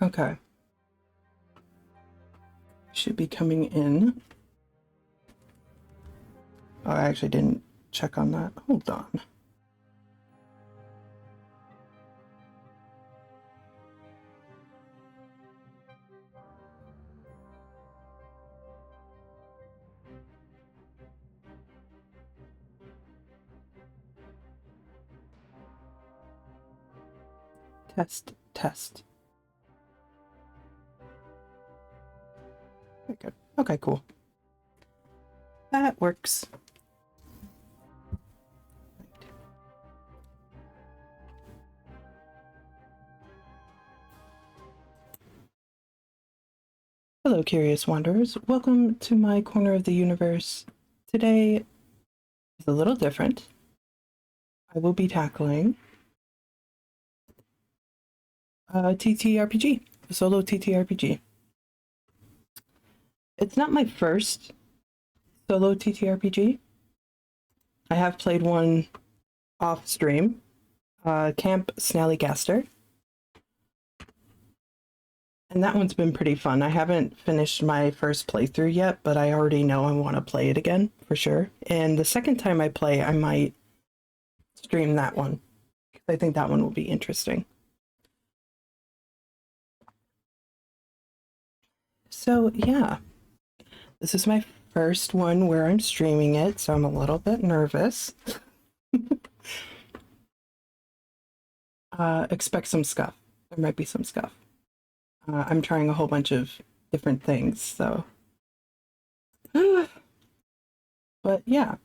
Okay. Should be coming in. Oh, I actually didn't check on that. Hold on. Test, test. Very good. Okay, cool. That works. Hello, curious wanderers. Welcome to my corner of the universe. Today is a little different. I will be tackling a TTRPG, a solo TTRPG. It's not my first solo TTRPG. I have played one off stream, Camp Snallygaster. And that one's been pretty fun. I haven't finished my first playthrough yet, but I already know I want to play it again, for sure. And the second time I play, I might stream that one. I think that one will be interesting. So, yeah. This is my first one where I'm streaming it, so I'm a little bit nervous. Expect some scuff. There might be some scuff. I'm trying a whole bunch of different things, so. But yeah,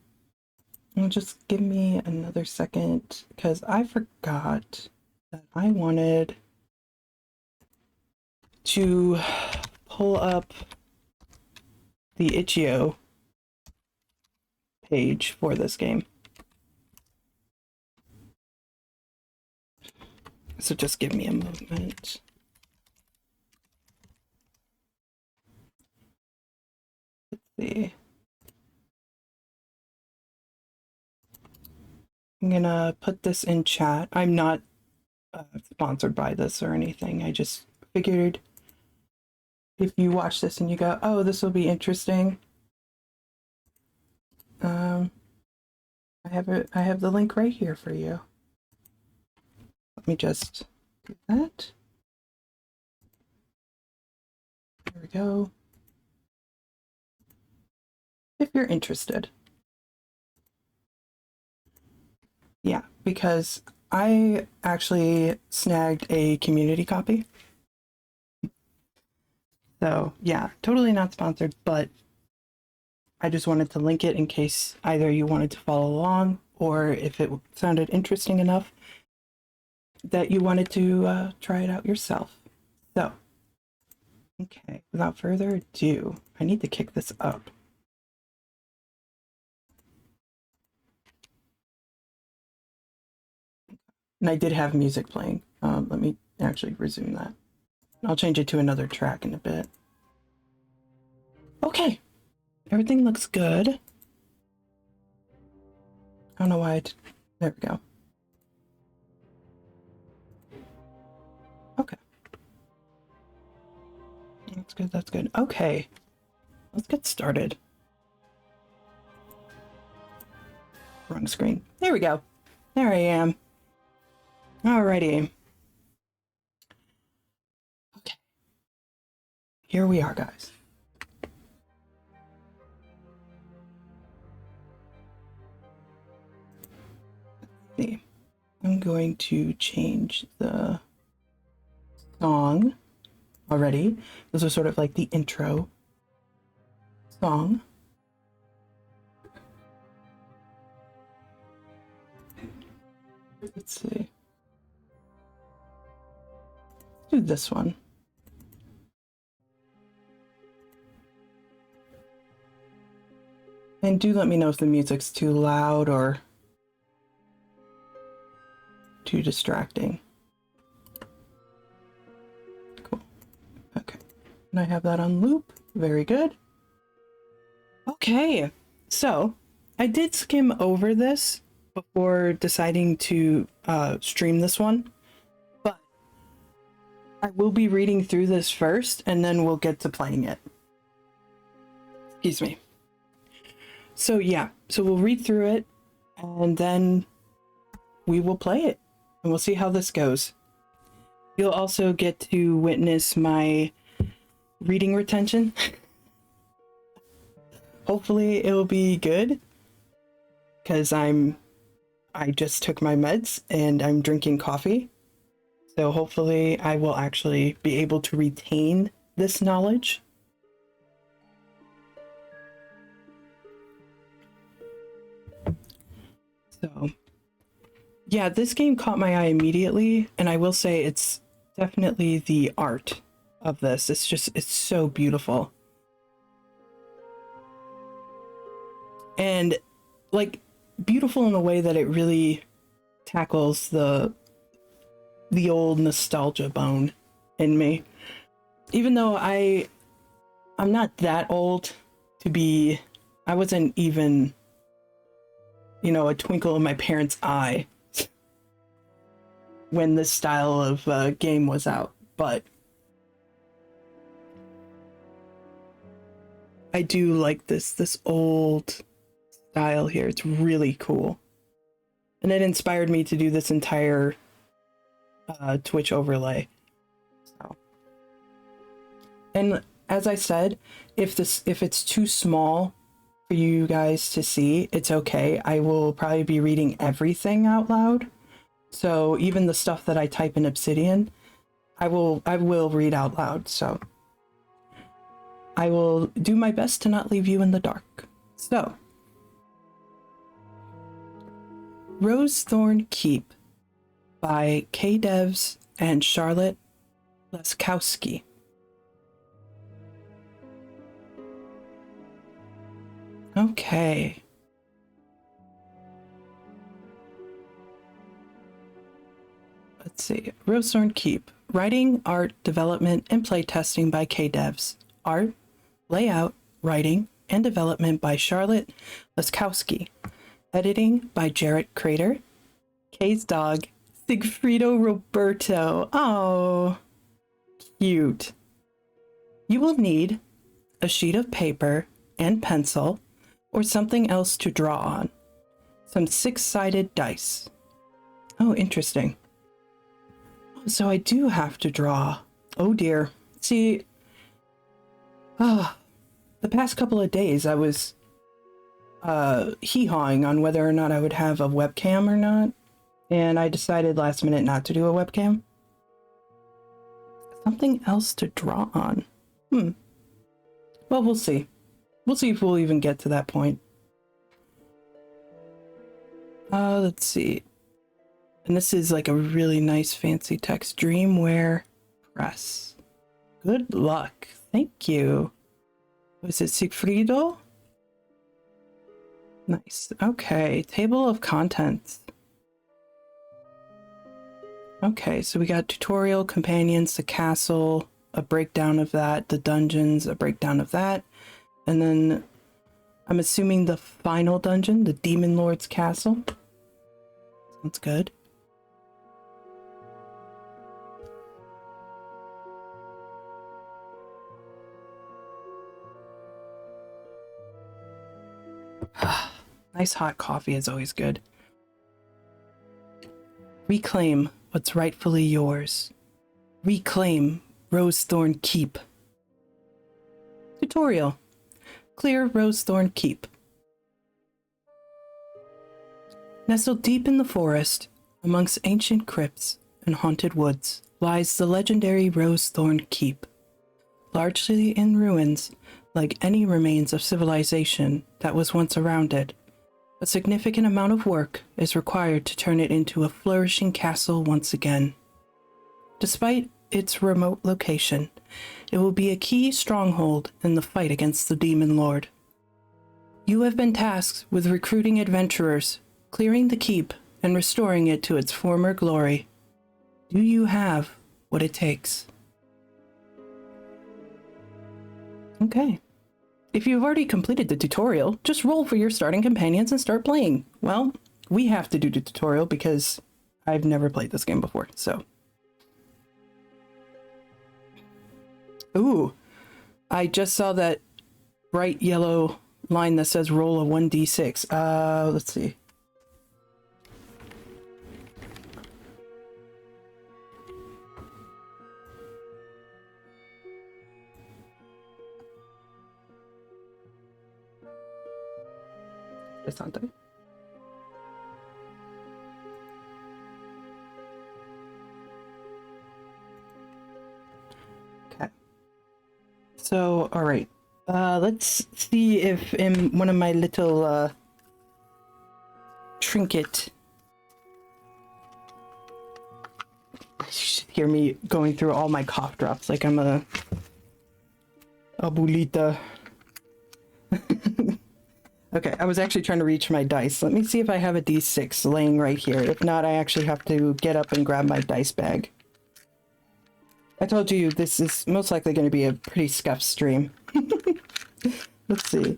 just give me another second because I forgot that I wanted to pull up the itch.io page for this game. So just give me a moment. Let's see. I'm gonna put this in chat. I'm not sponsored by this or anything. I just figured if you watch this and you go, oh, this will be interesting. I have the link right here for you. Let me just do that. There we go. If you're interested. Yeah, because I actually snagged a community copy. So yeah, totally not sponsored, but I just wanted to link it in case either you wanted to follow along or if it sounded interesting enough that you wanted to try it out yourself. So, okay, without further ado, I need to kick this up. And I did have music playing. Let me actually resume that. I'll change it to another track in a bit. Okay, everything looks good. I don't know why there we go. Okay. That's good, that's good. Okay, let's get started. Wrong screen. There we go. There I am. Alrighty. Okay. Here we are, guys. Let's see. I'm going to change the song already. This was sort of like the intro song. Let's see. Let's do this one. And do let me know if the music's too loud or too distracting. Cool. Okay. And I have that on loop. Very good. Okay. So I did skim over this before deciding to stream this one, but I will be reading through this first, and then we'll get to playing it. Excuse me. So yeah, so we'll read through it, and then we will play it, and we'll see how this goes. You'll also get to witness my reading retention. Hopefully it'll be good, because I just took my meds and I'm drinking coffee. So hopefully I will actually be able to retain this knowledge. So yeah, this game caught my eye immediately, and I will say it's definitely the art of this. It's so beautiful. And like beautiful in a way that it really tackles the old nostalgia bone in me. Even though I'm not that old to be, I wasn't even, you know, a twinkle in my parents' eye when this style of game was out, but I do like this old style here. It's really cool. And it inspired me to do this entire Twitch overlay. So. And as I said, if it's too small for you guys to see, it's okay. I will probably be reading everything out loud. So even the stuff that I type in Obsidian, I will read out loud. So I will do my best to not leave you in the dark. So Rosethorn Keep by K Devs and Charlotte Leskowski. Okay. Let's see. Rosethorn Keep. Writing, art, development, and playtesting by K Devs. Art, layout, writing, and development by Charlotte Leskowski. Editing by Jarrett Crater. K's dog, Sigfrido Roberto. Oh, cute. You will need a sheet of paper and pencil or something else to draw on. Some 6-sided dice. Oh, interesting. So I do have to draw. Oh dear. See, the past couple of days I was hee-hawing on whether or not I would have a webcam or not, and I decided last minute not to do a webcam. Something else to draw on. Well, we'll see. We'll see if we'll even get to that point. Let's see. And this is like a really nice fancy text. Dreamware Press. Good luck. Thank you. Was it Sigfrido? Nice. Okay. Table of contents. Okay, so we got tutorial, companions, the castle, a breakdown of that, the dungeons, a breakdown of that, and then I'm assuming the final dungeon, the Demon Lord's Castle. Sounds good. Nice hot coffee is always good. Reclaim what's rightfully yours. Reclaim Rosethorn Keep. Tutorial. Clear Rosethorn Keep. Nestled deep in the forest, amongst ancient crypts and haunted woods, lies the legendary Rosethorn Keep. Largely in ruins, like any remains of civilization that was once around it, a significant amount of work is required to turn it into a flourishing castle once again. Despite its remote location, it will be a key stronghold in the fight against the Demon Lord. You have been tasked with recruiting adventurers, clearing the keep, and restoring it to its former glory. Do you have what it takes? Okay. If you've already completed the tutorial, just roll for your starting companions and start playing. Well, we have to do the tutorial because I've never played this game before, so. Ooh, I just saw that bright yellow line that says roll a 1d6. Let's see. Interessante. Okay. So, all right. Let's see if in one of my little trinket. You should hear me going through all my cough drops like I'm a abuelita. Okay, I was actually trying to reach my dice. Let me see if I have a d6 laying right here. If not, I actually have to get up and grab my dice bag. I told you this is most likely going to be a pretty scuffed stream. Let's see.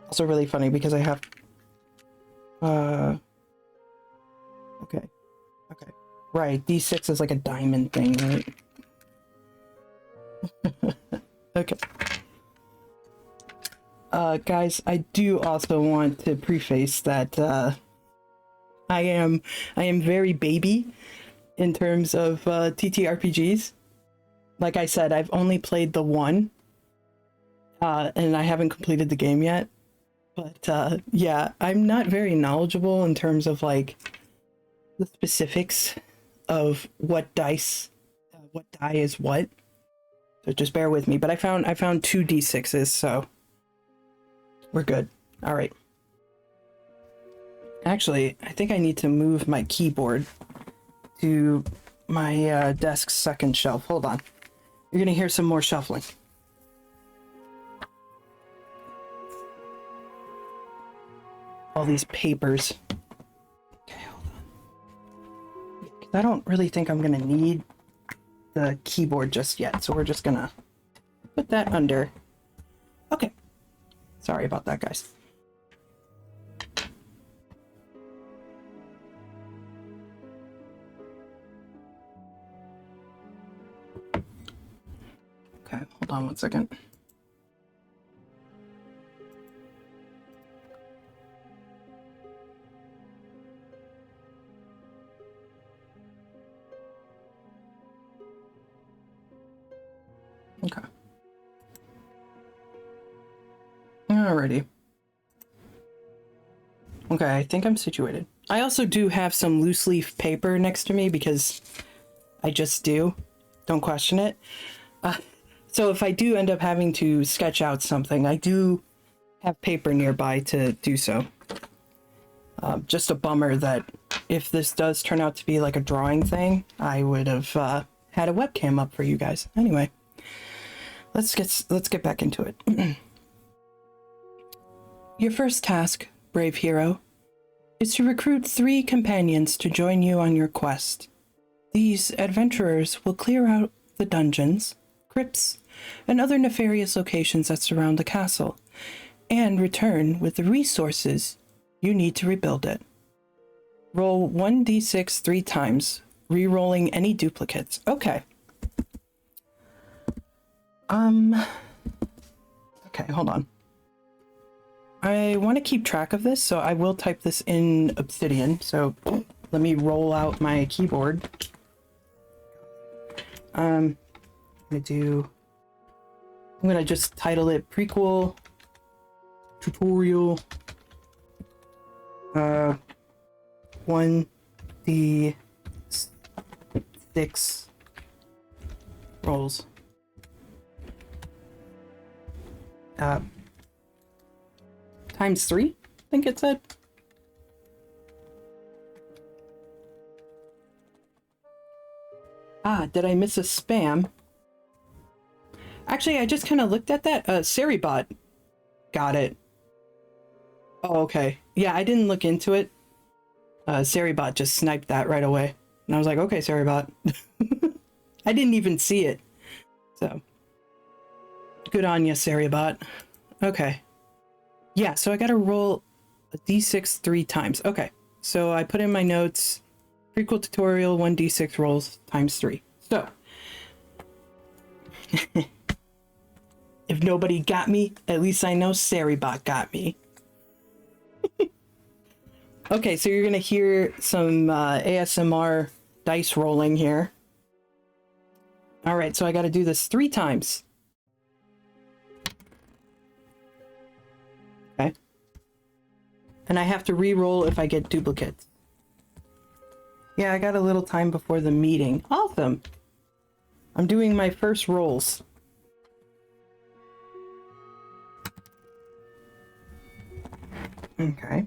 Also really funny because I have... Okay. Okay. Right, d6 is like a diamond thing, right? Okay. Guys, I do also want to preface that I am very baby in terms of TTRPGs. Like I said, I've only played the one, and I haven't completed the game yet. But yeah, I'm not very knowledgeable in terms of like the specifics of what dice, what die is what. So just bear with me. But I found 2 d6s, so we're good. All right. Actually, I think I need to move my keyboard to my desk's second shelf. Hold on. You're gonna hear some more shuffling. All these papers. Okay, hold on. I don't really think I'm gonna need the keyboard just yet, so we're just gonna put that under. Okay. Sorry about that, guys. Okay, hold on one second. Okay. Alrighty. Okay, I think I'm situated. I also do have some loose leaf paper next to me because I just do. Don't question it. So if I do end up having to sketch out something, I do have paper nearby to do so. Just a bummer that if this does turn out to be like a drawing thing, I would have had a webcam up for you guys. Anyway, let's get back into it. Your first task, brave hero, is to recruit 3 companions to join you on your quest. These adventurers will clear out the dungeons, crypts, and other nefarious locations that surround the castle, and return with the resources you need to rebuild it. Roll 1d6 3 times, re-rolling any duplicates. Okay. Okay, hold on. I want to keep track of this, so I will type this in Obsidian. So let me roll out my keyboard. I'm gonna just title it prequel tutorial 1d6 rolls. Times 3, I think it said. Ah, did I miss a spam? Actually, I just kind of looked at that. Seribot got it. Oh, okay. Yeah, I didn't look into it. Seribot just sniped that right away. And I was like, okay, Seribot. I didn't even see it. So, good on you, Seribot. Okay. Yeah, so I gotta roll a d6 3 times. Okay, so I put in my notes Prequel tutorial 1d6 rolls times 3. So, if nobody got me, at least I know Saribot got me. Okay, so you're gonna hear some ASMR dice rolling here. All right, so I got to do this 3 times. Okay. And I have to re-roll if I get duplicates. Yeah, I got a little time before the meeting. Awesome. I'm doing my first rolls. Okay.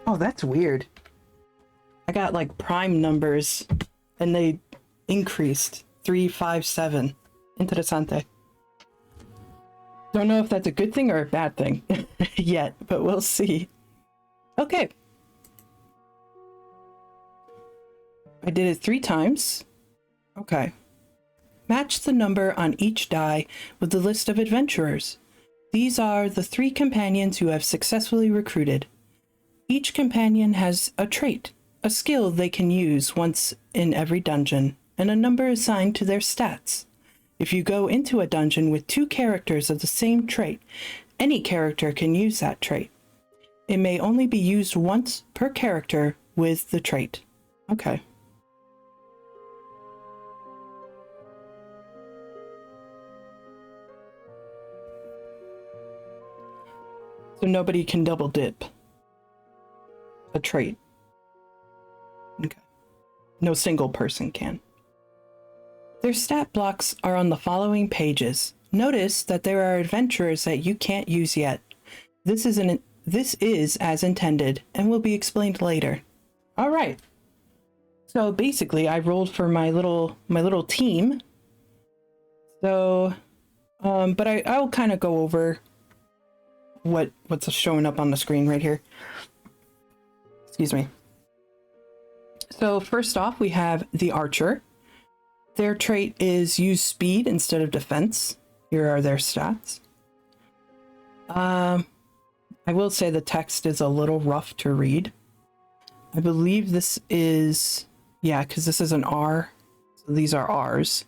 Oh, that's weird. I got like prime numbers and they increased 3, 5, 7. Interessante. Don't know if that's a good thing or a bad thing yet, but we'll see. Okay. I did it 3 times. Okay. Match the number on each die with the list of adventurers. These are the 3 companions you have successfully recruited. Each companion has a trait, a skill they can use once in every dungeon, and a number assigned to their stats. If you go into a dungeon with 2 characters of the same trait, any character can use that trait. It may only be used once per character with the trait. Okay. So nobody can double dip a trait. Okay. No single person can. Their stat blocks are on the following pages. Notice that there are adventurers that you can't use yet. This is as intended and will be explained later. All right. So basically, I rolled for my little team. So, but I'll kind of go over what's showing up on the screen right here. Excuse me. So first off, we have the archer. Their trait is use speed instead of defense. Here are their stats. I will say the text is a little rough to read. I believe this is, yeah, because this is an R. So these are R's.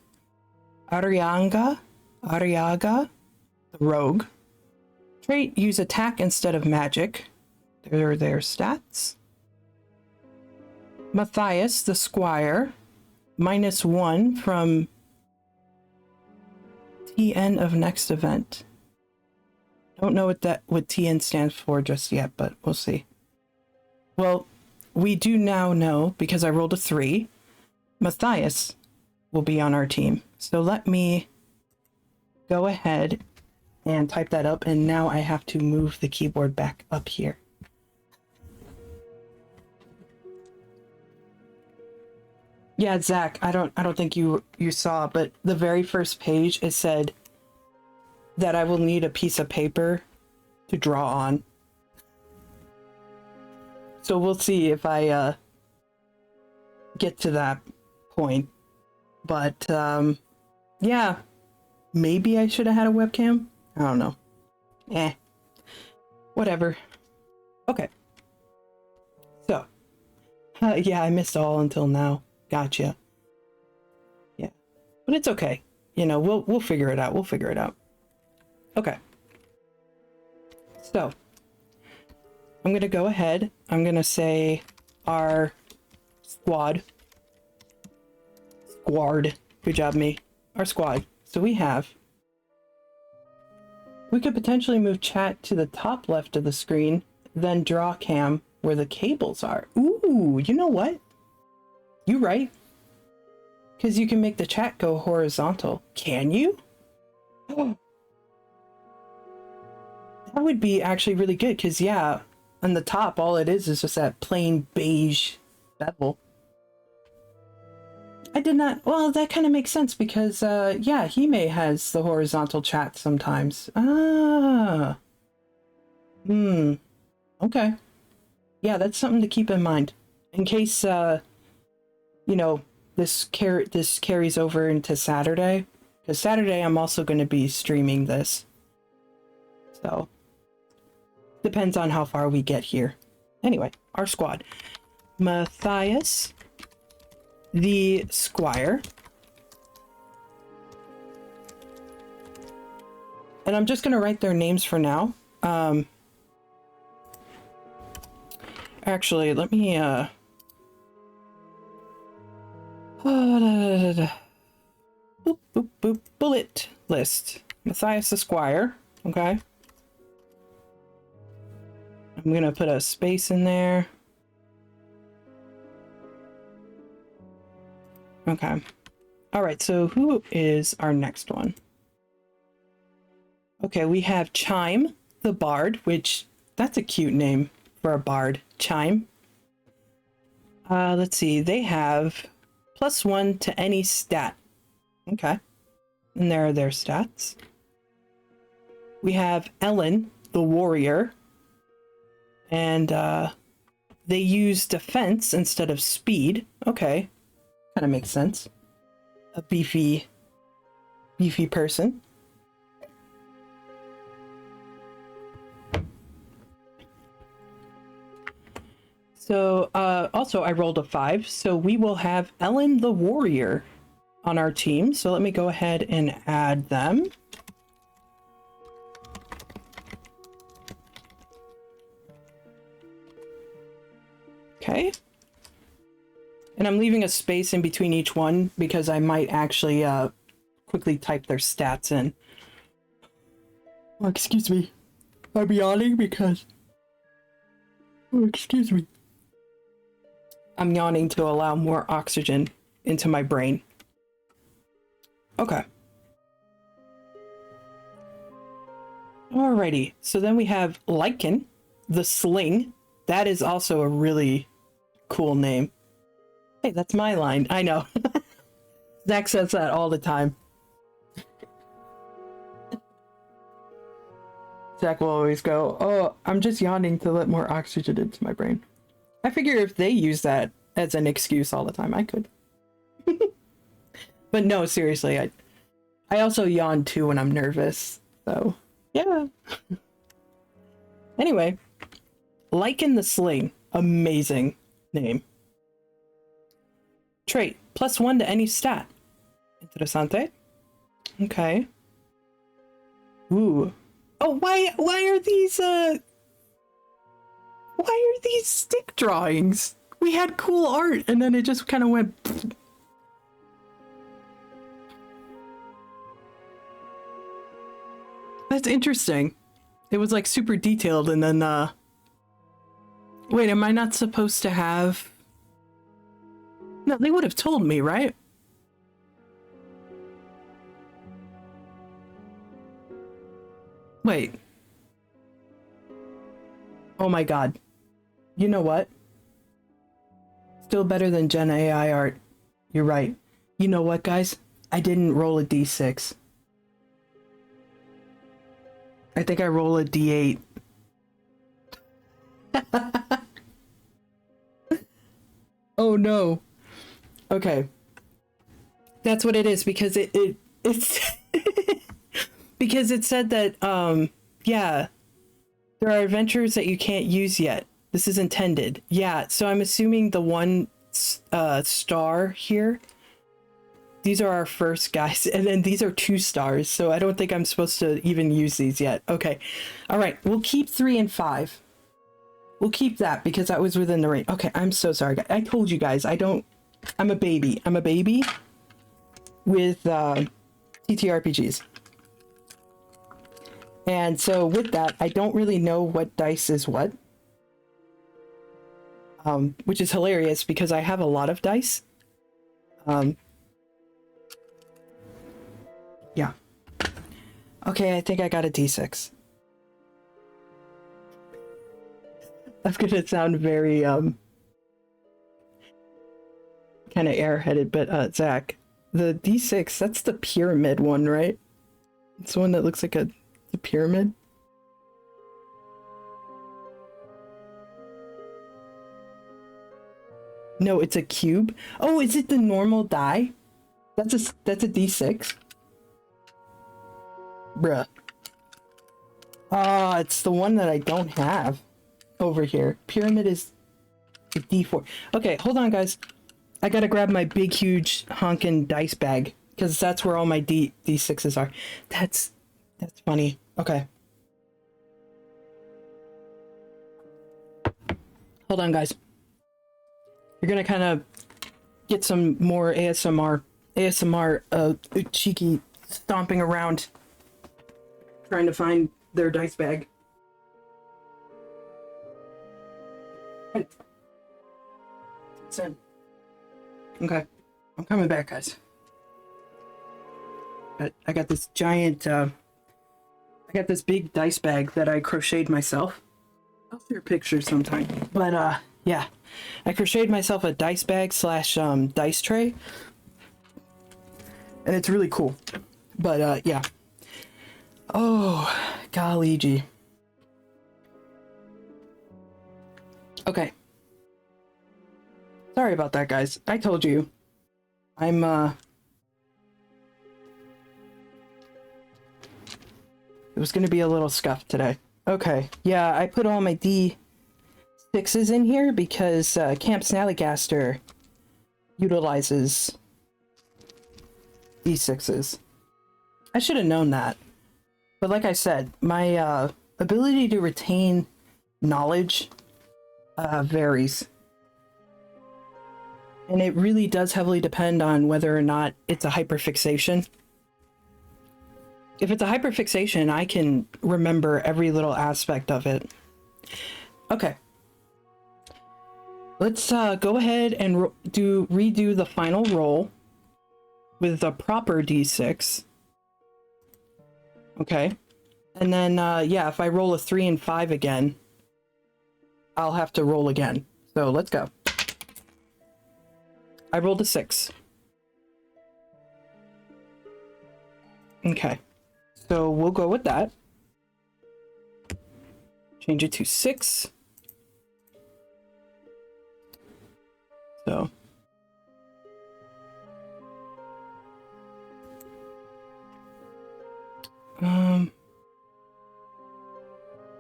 Ariaga, the rogue. Trait, use attack instead of magic. There are their stats. Matthias, the squire. -1 from TN of next event. Don't know what TN stands for just yet, but we'll see. Well, we do now know, because I rolled a 3, Matthias will be on our team. So let me go ahead and type that up, and now I have to move the keyboard back up here. Yeah, Zach, I don't think you saw, but the very first page, it said that I will need a piece of paper to draw on. So we'll see if I get to that point. But yeah, maybe I should have had a webcam. I don't know. Whatever. Okay. So, yeah, I missed all until now. Gotcha. Yeah, but it's okay. You know, we'll figure it out. We'll figure it out. Okay. So, I'm gonna go ahead. I'm gonna say our squad. Good job, me. Our squad. So we could potentially move chat to the top left of the screen, then draw cam where the cables are. Ooh, you know what? You're right. Because you can make the chat go horizontal. Can you? Oh. That would be actually really good, because yeah, on the top, all it is just that plain beige bevel. I did not, well, that kind of makes sense, because yeah, Hime has the horizontal chat sometimes. Ah. Okay. Yeah, that's something to keep in mind. In case, you know, this carries over into Saturday, Because Saturday I'm also going to be streaming this. So, depends on how far we get here. Anyway, our squad. Matthias, the Squire. And I'm just going to write their names for now. Actually, let me, boop, boop, boop, bullet list. Matthias the Squire. Okay. I'm going to put a space in there. Okay. All right, so who is our next one? Okay, we have Chime, the Bard, which that's a cute name for a bard. Chime. Let's see, they have +1 to any stat. Okay. And there are their stats. We have Ellen, the Warrior. And they use defense instead of speed. Okay. Kind of makes sense. A beefy person. So, also I rolled a 5, so we will have Ellen the Warrior on our team. So let me go ahead and add them. Okay. And I'm leaving a space in between each one because I might actually quickly type their stats in. Oh, excuse me. I'm yawning because... Oh, excuse me. I'm yawning to allow more oxygen into my brain. Okay. Alrighty. So then we have Lycan, the Sling. That is also a really cool name. Hey, that's my line. I know. Zach says that all the time. Zach will always go, oh, I'm just yawning to let more oxygen into my brain. I figure if they use that as an excuse all the time, I could. But no, seriously, I also yawn too when I'm nervous. So, yeah. Anyway, Lycan the Sling. Amazing name. Trait, +1 to any stat. Interessante. Okay. Ooh. Oh, why are these stick drawings? We had cool art and then it just kind of went pfft. That's interesting. It was like super detailed and then wait, am I not supposed to have... No, they would have told me, right? Wait. Oh my god. You know what? Still better than Gen AI art. You're right. You know what, guys? I didn't roll a D6. I think I roll a D8. Oh no. Okay. That's what it is because it's because it said that yeah, there are adventures that you can't use yet. This is intended. Yeah, so I'm assuming the one star here, these are our first guys, and then these are 2 stars, so I don't think I'm supposed to even use these yet. Okay. All right, we'll keep 3 and 5. We'll keep that because that was within the range. Okay, I'm so sorry. I told you guys, I'm a baby. I'm a baby with TTRPGs. And so with that, I don't really know what dice is what. Which is hilarious because I have a lot of dice. Yeah. Okay, I think I got a D6. That's gonna sound very, kind of airheaded, but, Zach, the D6, that's the pyramid one, right? It's the one that looks like the pyramid. No, it's a cube. Oh, is it the normal die? That's a D6. Bruh. It's the one that I don't have over here. Pyramid is the D4. Okay, hold on, guys. I gotta grab my big, huge honkin' dice bag because that's where all my D6s are. That's funny. Okay. Hold on, guys. You're gonna kind of get some more ASMR, Cheeki stomping around, trying to find their dice bag. It's in. Okay, I'm coming back, guys. I got this giant, I got this big dice bag that I crocheted myself. I'll share pictures sometime. But, yeah. I crocheted myself a dice bag slash, dice tray. And it's really cool. But, yeah. Oh, golly gee. Okay. Sorry about that, guys. I told you. I'm, it was gonna be a little scuffed today. Okay, yeah, I put all my D6s in here because Camp Snallygaster utilizes D6s. I should have known that. But like I said, my ability to retain knowledge varies. And it really does heavily depend on whether or not it's a hyperfixation. If it's a hyperfixation, I can remember every little aspect of it. Okay. Let's go ahead and redo the final roll with the proper D6. Okay. And then, yeah, if I roll a 3 and 5 again, I'll have to roll again. So let's go. I rolled a 6. Okay. So we'll go with that. Change it to 6. So.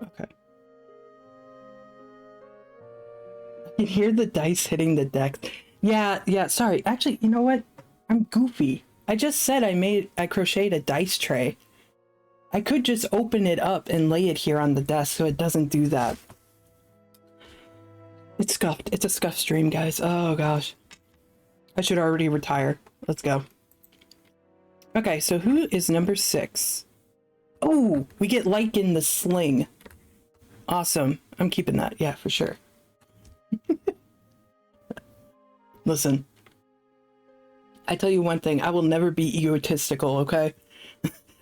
Okay. I can hear the dice hitting the deck. Yeah, sorry. Actually, you know what? I'm goofy. I just said I crocheted a dice tray. I could just open it up and lay it here on the desk so it doesn't do that. It's scuffed. It's a scuffed stream, guys. Oh, gosh. I should already retire. Let's go. Okay, so who is number 6? Oh, we get Lycan the Sling. Awesome. I'm keeping that. Yeah, for sure. Listen. I tell you one thing. I will never be egotistical, okay?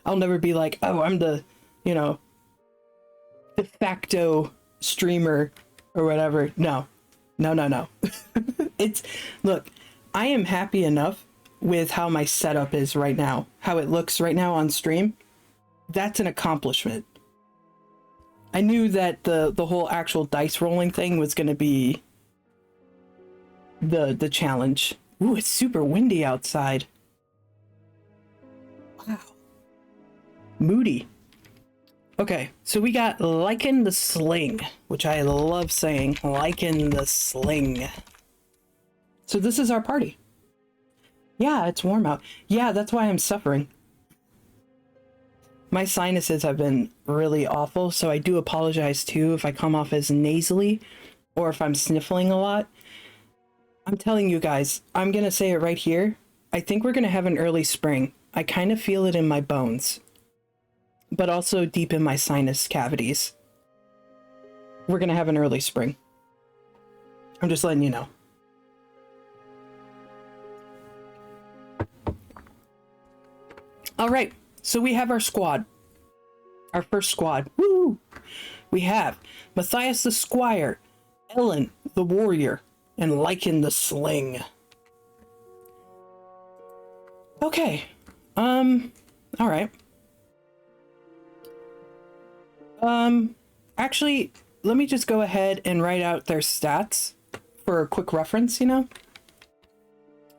I'll never be like, oh, I'm the, you know, de facto streamer or whatever. No. Look, I am happy enough with how my setup is right now, how it looks right now on stream. That's an accomplishment. I knew that the whole actual dice rolling thing was going to be the challenge. Ooh, it's super windy outside. Wow. Moody. Okay, so we got Lycan the Sling, which I love saying. Lycan the Sling. So this is our party. Yeah, it's warm out. Yeah, that's why I'm suffering. My sinuses have been really awful, so I do apologize too if I come off as nasally or if I'm sniffling a lot. I'm telling you guys, I'm gonna say it right here. I think we're gonna have an early spring. I kind of feel it in my bones, but also deep in my sinus cavities. We're gonna have an early spring. I'm just letting you know. All right, so we have our squad. Our first squad. Woo! We have Matthias the Squire, Ellen the Warrior, and Lycan the Sling. Okay. All right. Actually, let me just go ahead and write out their stats for a quick reference, you know?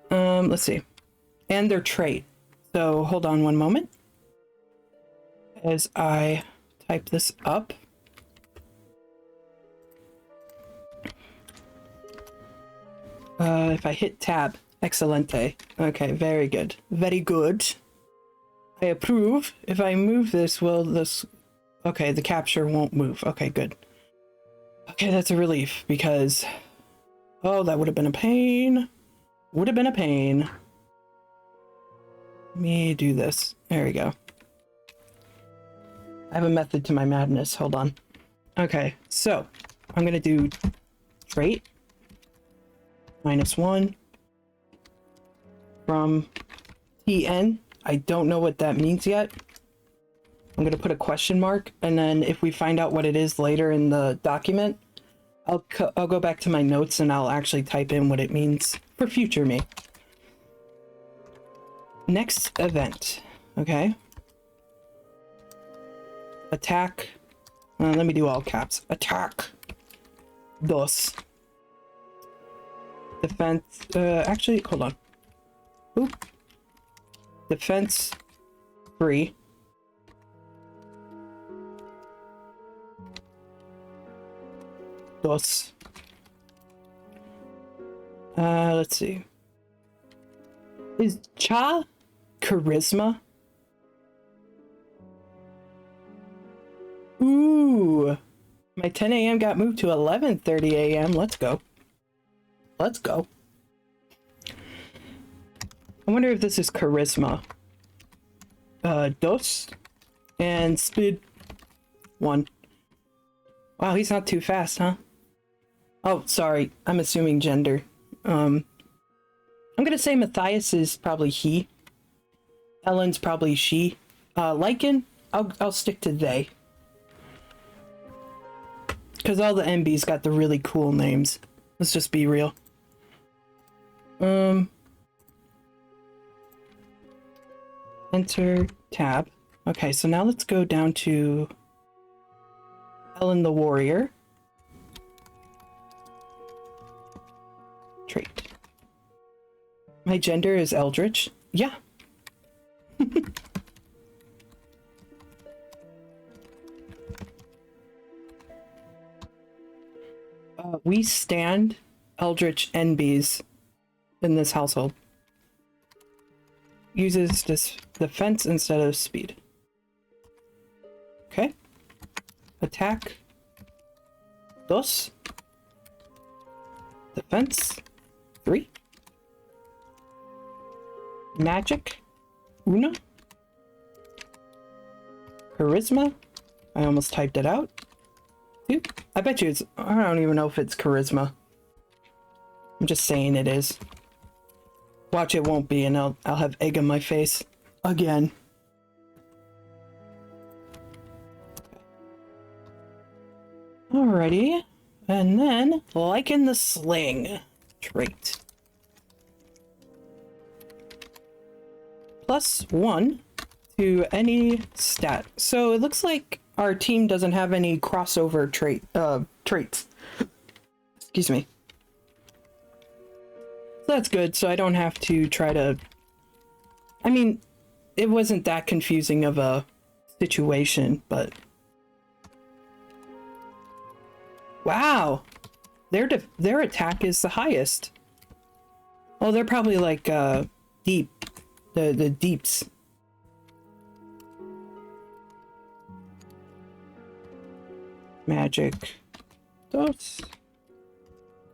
Let's see. And their trait. So hold on one moment. as I type this up. If I hit tab, excelente. Okay, very good. Very good. I approve. If I move this, will this... Okay, the capture won't move. Okay, good. Okay, that's a relief because... Oh, that would have been a pain. Would have been a pain. Let me do this. There we go. I have a method to my madness. Hold on. Okay, so I'm going to do trait -1 from TN. I don't know what that means yet. I'm going to put a question mark, and then if we find out what it is later in the document, I'll go back to my notes and I'll actually type in what it means for future me. Next event. Okay. Attack. Let me do all caps. Attack. Dos. Defense. Actually, hold on. Oop. Defense 3. Dos. Let's see. Is Cha charisma? Ooh. My 10 a.m. got moved to 11:30 a.m. Let's go. Let's go. I wonder if this is charisma. Dos. And speed 1. Wow, he's not too fast, huh? Oh, sorry. I'm assuming gender. I'm gonna say Matthias is probably he. Ellen's probably she. Lycan, I'll stick to they. Because all the MBs got the really cool names. Let's just be real. Enter tab. Okay, so now let's go down to Ellen the Warrior. Trait. My gender is Eldritch. Yeah. We stand Eldritch NBs in this household. Uses this defense instead of speed. Okay. Attack. Dos. Defense. 3. Magic. Una. Charisma. I almost typed it out. 2. I bet you it's... I don't even know if it's charisma. I'm just saying it is. Watch, it won't be, and I'll have egg on my face. Again. Alrighty. And then, Lycan the Sling. Trait. +1 to any stat. So it looks like our team doesn't have any crossover traits. Excuse me. So that's good, so I don't have to try to... I mean, it wasn't that confusing of a situation, but... Wow! Their attack is the highest. Oh, they're probably like, deep. The deeps. Magic. Dos.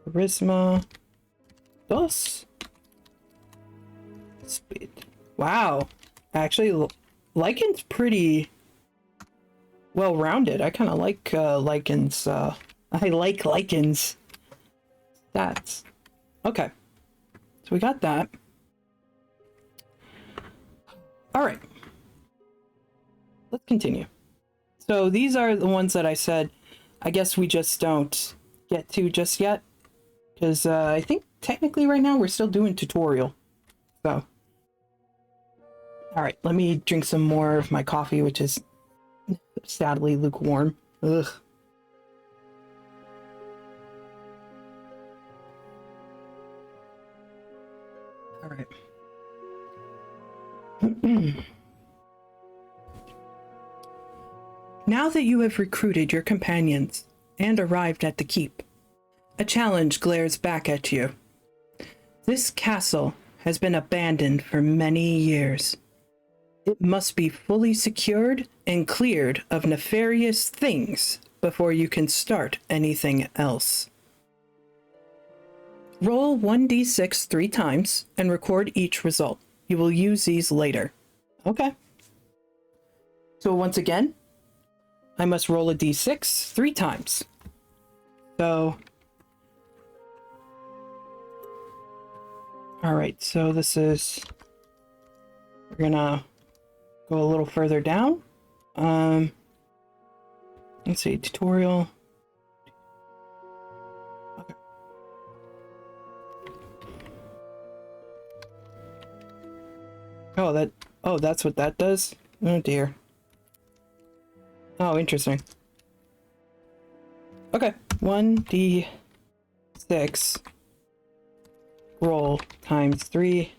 Charisma. Dos. Speed. Wow. Actually, Lycan's pretty well-rounded. I kind of like Lycan's. I like Lycan's stats. Okay. So we got that. All right. Let's continue. So these are the ones that I said I guess we just don't get to just yet. Because I think technically right now we're still doing tutorial. So. Alright, let me drink some more of my coffee, which is sadly lukewarm. Ugh. Alright. Now that you have recruited your companions and arrived at the keep, a challenge glares back at you. This castle has been abandoned for many years. It must be fully secured and cleared of nefarious things before you can start anything else. Roll 1d6 3 times and record each result. You will use these later. Okay. So once again, I must roll a d6 3 times. So, all right, so this is, we're gonna go a little further down. Let's see, tutorial. Okay. Oh, that's what that does? Oh dear. Oh, interesting. Okay, 1d6 roll times 3.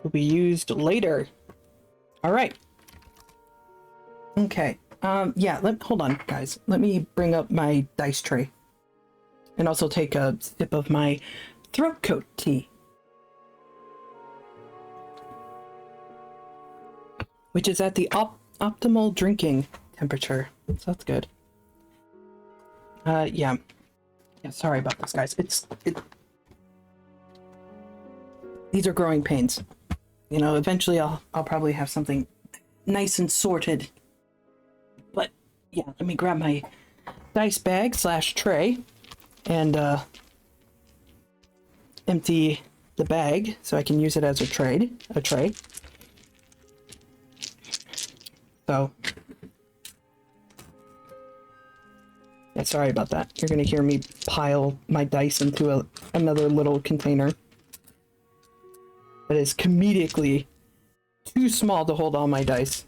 Will be used later. All right. Okay. Yeah, hold on, guys. Let me bring up my dice tray. And also take a sip of my throat coat tea. Which is at the optimal drinking temperature. So that's good. Yeah. Yeah, sorry about this, guys. These are growing pains. You know, eventually I'll probably have something nice and sorted. But yeah, let me grab my dice bag / tray and empty the bag so I can use it as a tray. So yeah, sorry about that. You're gonna hear me pile my dice into another little container that is comedically too small to hold all my dice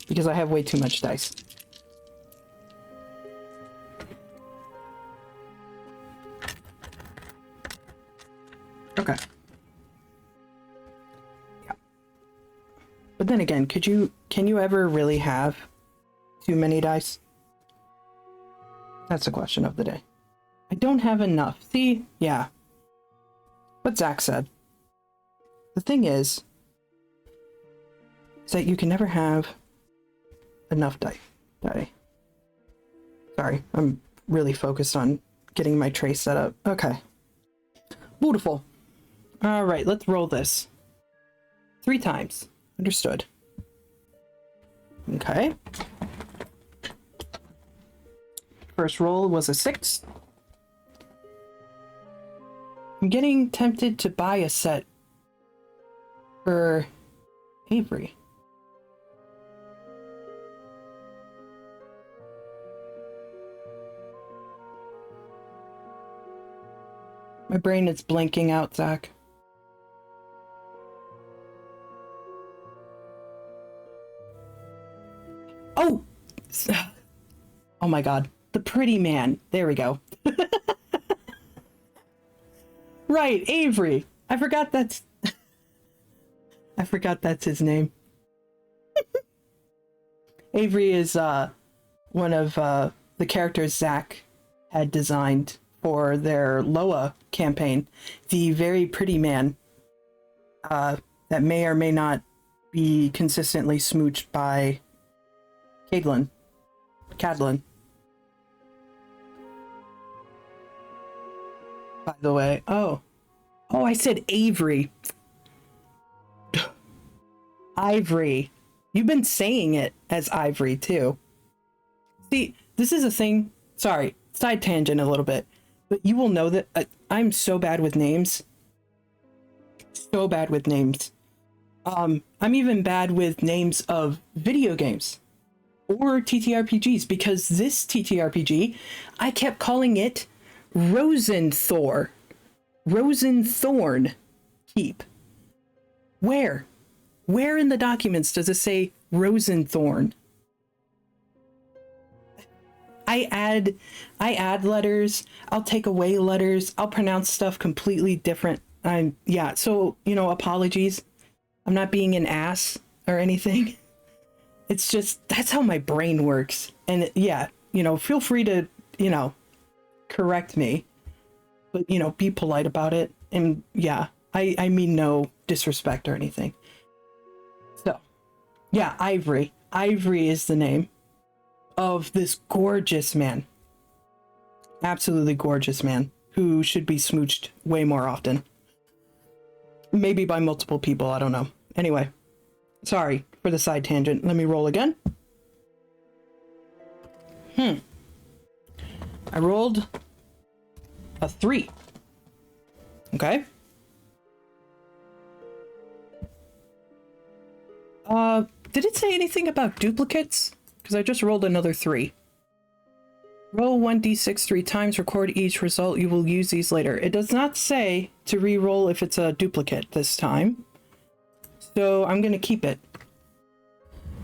because I have way too much dice. Okay. Yeah. But then again, can you ever really have too many dice? That's the question of the day. I don't have enough. See? Yeah. What Zach said. The thing is that you can never have enough die. Sorry, I'm really focused on getting my tray set up. Okay. Beautiful. All right, let's roll this. 3 times. Understood. Okay. First roll was a 6. I'm getting tempted to buy a set for Avery. My brain is blanking out, Zach. Oh! Oh my god. The pretty man. There we go. Right, Avery. I forgot that's his name. Avery is one of the characters Zach had designed for their Loa campaign. The very pretty man that may or may not be consistently smooched by Cadlin. By the way, oh, I said Avery. Ivory. You've been saying it as Ivory too. See, this is a thing. Sorry, side tangent a little bit, but you will know that I'm so bad with names. So bad with names. I'm even bad with names of video games or TTRPGs, because this TTRPG, I kept calling it Rosethorn Keep. Where in the documents does it say Rosethorn? I add letters. I'll take away letters. I'll pronounce stuff completely different. Yeah. So, you know, apologies. I'm not being an ass or anything. It's just, that's how my brain works. And yeah, you know, feel free to, you know, correct me, but, you know, be polite about it. And yeah, I mean no disrespect or anything. So yeah, Ivory. Ivory is the name of this gorgeous man. Absolutely gorgeous man who should be smooched way more often. Maybe by multiple people, I don't know. Anyway, sorry for the side tangent. Let me roll again. I rolled a 3. Okay. Did it say anything about duplicates? Because I just rolled another 3. Roll 1d6 3 times, record each result. You will use these later. It does not say to re-roll if it's a duplicate this time. So I'm going to keep it.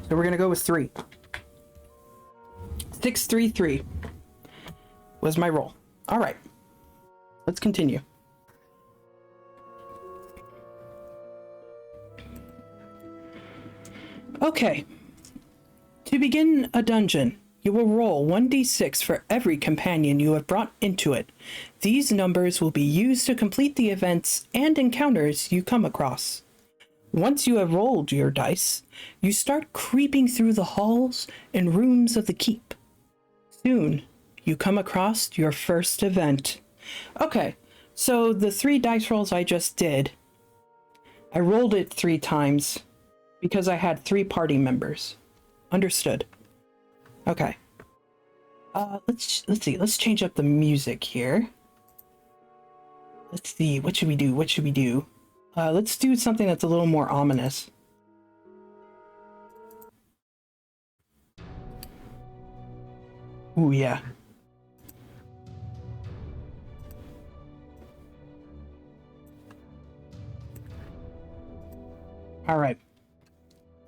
So we're going to go with 3. 6, 3, 3 was my roll. All right. Let's continue. Okay. To begin a dungeon, you will roll 1d6 for every companion you have brought into it. These numbers will be used to complete the events and encounters you come across. Once you have rolled your dice, you start creeping through the halls and rooms of the keep. Soon, you come across your first event. Okay, so the 3 dice rolls I just did, I rolled it 3 times because I had 3 party members. Understood. Okay. Let's see. Let's change up the music here. Let's see. What should we do? What should we do? Let's do something that's a little more ominous. Ooh, yeah. All right.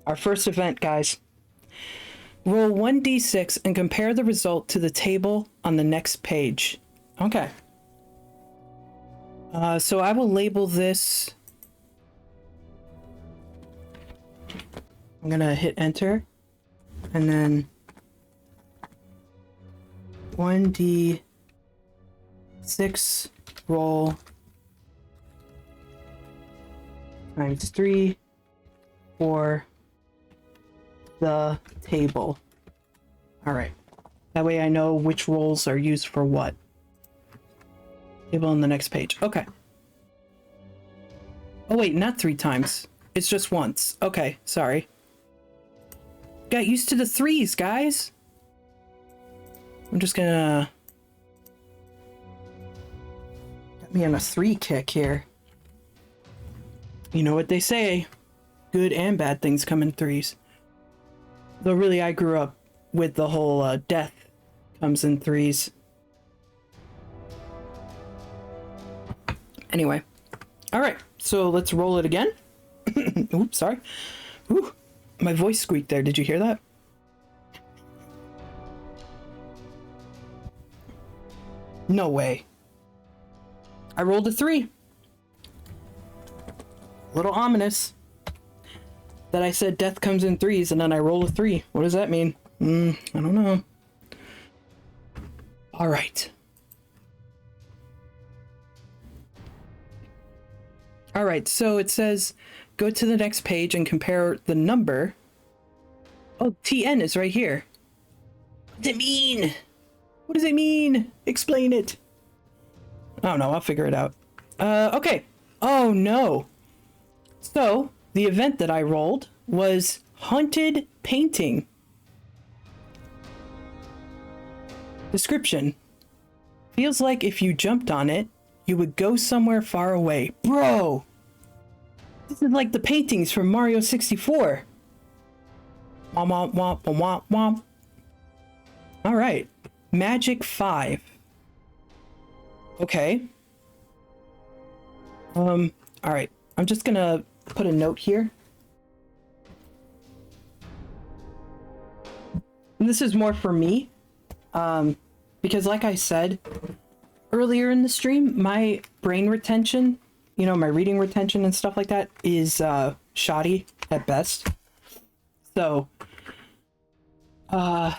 Our first event, guys. Roll 1d6 and compare the result to the table on the next page. Okay. So I will label this. I'm gonna hit enter. And then 1d6 roll times 3 for the table. All right. That way I know which rolls are used for what. Table on the next page. Okay. Oh wait, not 3 times. It's just once. Okay, sorry. Got used to the 3s, guys. I'm just gonna... Got me on a 3 kick here. You know what they say. Good and bad things come in 3s. Though really, I grew up with the whole death comes in 3s. Anyway. Alright, so let's roll it again. Oops, sorry. Ooh, my voice squeaked there. Did you hear that? No way. I rolled a 3. A little ominous. That I said death comes in 3s and then I roll a 3. What does that mean? I don't know. All right. All right, so it says go to the next page and compare the number. Oh, TN is right here. What does it mean? What does it mean? Explain it. I don't know, I'll figure it out. Okay. Oh no. So, the event that I rolled was Haunted Painting. Description. Feels like if you jumped on it, you would go somewhere far away. Bro! This is like the paintings from Mario 64. Womp womp womp womp womp. Alright. Magic 5. Okay. Alright. I'm just gonna put a note here. And this is more for me. Because like I said earlier in the stream, my brain retention, you know, my reading retention and stuff like that is shoddy at best. So I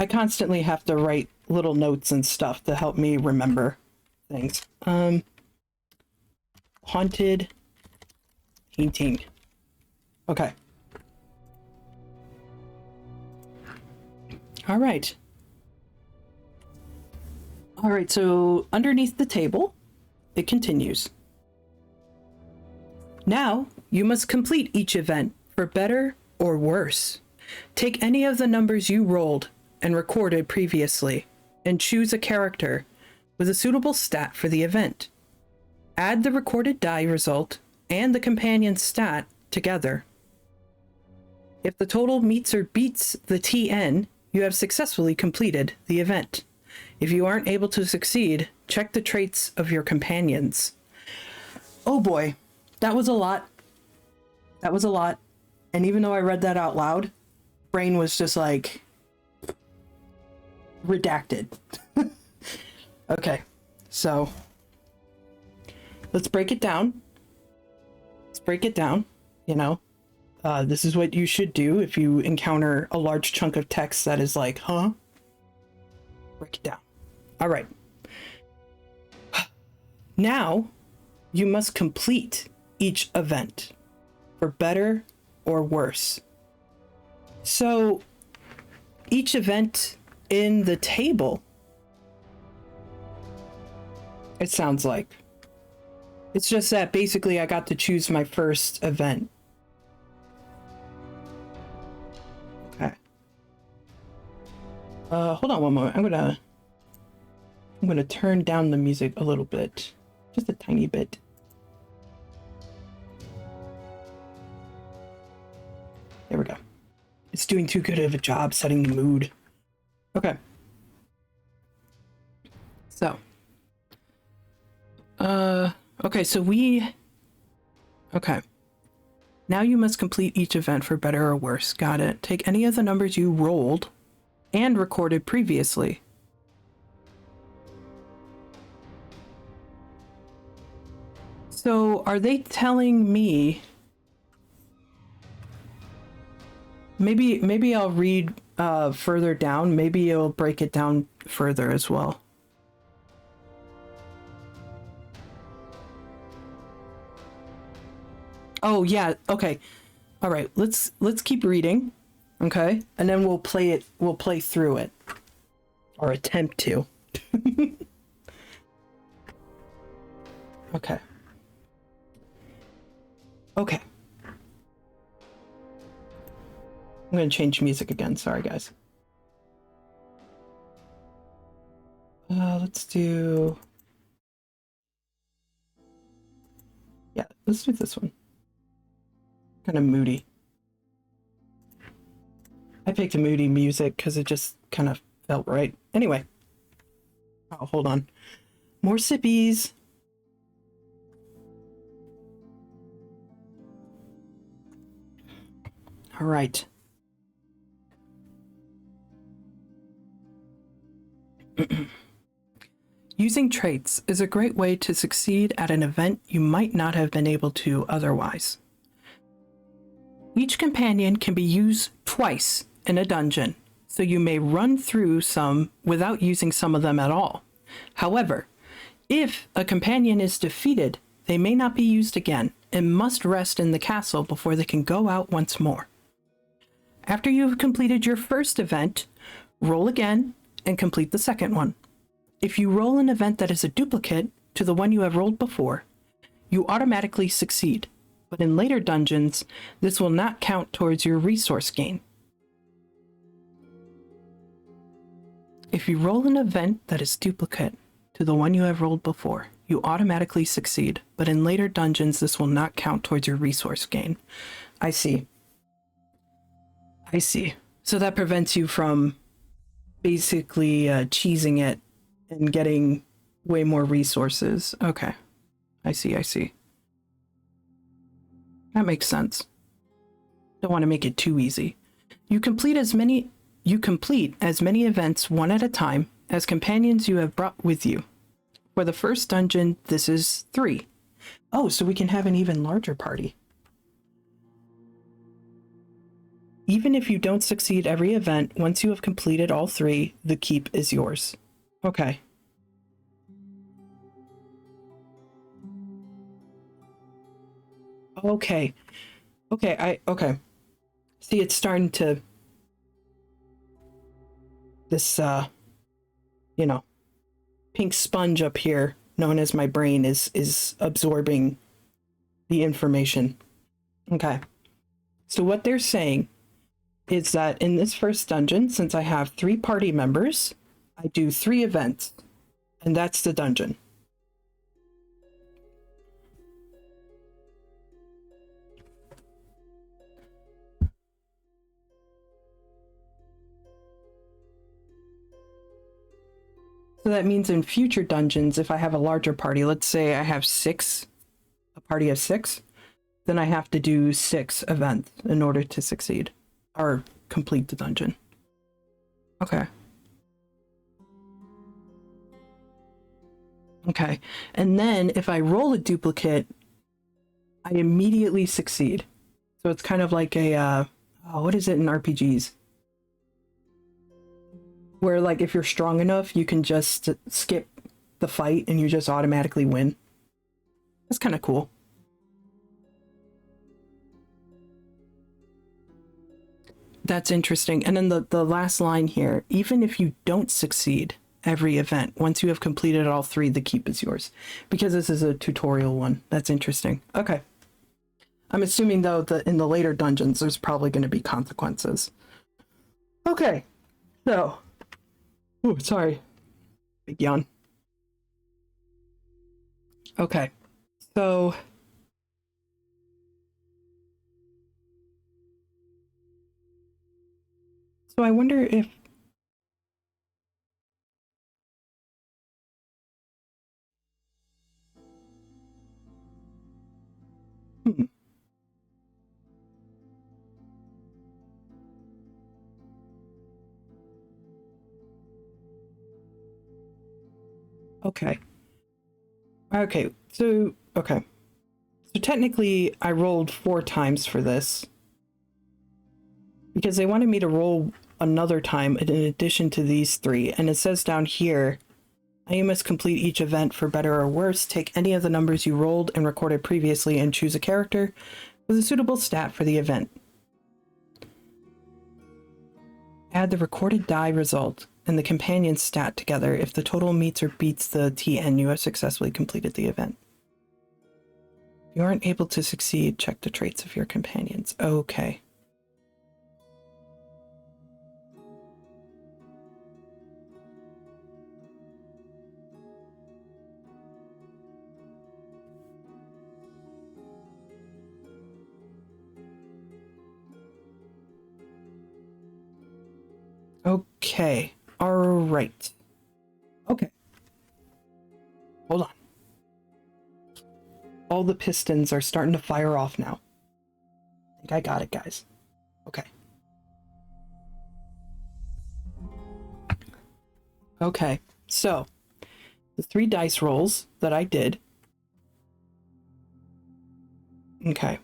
constantly have to write little notes and stuff to help me remember things. Haunted painting. Okay. All right. All right, so underneath the table, it continues. Now, you must complete each event for better or worse. Take any of the numbers you rolled and recorded previously, and choose a character with a suitable stat for the event. Add the recorded die result and the companion stat together. If the total meets or beats the TN, you have successfully completed the event. If you aren't able to succeed, check the traits of your companions. Oh boy, that was a lot. That was a lot. And even though I read that out loud, brain was just like redacted. Okay, so let's break it down. Let's break it down, you know. This is what you should do if you encounter a large chunk of text that is like, huh? Break it down. All right. Now, you must complete each event for better or worse. So, each event in the table, it sounds like. It's just that basically I got to choose my first event. Okay. Hold on one moment. I'm gonna turn down the music a little bit. Just a tiny bit. There we go. It's doing too good of a job setting the mood. Okay. So. Okay, so okay. Now you must complete each event for better or worse. Got it. Take any of the numbers you rolled and recorded previously. So are they telling me... Maybe I'll read further down. Maybe it'll break it down further as well. Oh yeah, okay. All right, let's keep reading. Okay? And then we'll play through it. Or attempt to. Okay. Okay. I'm going to change music again. Sorry, guys. Let's do... Yeah, let's do this one. Kind of moody. I picked a moody music because it just kind of felt right. Anyway. Oh, hold on. More sippies. All right. Using traits is a great way to succeed at an event you might not have been able to otherwise. Each companion can be used twice in a dungeon, so you may run through some without using some of them at all. However, if a companion is defeated, they may not be used again and must rest in the castle before they can go out once more. After you have completed your first event, roll again and complete the second one. If you roll an event that is a duplicate to the one you have rolled before, you automatically succeed, but in later dungeons, this will not count towards your resource gain. If you roll an event that is duplicate to the one you have rolled before, you automatically succeed, but in later dungeons, this will not count towards your resource gain. I see. I see. So that prevents you from basically cheesing it and getting way more resources. Okay. I see, I see. That makes sense. Don't want to make it too easy. You complete as many you complete as many events one at a time as companions you have brought with you. For the first dungeon, this is 3. Oh, so we can have an even larger party. Even if you don't succeed every event, once you have completed all 3, the keep is yours. Okay. Okay. Okay. See, it's starting to... This, you know, pink sponge up here, known as my brain, is absorbing the information. Okay. So what they're saying is that in this first dungeon, since I have 3 party members, I do 3 events, and that's the dungeon. So that means in future dungeons, if I have a larger party, let's say I have 6, a party of 6, then I have to do 6 events in order to succeed or complete the dungeon. Okay. Okay. And then if I roll a duplicate, I immediately succeed. So it's kind of like a, what is it in RPGs? Where, like, if you're strong enough, you can just skip the fight and you just automatically win. That's kind of cool. That's interesting. And then the last line here, even if you don't succeed every event, once you have completed all 3, the keep is yours. Because this is a tutorial one. That's interesting. Okay. I'm assuming, though, that in the later dungeons, there's probably going to be consequences. Okay. So... Oh, sorry. Big yawn. Okay. So... So I wonder if... Okay. Okay, so... Okay. So technically, I rolled 4 times for this. Because they wanted me to roll another time in addition to these 3. And it says down here, you must complete each event for better or worse. Take any of the numbers you rolled and recorded previously and choose a character with a suitable stat for the event. Add the recorded die result and the companion stat together. If the total meets or beats the TN, you have successfully completed the event. If you aren't able to succeed, check the traits of your companions. Okay. Okay. All right. Okay. Hold on. All the pistons are starting to fire off now. I think I got it, guys. Okay. Okay. So, the 3 dice rolls that I did, okay,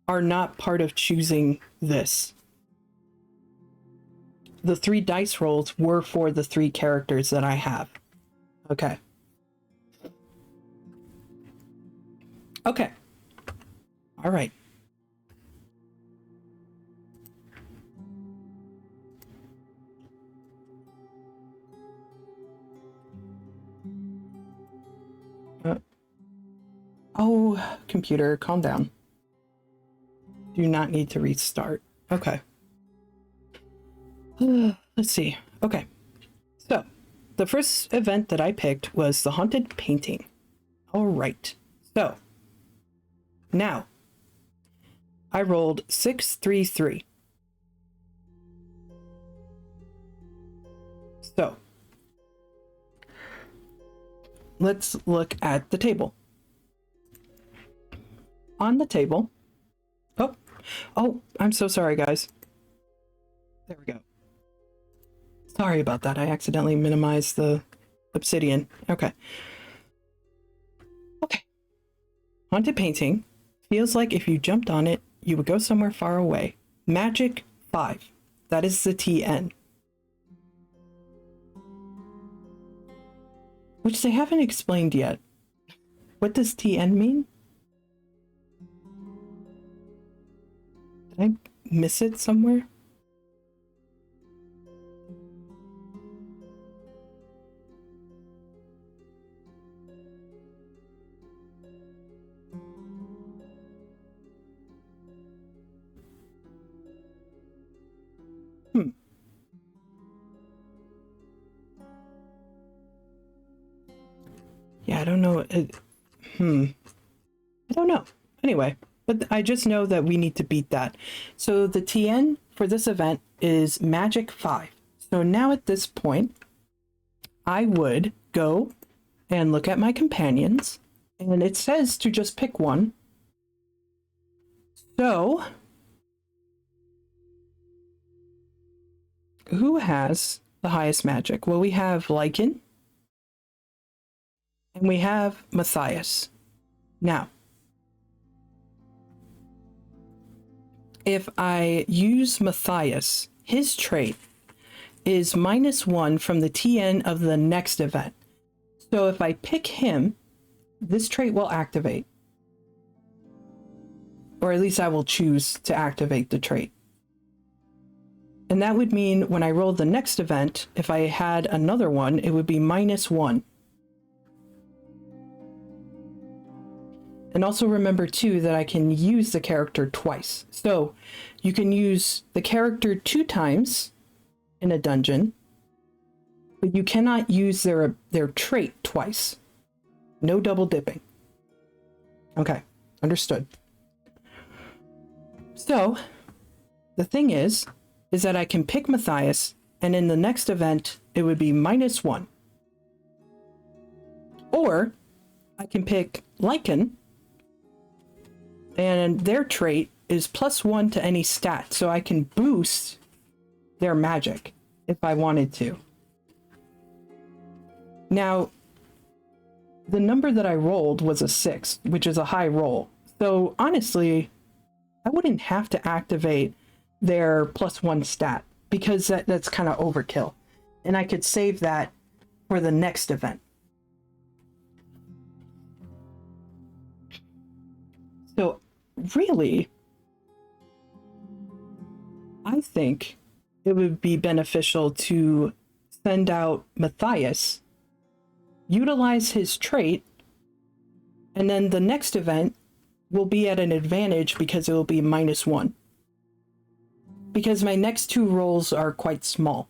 are not part of choosing this. The 3 dice rolls were for the 3 characters that I have. Okay. Okay. All right. Oh, computer, calm down. Do not need to restart. Okay. Let's see. Okay. So, the first event that I picked was the haunted painting. All right. So, now, I rolled 6, 3, 3. So, let's look at the table. On the table... Oh, I'm so sorry, guys. There we go. Sorry about that. I accidentally minimized the obsidian. Okay. Okay. Haunted painting. Feels like if you jumped on it, you would go somewhere far away. Magic 5. That is the TN. Which they haven't explained yet. What does TN mean? Did I miss it somewhere? Yeah, I don't know. I don't know. Anyway, but I just know that we need to beat that. So the TN for this event is Magic 5. So now at this point, I would go and look at my companions, and it says to just pick one. So, who has the highest magic? Well, we have Lycan, and we have Matthias. Now, if I use Matthias, his trait is -1 from the TN of the next event. So if I pick him, this trait will activate. Or at least I will choose to activate the trait. And that would mean when I roll the next event, if I had another one, it would be -1. And also remember too that I can use the character twice. So you can use the character 2 times in a dungeon, but you cannot use their trait twice. No double dipping. Okay, understood. So the thing is that I can pick Matthias, and in the next event, it would be -1. Or I can pick Lycan, and their trait is +1 to any stat, so I can boost their magic if I wanted to. Now, the number that I rolled was a 6, which is a high roll. So honestly, I wouldn't have to activate their +1 stat because that's kind of overkill. And I could save that for the next event. So really, I think it would be beneficial to send out Matthias, utilize his trait, and then the next event will be at an advantage because it will be -1. Because my next 2 rolls are quite small.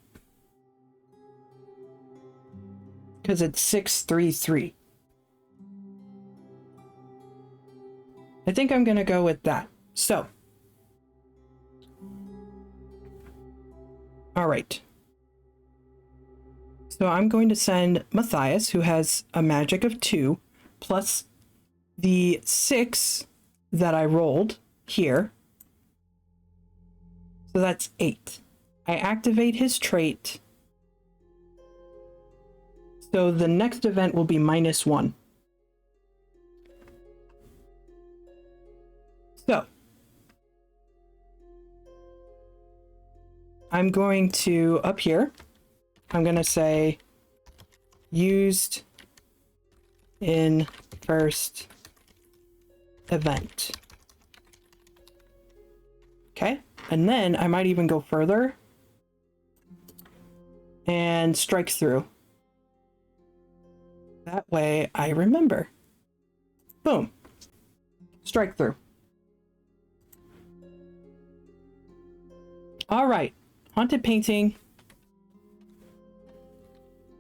Because it's 6, 3, 3. I think I'm going to go with that. So. All right. So I'm going to send Matthias, who has a magic of 2, plus the 6 that I rolled here. So that's 8. I activate his trait. So the next event will be -1. So I'm going to, up here, I'm going to say used in first event. Okay, and then I might even go further and strike through. That way I remember. Boom. Strike through. All right, haunted painting.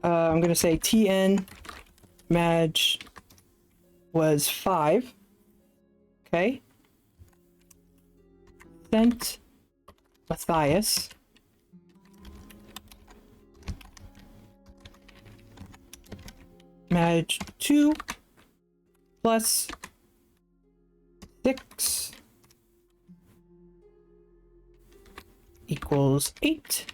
I'm going to say TN Mag was 5. Okay. Sent Matthias. Mag 2 plus 6 equals 8.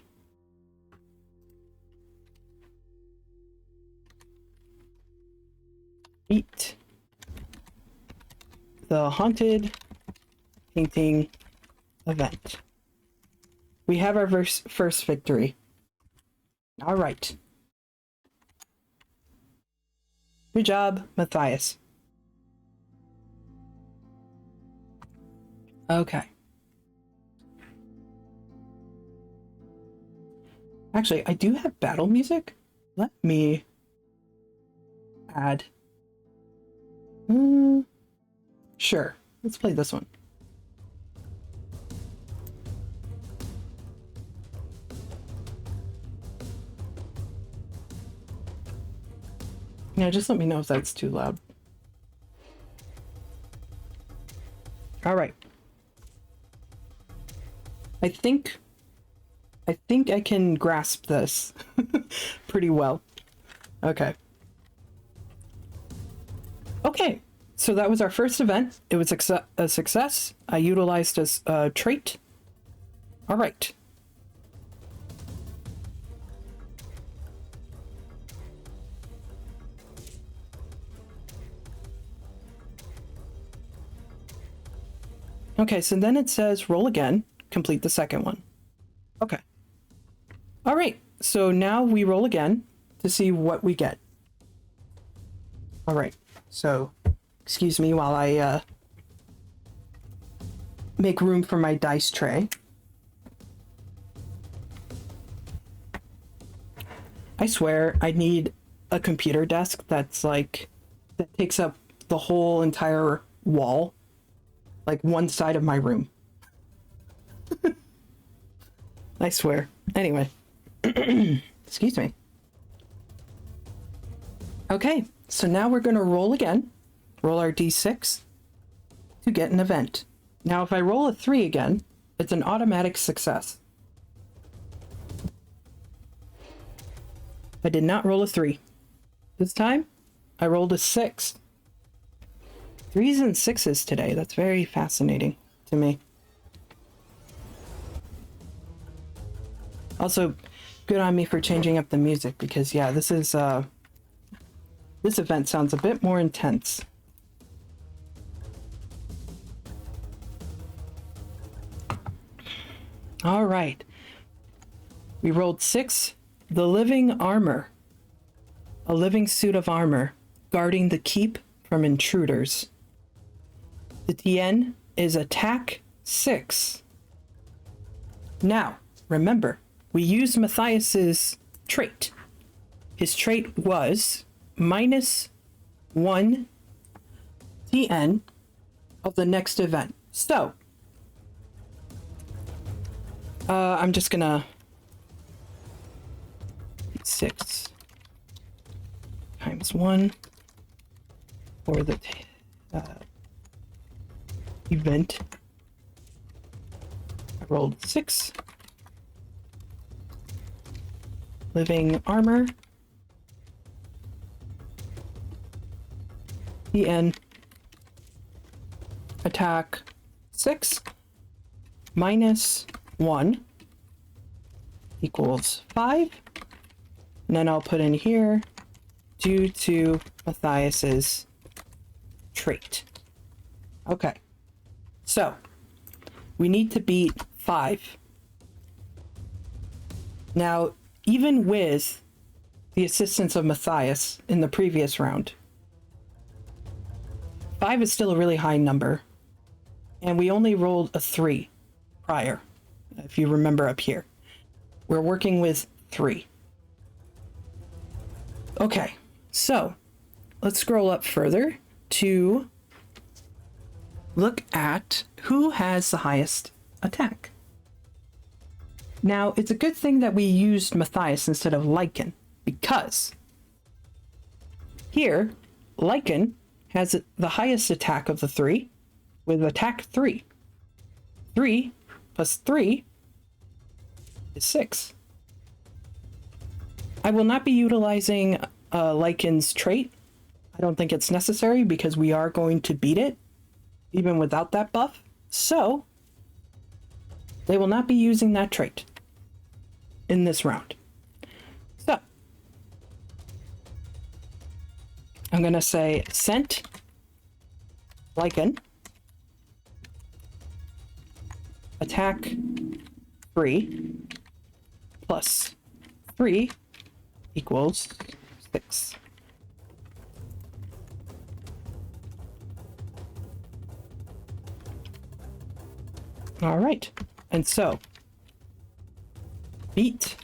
Beat the haunted painting event. We have our first victory. All right. Good job, Matthias. Okay. Actually, I do have battle music. Let me add. Sure. Let's play this one. Yeah, just let me know if that's too loud. All right. I think I can grasp this pretty well. Okay. Okay, so that was our first event. It was a success. I utilized a trait. All right. Okay, so then it says roll again, complete the second one. Okay. All right, so now we roll again to see what we get. All right, so excuse me while I make room for my dice tray. I swear I need a computer desk that's like, that takes up the whole entire wall, like one side of my room. I swear. Anyway. Excuse me. Okay, so now we're going to roll again. Roll our d6 to get an event. Now, if I roll a 3 again, it's an automatic success. I did not roll a 3. This time, I rolled a 6. 3s and 6s today. That's very fascinating to me. Also, good on me for changing up the music because, yeah, this event sounds a bit more intense. All right. We rolled 6. The living armor. A living suit of armor, guarding the keep from intruders. The TN is attack 6. Now, remember, we used Matthias's trait. His trait was -1 TN of the next event. So, I'm just gonna 6 times 1 for the event. I rolled 6. Living armor. TN. Attack 6 -1 equals 5. And then I'll put in here due to Matthias's trait. Okay. So we need to beat 5. Now, even with the assistance of Matthias in the previous round, 5 is still a really high number. And we only rolled a 3 prior, if you remember up here. We're working with 3. Okay, so let's scroll up further to look at who has the highest attack. Now, it's a good thing that we used Matthias instead of Lycan, because here, Lycan has the highest attack of the 3 with attack 3. 3 plus 3 is 6. I will not be utilizing Lycan's trait. I don't think it's necessary because we are going to beat it even without that buff. So they will not be using that trait in this round. So, I'm gonna say scent lichen, attack 3 plus 3 equals 6. All right, and so beat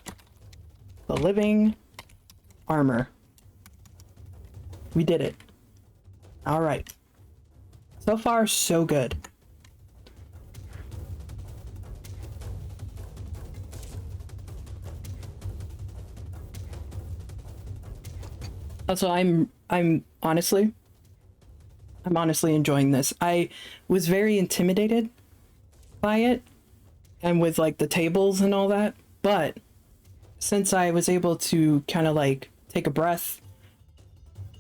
the living armor. We did it. All right. So far, so good. Also, I'm honestly enjoying this. I was very intimidated by it and with like the tables and all that, but since I was able to kind of like take a breath,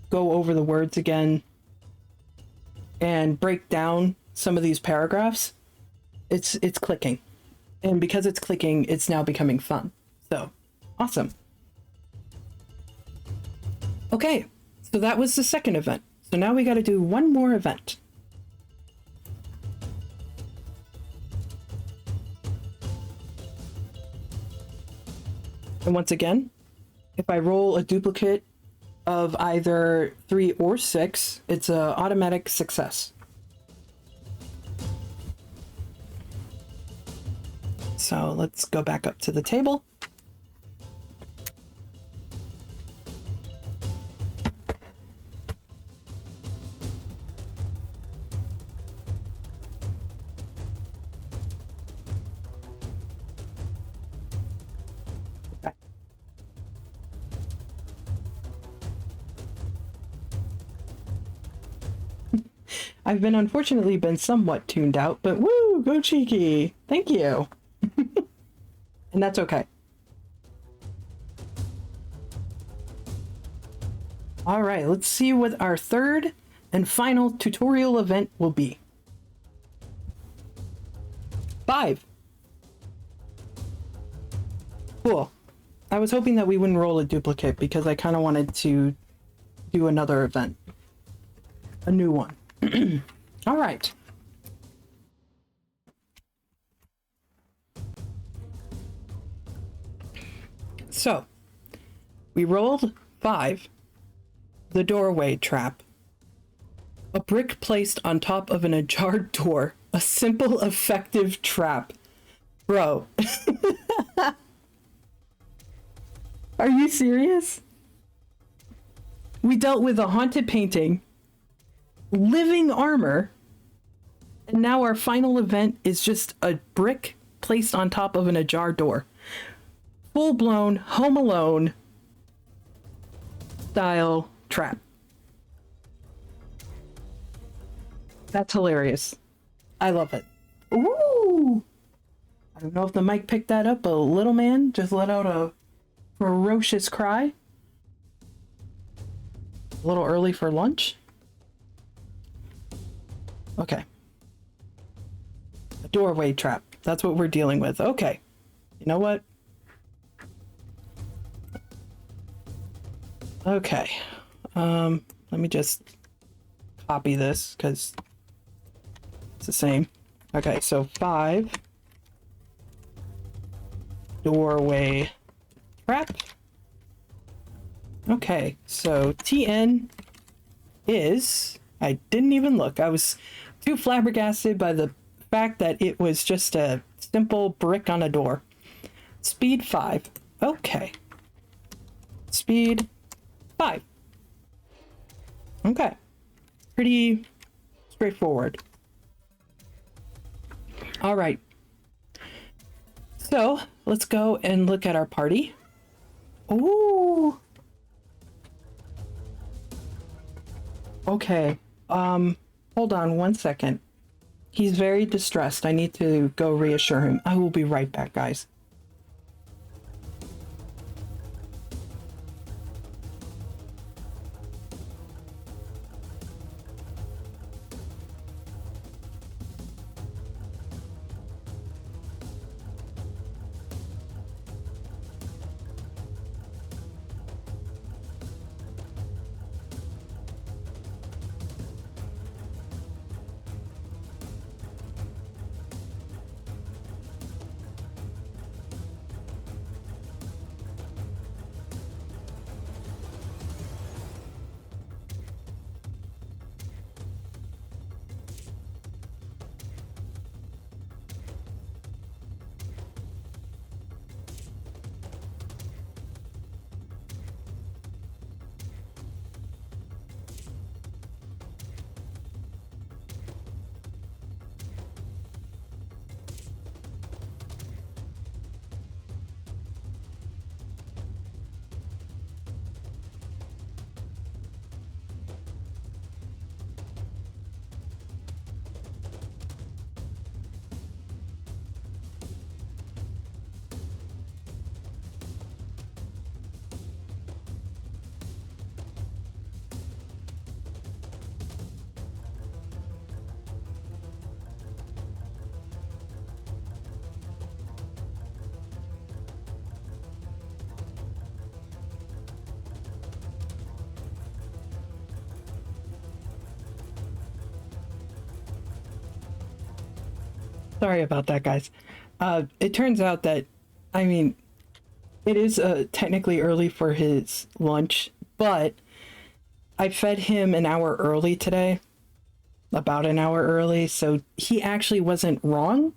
go over the words again, and break down some of these paragraphs, it's clicking. And because it's clicking, it's now becoming fun. So, awesome. Okay, so that was the second event. So now we got to do one more event. And once again, if I roll a duplicate of either 3 or 6, it's an automatic success. So let's go back up to the table. I've unfortunately been somewhat tuned out, but woo, go Cheeki. Thank you. And that's okay. All right, let's see what our third and final tutorial event will be. 5. Cool. I was hoping that we wouldn't roll a duplicate because I kind of wanted to do another event. A new one. All right. So, we rolled 5. The doorway trap. A brick placed on top of an ajar door. A simple, effective trap. Bro. Are you serious? We dealt with a haunted painting, living armor, and now our final event is just a brick placed on top of an ajar door. Full-blown Home Alone style trap. That's hilarious. I love it. Ooh! I don't know if the mic picked that up, but little man just let out a ferocious cry. A little early for lunch. Okay. A doorway trap. That's what we're dealing with. Okay. You know what? Okay. Let me just copy this because it's the same. Okay, so 5 doorway trap. Okay, so TN is, I didn't even look. I was too flabbergasted by the fact that it was just a simple brick on a door. Speed 5. Okay. Speed 5. Okay. Pretty straightforward. All right. So let's go and look at our party. Ooh. Okay. Hold on one second. He's very distressed. I need to go reassure him. I will be right back, guys. Sorry about that, guys. It turns out that, I mean, it is technically early for his lunch, but I fed him an hour early today, about an hour early, so he actually wasn't wrong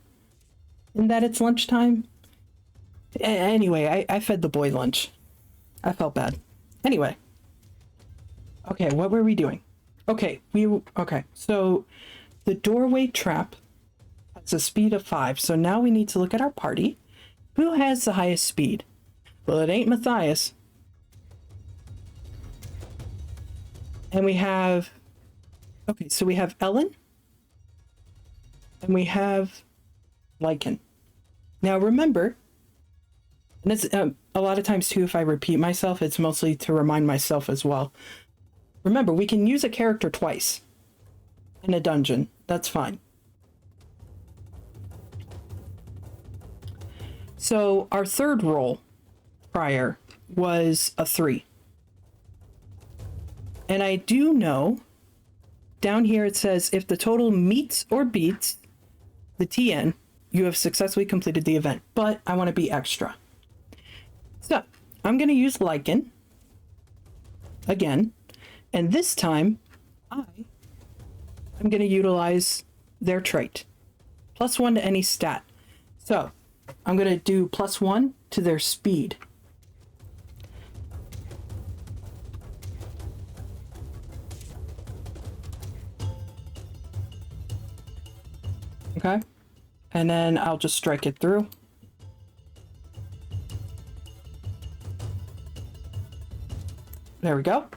in that it's lunchtime. Anyway, I fed the boy lunch. I felt bad. Anyway. Okay, what were we doing? Okay, so the doorway trap has a speed of 5, so now we need to look at our party. Who has the highest speed? Well, it ain't Matthias. And we have... Okay, so we have Ellen. And we have Lycan. Now remember, and it's a lot of times too, if I repeat myself, it's mostly to remind myself as well. Remember, we can use a character twice in a dungeon. That's fine. So our third roll prior was a 3. And I do know down here it says if the total meets or beats the TN, you have successfully completed the event. But I want to be extra. So I'm going to use Lycan again. And this time I'm going to utilize their trait. +1 to any stat. So I'm going to do +1 to their speed. Okay. And then I'll just strike it through. There we go.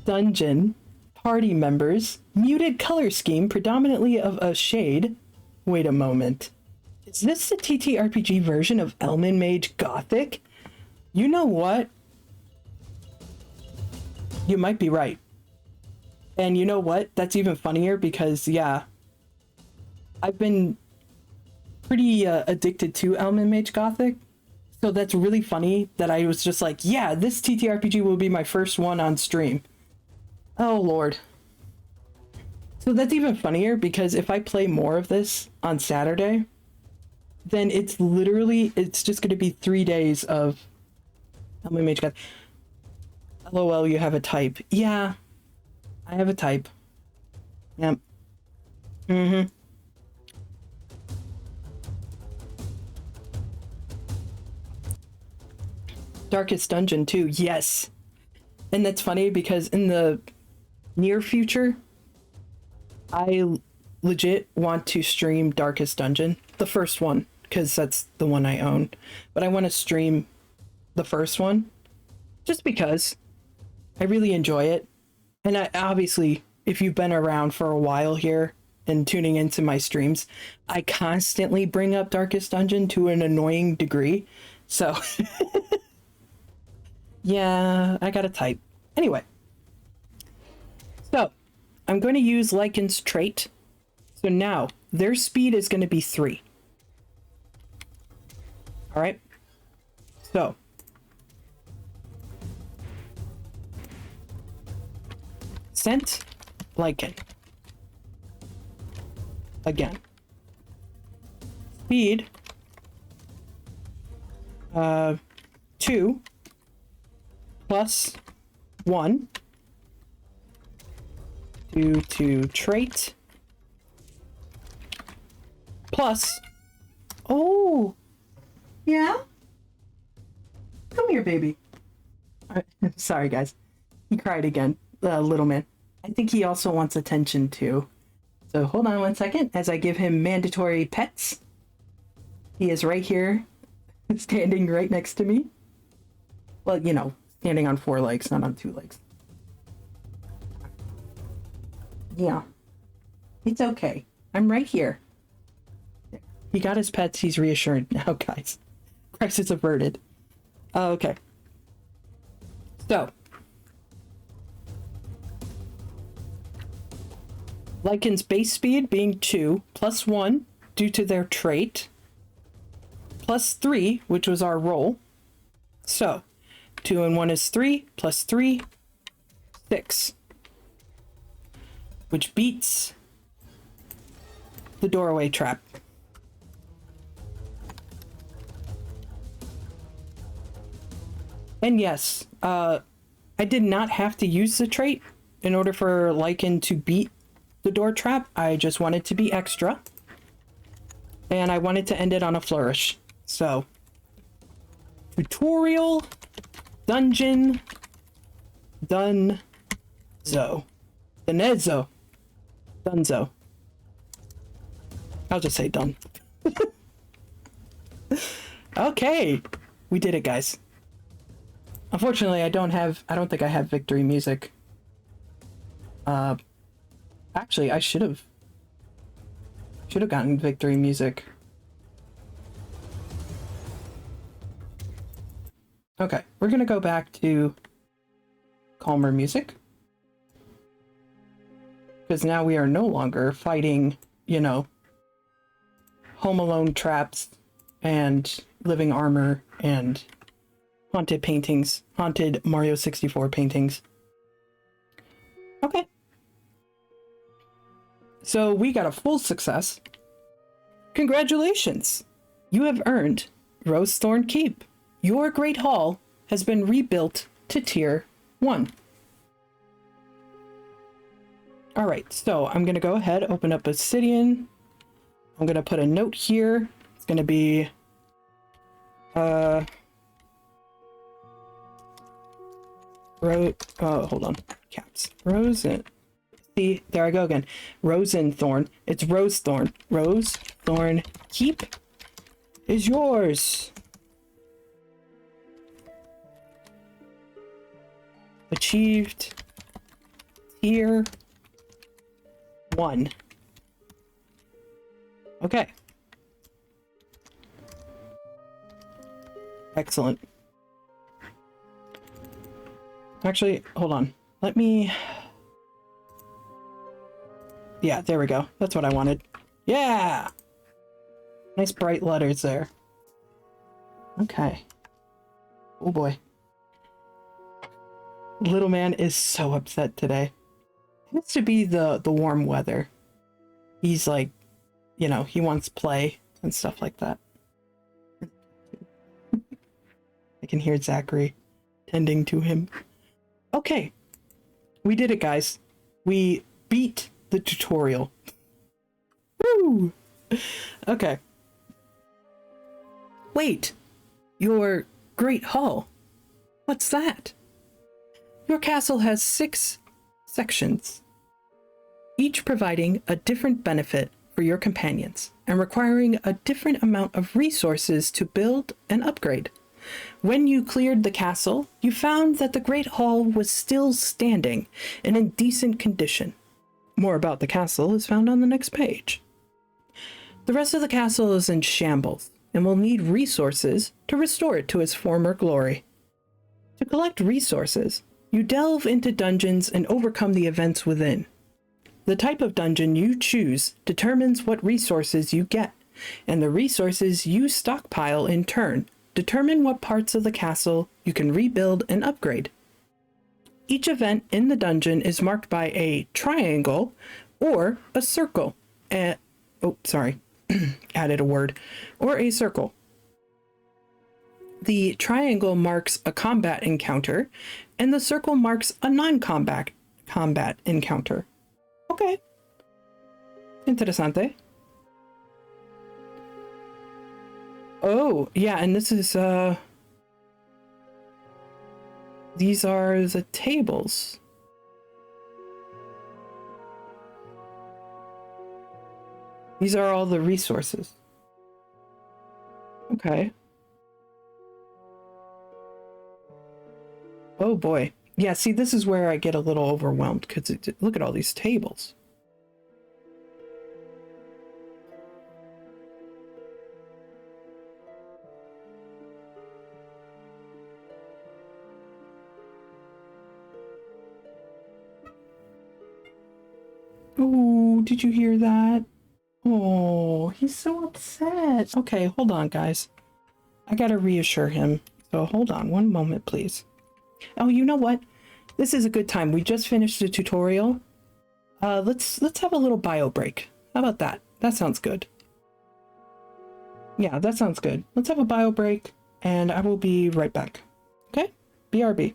Dungeon party members muted color scheme predominantly of a shade. Wait a moment. Is this the TTRPG version of Elman Mage Gothic? You know what? You might be right. And you know what? That's even funnier because, yeah, I've been pretty addicted to Elman Mage Gothic. So that's really funny that I was just like, yeah, this TTRPG will be my first one on stream. Oh, Lord. So that's even funnier because if I play more of this on Saturday, then it's just going to be 3 days of Elman Mage Gothic. LOL, you have a type. Yeah, I have a type. Yep. Darkest Dungeon too, yes. And that's funny because in the near future, I legit want to stream Darkest Dungeon, the first one, because that's the one I own. But I want to stream the first one just because I really enjoy it. And I obviously, if you've been around for a while here and tuning into my streams, I constantly bring up Darkest Dungeon to an annoying degree. So yeah, I got a type. Anyway, so I'm going to use Lycan's trait. So now their speed is going to be 3. All right. So sent Lycan again. Speed 2 +1 due to trait plus. Oh, yeah. Come here, baby. Sorry, guys. He cried again, little man. I think he also wants attention too. So hold on 1 second as I give him mandatory pets. He is right here, standing right next to me. Well, you know, standing on 4 legs, not on 2 legs. Yeah. It's okay. I'm right here. He got his pets. He's reassured now, guys. Crisis averted. Okay. So. Lycan's base speed being 2 +1 due to their trait +3, which was our roll. So 2 and 1 is 3, plus 3, 6. Which beats the doorway trap. And yes, I did not have to use the trait in order for Lycan to beat the door trap. I just wanted to be extra. And I wanted to end it on a flourish. So, tutorial, dungeon, Dunzo. Dunezzo. Dunzo. I'll just say done. Okay, we did it, guys. Unfortunately, I don't think I have victory music. Actually, I should have gotten victory music. Okay, we're gonna go back to calmer music. Because now we are no longer fighting, you know, Home Alone traps and living armor and haunted paintings, haunted Mario 64 paintings. Okay. So we got a full success. Congratulations! You have earned Rosethorn Keep. Your Great Hall has been rebuilt to Tier 1. Alright, so I'm going to go ahead, open up Obsidian. I'm going to put a note here. It's going to be... hold on. Caps. See, there I go again. Rosethorn. It's Rosethorn. Rosethorn Keep is yours. Achieved Tier 1. Okay. Excellent. Actually, hold on. Let me... Yeah, there we go. That's what I wanted. Yeah! Nice bright letters there. Okay. Oh boy. Little man is so upset today. It has to be the warm weather. He's like, you know, he wants play and stuff like that. I can hear Zachary tending to him. Okay. We did it, guys. We beat the tutorial. Woo! Okay. Wait. Your Great Hall. What's that? Your castle has 6 sections, each providing a different benefit for your companions and requiring a different amount of resources to build and upgrade. When you cleared the castle, you found that the Great Hall was still standing and in decent condition. More about the castle is found on the next page. The rest of the castle is in shambles and will need resources to restore it to its former glory. To collect resources, you delve into dungeons and overcome the events within. The type of dungeon you choose determines what resources you get, and the resources you stockpile in turn determine what parts of the castle you can rebuild and upgrade. Each event in the dungeon is marked by a triangle or a circle. Added a word. Or a circle. The triangle marks a combat encounter, and the circle marks a non-combat encounter. Okay. Interessante. Oh, yeah, and this is, these are the tables. These are all the resources. Okay. Oh boy. Yeah, see, this is where I get a little overwhelmed, because look at all these tables. Oh, did you hear that? Oh, he's so upset. Okay, hold on, guys. I gotta reassure him. So hold on one moment, please. Oh, you know what? This is a good time. We just finished the tutorial. Let's have a little bio break. How about that? That sounds good. Yeah, that sounds good. Let's have a bio break, and I will be right back. Okay? BRB.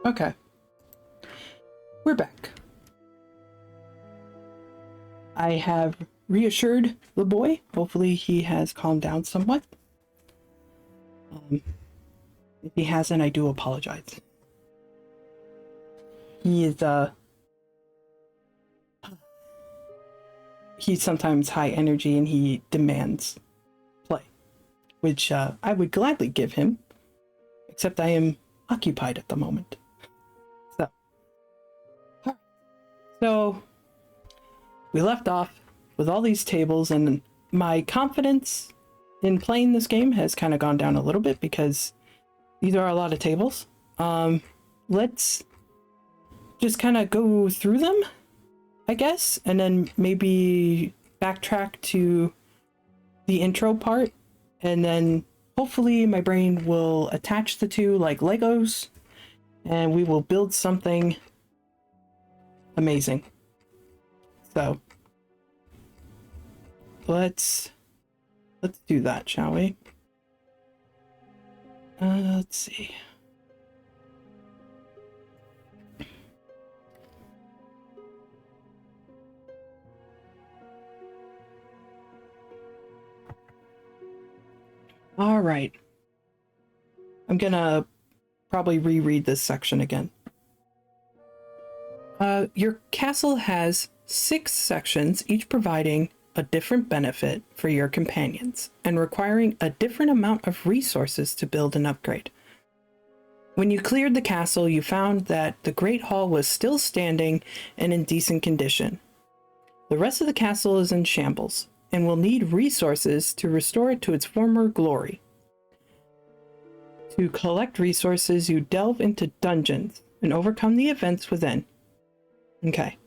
Okay. We're back. I have reassured the boy. Hopefully he has calmed down somewhat. If he hasn't, I do apologize. He is, he's sometimes high energy and he demands play, which I would gladly give him, except I am occupied at the moment. So we left off with all these tables, and my confidence in playing this game has kind of gone down a little bit because these are a lot of tables. Let's just kind of go through them, I guess, and then maybe backtrack to the intro part, and then hopefully my brain will attach the two like Legos, and we will build something amazing. So let's do that, shall we? Let's see. All right. I'm gonna probably reread this section again. Your castle has 6 sections, each providing a different benefit for your companions and requiring a different amount of resources to build and upgrade. When you cleared the castle, you found that the Great Hall was still standing and in decent condition. The rest of the castle is in shambles and will need resources to restore it to its former glory. To collect resources, you delve into dungeons and overcome the events within. Okay.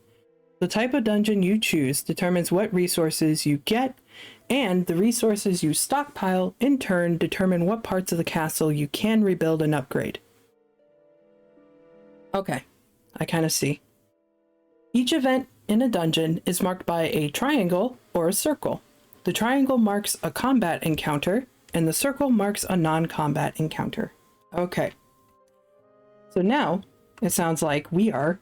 The type of dungeon you choose determines what resources you get, and the resources you stockpile in turn determine what parts of the castle you can rebuild and upgrade. Okay, I kind of see. Each event in a dungeon is marked by a triangle or a circle. The triangle marks a combat encounter, and the circle marks a non-combat encounter. Okay. So now, it sounds like we are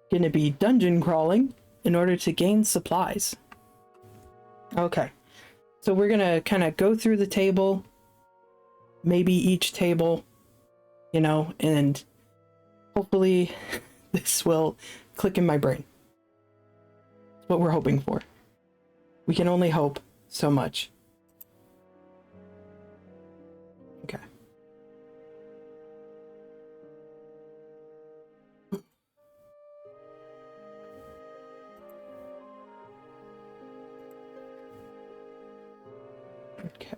going to be dungeon crawling in order to gain supplies. Okay, so we're going to kind of go through the table, maybe each table, you know, and hopefully this will click in my brain. That's what we're hoping for. We can only hope so much. Okay. Okay.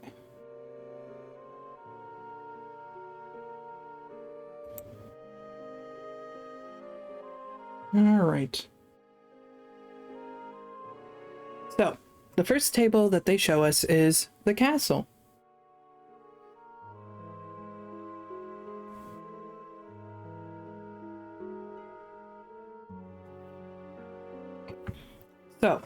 All right. So, the first table that they show us is the castle. So,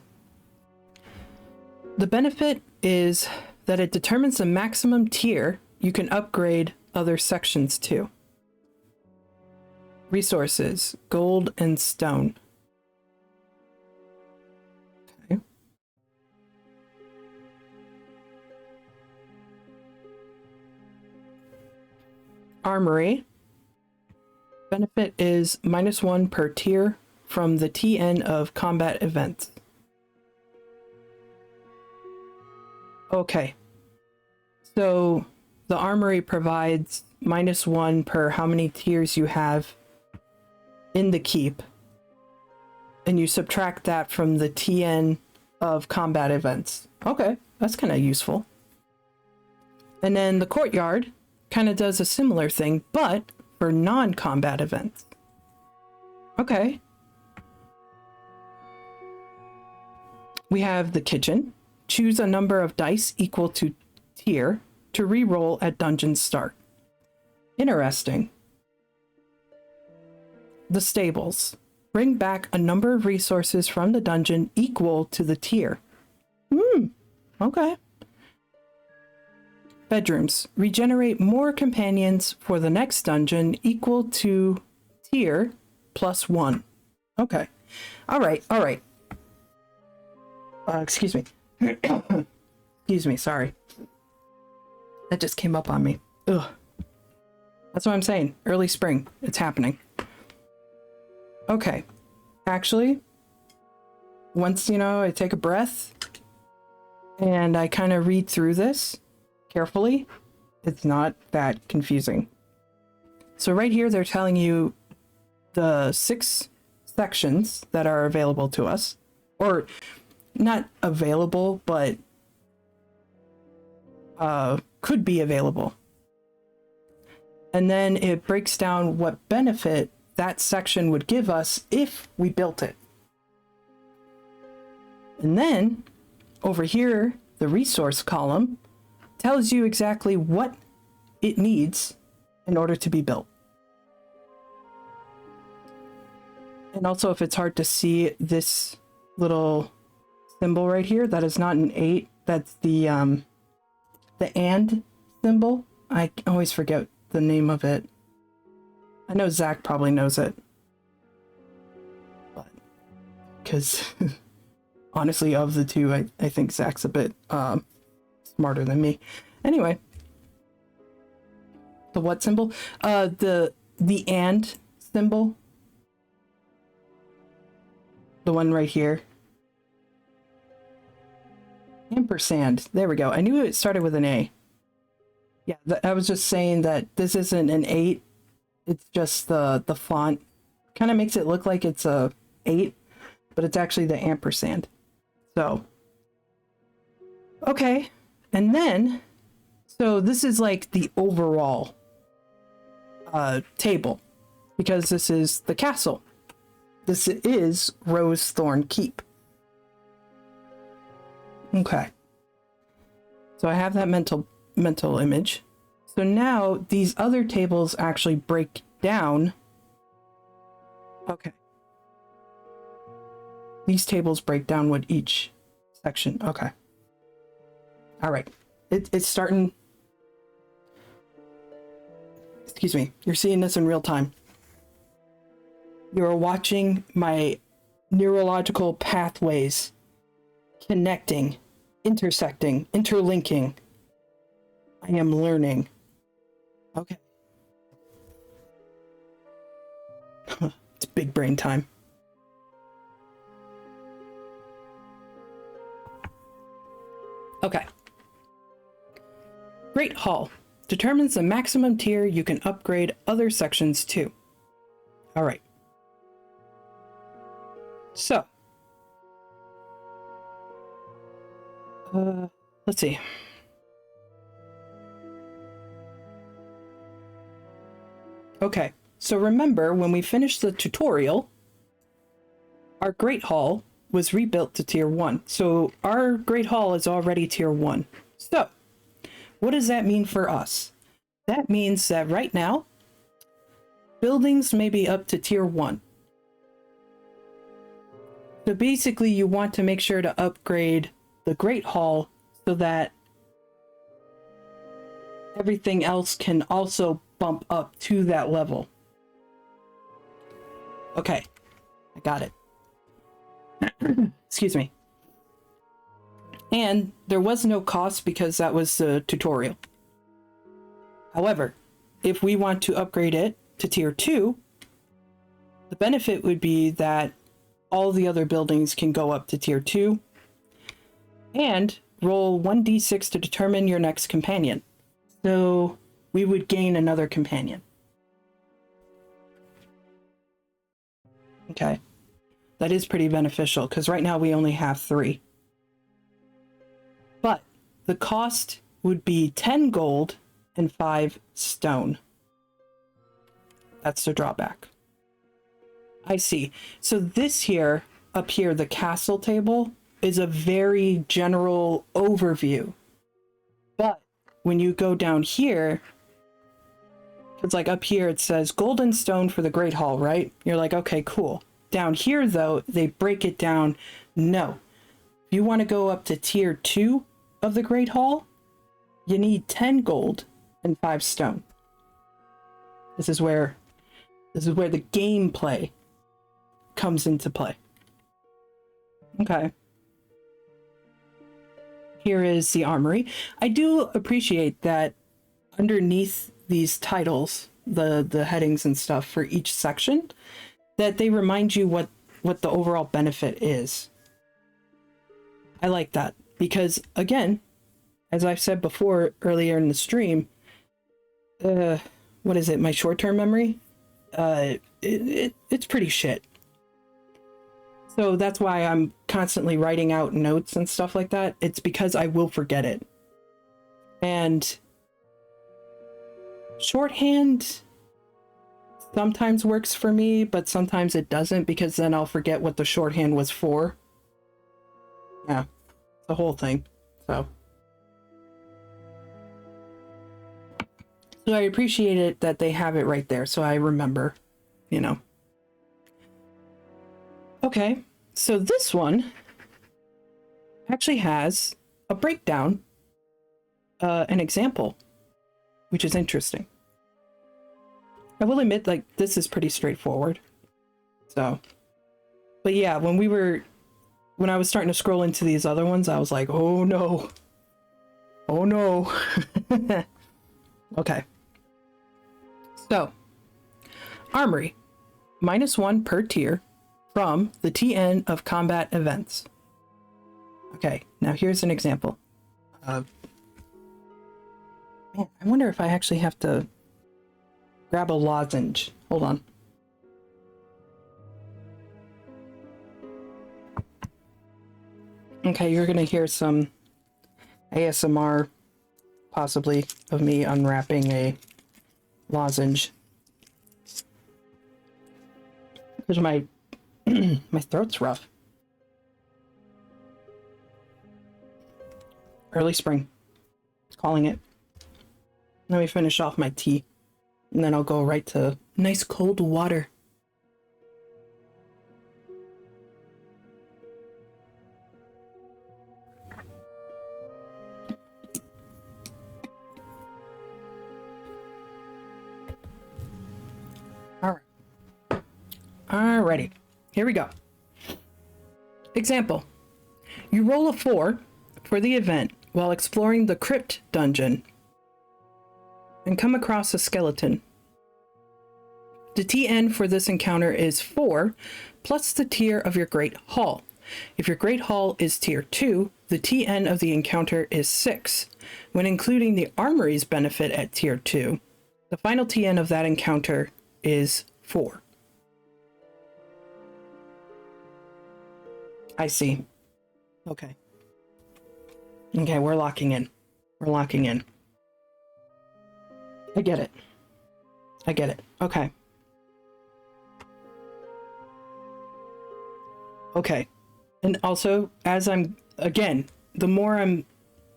the benefit is that it determines the maximum tier you can upgrade other sections to. Resources, gold and stone. Okay. Armory. Benefit is -1 per tier from the TN of combat events. Okay. So the armory provides -1 per how many tiers you have in the keep, and you subtract that from the TN of combat events. Okay, that's kind of useful. And then the courtyard kind of does a similar thing, but for non-combat events. Okay. We have the kitchen. Choose a number of dice equal to tier to re-roll at dungeon start. Interesting. The stables. Bring back a number of resources from the dungeon equal to the tier. Okay. Bedrooms. Regenerate more companions for the next dungeon equal to tier plus 1. Okay. All right. All right. Excuse me. Excuse me. Sorry. That just came up on me. Ugh. That's what I'm saying. Early spring. It's happening. Okay. Actually, once, I take a breath and I kind of read through this carefully, it's not that confusing. So right here, they're telling you the 6 sections that are available to us, or not available, but could be available. And then it breaks down what benefit that section would give us if we built it. And then over here, the resource column tells you exactly what it needs in order to be built. And also, if it's hard to see this little symbol right here, that is not an 8. That's the and symbol. I always forget the name of it. I know Zach probably knows it. But, because honestly, of the two, I think Zach's a bit smarter than me. Anyway. The what symbol? The and symbol. The one right here. Ampersand. There we go. I knew it started with an A. Yeah, I was just saying that this isn't an 8. It's just the font. Kind of makes it look like it's a 8, but it's actually the ampersand. So, okay. And then, so this is like the overall table, because this is the castle. This is Rosethorn Keep. Okay. So I have that mental image. So now these other tables actually break down. Okay. These tables break down what each section. Okay. All right. It's starting. Excuse me. You're seeing this in real time. You're watching my neurological pathways connecting, intersecting, interlinking. I am learning. Okay. It's big brain time. Okay. Great Hall determines the maximum tier you can upgrade other sections to. All right. So, let's see. Okay, so remember when we finished the tutorial, our Great Hall was rebuilt to tier 1. So our Great Hall is already tier 1. So, what does that mean for us? That means that right now, buildings may be up to tier 1. So basically, you want to make sure to upgrade the Great Hall so that everything else can also bump up to that level. Okay, I got it. Excuse me. And there was no cost because that was the tutorial. However, if we want to upgrade it to tier 2, the benefit would be that all the other buildings can go up to tier 2, and roll 1d6 to determine your next companion. So we would gain another companion. Okay. That is pretty beneficial, because right now we only have 3. But the cost would be 10 gold and 5 stone. That's the drawback. I see. So this here, up here, the castle table, is a very general overview. But when you go down here, it's like up here it says golden stone for the Great Hall, right? You're like, okay, cool. Down here, though, they break it down. No. If you want to go up to tier 2 of the Great Hall, you need 10 gold and 5 stone. This is where This is where the gameplay comes into play. Okay. Here is the armory. I do appreciate that underneath these titles, the headings and stuff for each section, that they remind you what the overall benefit is. I like that because, again, as I've said before earlier in the stream, what is it? My short-term memory? It's pretty shit. So that's why I'm constantly writing out notes and stuff like that. It's because I will forget it. And shorthand sometimes works for me, but sometimes it doesn't, because then I'll forget what the shorthand was for. Yeah, the whole thing. So I appreciate it that they have it right there, so I remember, you know. Okay, so this one actually has a breakdown, an example, which is interesting. I will admit, like, this is pretty straightforward. So, but yeah, when I was starting to scroll into these other ones, I was like, oh no. Oh no. Okay. So, Armory, -1 per tier from the TN of combat events. Okay, now here's an example. Man, I wonder if I actually have to grab a lozenge. Hold on. Okay, you're gonna hear some ASMR, possibly, of me unwrapping a lozenge. Because my my throat's rough. Early spring. Calling it. Let me finish off my tea. And then I'll go right to nice cold water. Alright. Alrighty. Here we go. Example. You roll a 4 for the event while exploring the crypt dungeon and come across a skeleton. The TN for this encounter is 4 plus the tier of your Great Hall. If your Great Hall is tier 2, the TN of the encounter is 6. When including the Armory's benefit at tier 2, the final TN of that encounter is 4. I see. Okay. Okay, we're locking in. We're locking in. I get it. I get it. Okay. Okay. And also, as I'm, again, the more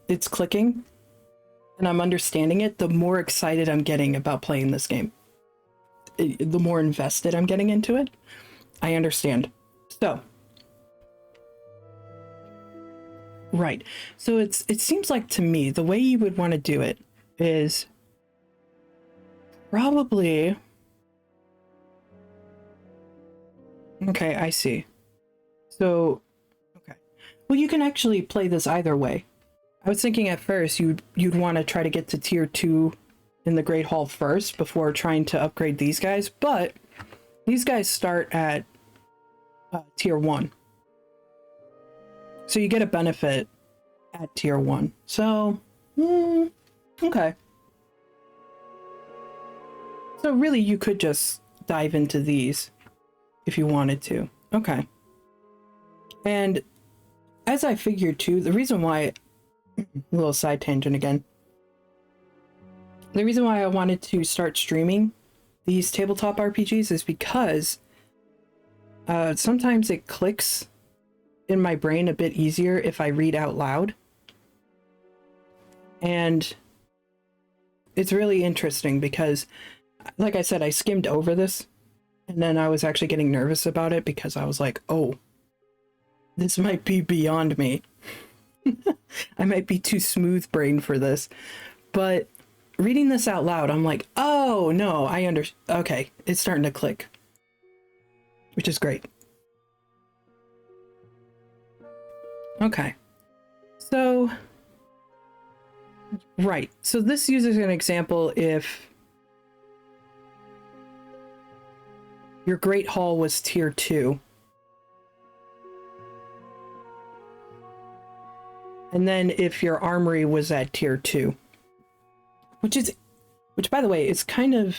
it's clicking and I'm understanding it, the more excited I'm getting about playing this game. The more invested I'm getting into it. I understand. So. Right. So it seems like to me, the way you would want to do it is probably... Okay, I see. So, okay. Well, you can actually play this either way. I was thinking at first you'd want to try to get to tier 2 in the Great Hall first before trying to upgrade these guys, but these guys start at tier 1. So you get a benefit at tier 1. So, okay. So really you could just dive into these if you wanted to. Okay. And as I figured too, the reason why, a little side tangent again, the reason why I wanted to start streaming these tabletop RPGs is because sometimes it clicks in my brain a bit easier if I read out loud. And it's really interesting because, like I said, I skimmed over this and then I was actually getting nervous about it because I was like, oh, this might be beyond me. I might be too smooth brained for this. But reading this out loud, I'm like, oh no, I understand. Okay, it's starting to click, which is great. Okay, so right, so this uses an example if your Great Hall was tier 2. And then if your armory was at tier 2. Which by the way, is kind of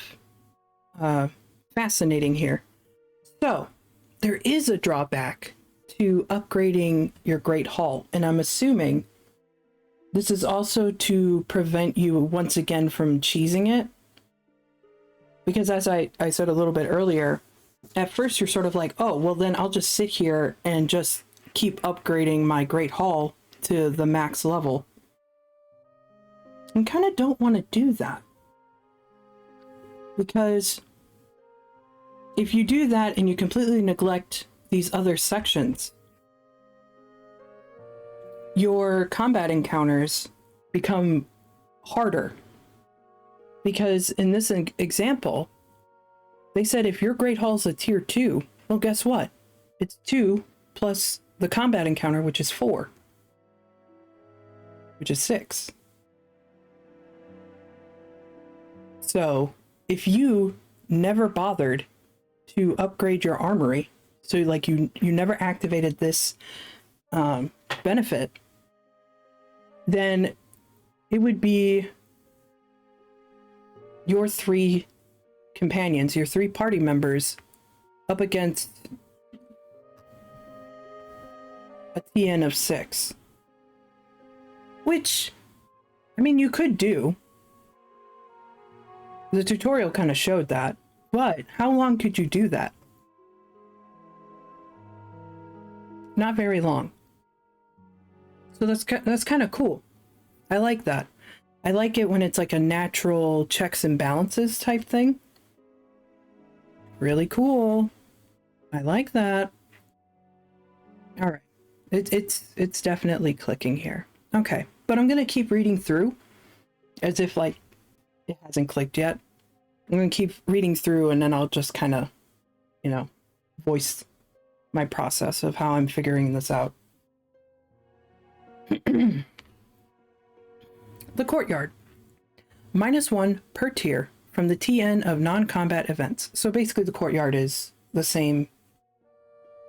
fascinating here. So, there is a drawback to upgrading your Great Hall, and I'm assuming this is also to prevent you once again from cheesing it. Because as I said a little bit earlier, at first you're sort of like, oh, well then I'll just sit here and just keep upgrading my Great Hall to the max level. I kind of don't want to do that. Because if you do that and you completely neglect these other sections, your combat encounters become harder. Because in this example, they said if your Great Hall is a tier 2, well, guess what? It's 2 plus the combat encounter, which is 4. Which is 6. So, if you never bothered to upgrade your armory, so like you never activated this benefit, then it would be your 3 companions, your 3 party members, up against a TN of 6. Which, I mean, you could do. The tutorial kind of showed that. But how long could you do that? Not very long. So that's kind of cool. I like that. I like it when it's like a natural checks and balances type thing. Really cool. I like that. All right. It's definitely clicking here. Okay. But I'm going to keep reading through as if like it hasn't clicked yet. I'm going to keep reading through and then I'll just kind of, you know, voice my process of how I'm figuring this out. The courtyard. -1 per tier from the TN of non-combat events. So basically the courtyard is the same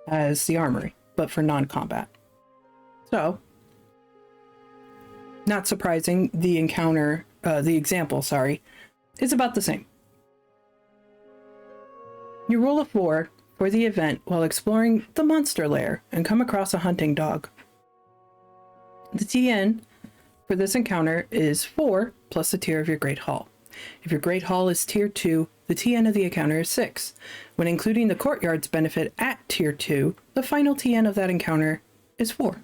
as the armory, but for non-combat. So, not surprising, the example, is about the same. You roll a 4 for the event while exploring the monster lair and come across a hunting dog. The TN for this encounter is 4 plus the tier of your Great Hall. If your Great Hall is tier 2, the TN of the encounter is 6. When including the courtyard's benefit at tier 2, the final TN of that encounter is 4.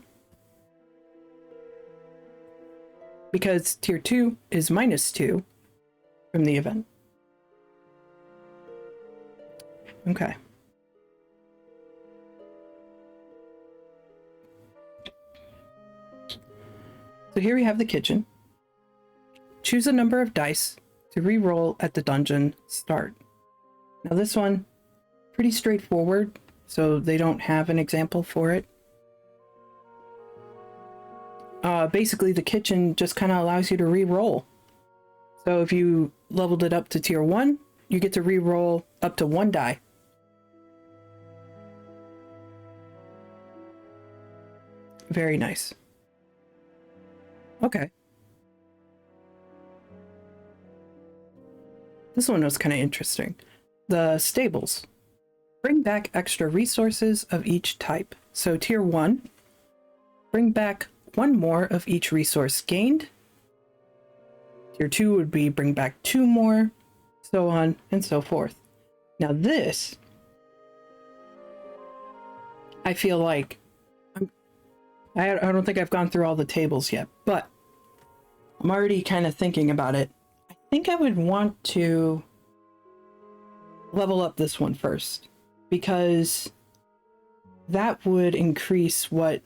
Because tier 2 is -2 from the event. Okay. So here we have the kitchen. Choose a number of dice to re-roll at the dungeon start. Now this one, pretty straightforward, so they don't have an example for it. Basically the kitchen just kind of allows you to re-roll. So if you leveled it up to tier 1, you get to re-roll up to 1 die. Very nice. Okay. This one was kind of interesting. The stables. Bring back extra resources of each type. So tier 1, bring back 1 more of each resource gained. Tier 2 would be bring back 2 more, so on and so forth. Now this, I feel like, I don't think I've gone through all the tables yet, but I'm already kind of thinking about it. I think I would want to level up this one first, because that would increase what...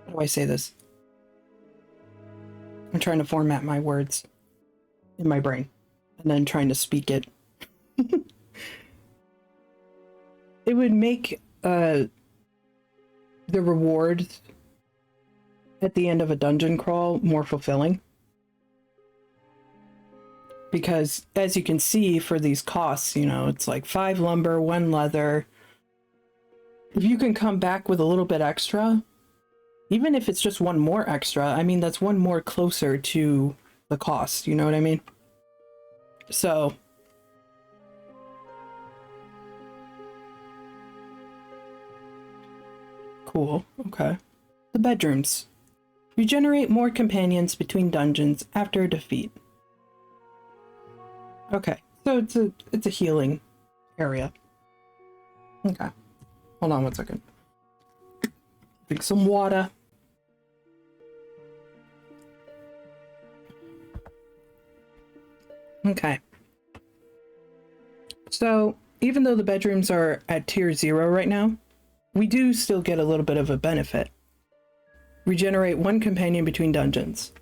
How do I say this? I'm trying to format my words in my brain and then trying to speak it. It would make the reward at the end of a dungeon crawl more fulfilling. Because as you can see for these costs, you know, it's like 5 lumber, 1 leather. If you can come back with a little bit extra, even if it's just 1 more extra, I mean, that's 1 more closer to the cost, you know what I mean? So, cool, okay. The bedrooms. You generate more companions between dungeons after a defeat. Okay, so it's a healing area. Okay, hold on 1 second. Drink some water. Okay. So, even though the bedrooms are at tier 0 right now, we do still get a little bit of a benefit. Regenerate 1 companion between dungeons.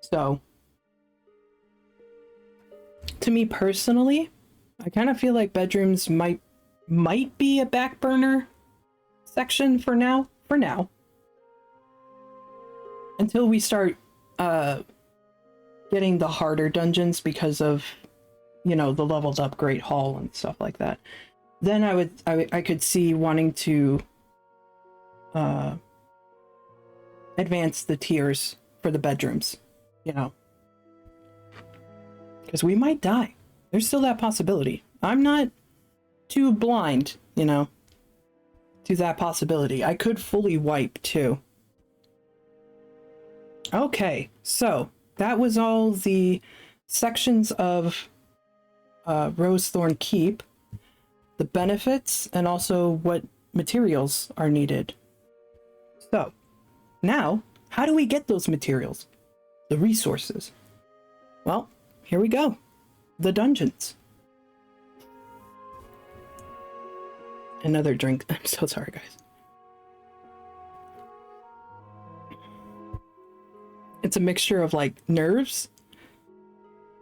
So, to me personally, I kind of feel like bedrooms might be a back burner section for now. Until we start getting the harder dungeons because of, you know, the leveled up Great Hall and stuff like that. Then I could see wanting to advance the tiers for the bedrooms, you know. Because we might die. There's still that possibility. I'm not too blind, you know, to that possibility. I could fully wipe too. Okay, so that was all the sections of Rosethorn Keep, the benefits, and also what materials are needed. So, now, how do we get those materials? The resources. Well, here we go. The dungeons. Another drink. I'm so sorry, guys. It's a mixture of like nerves.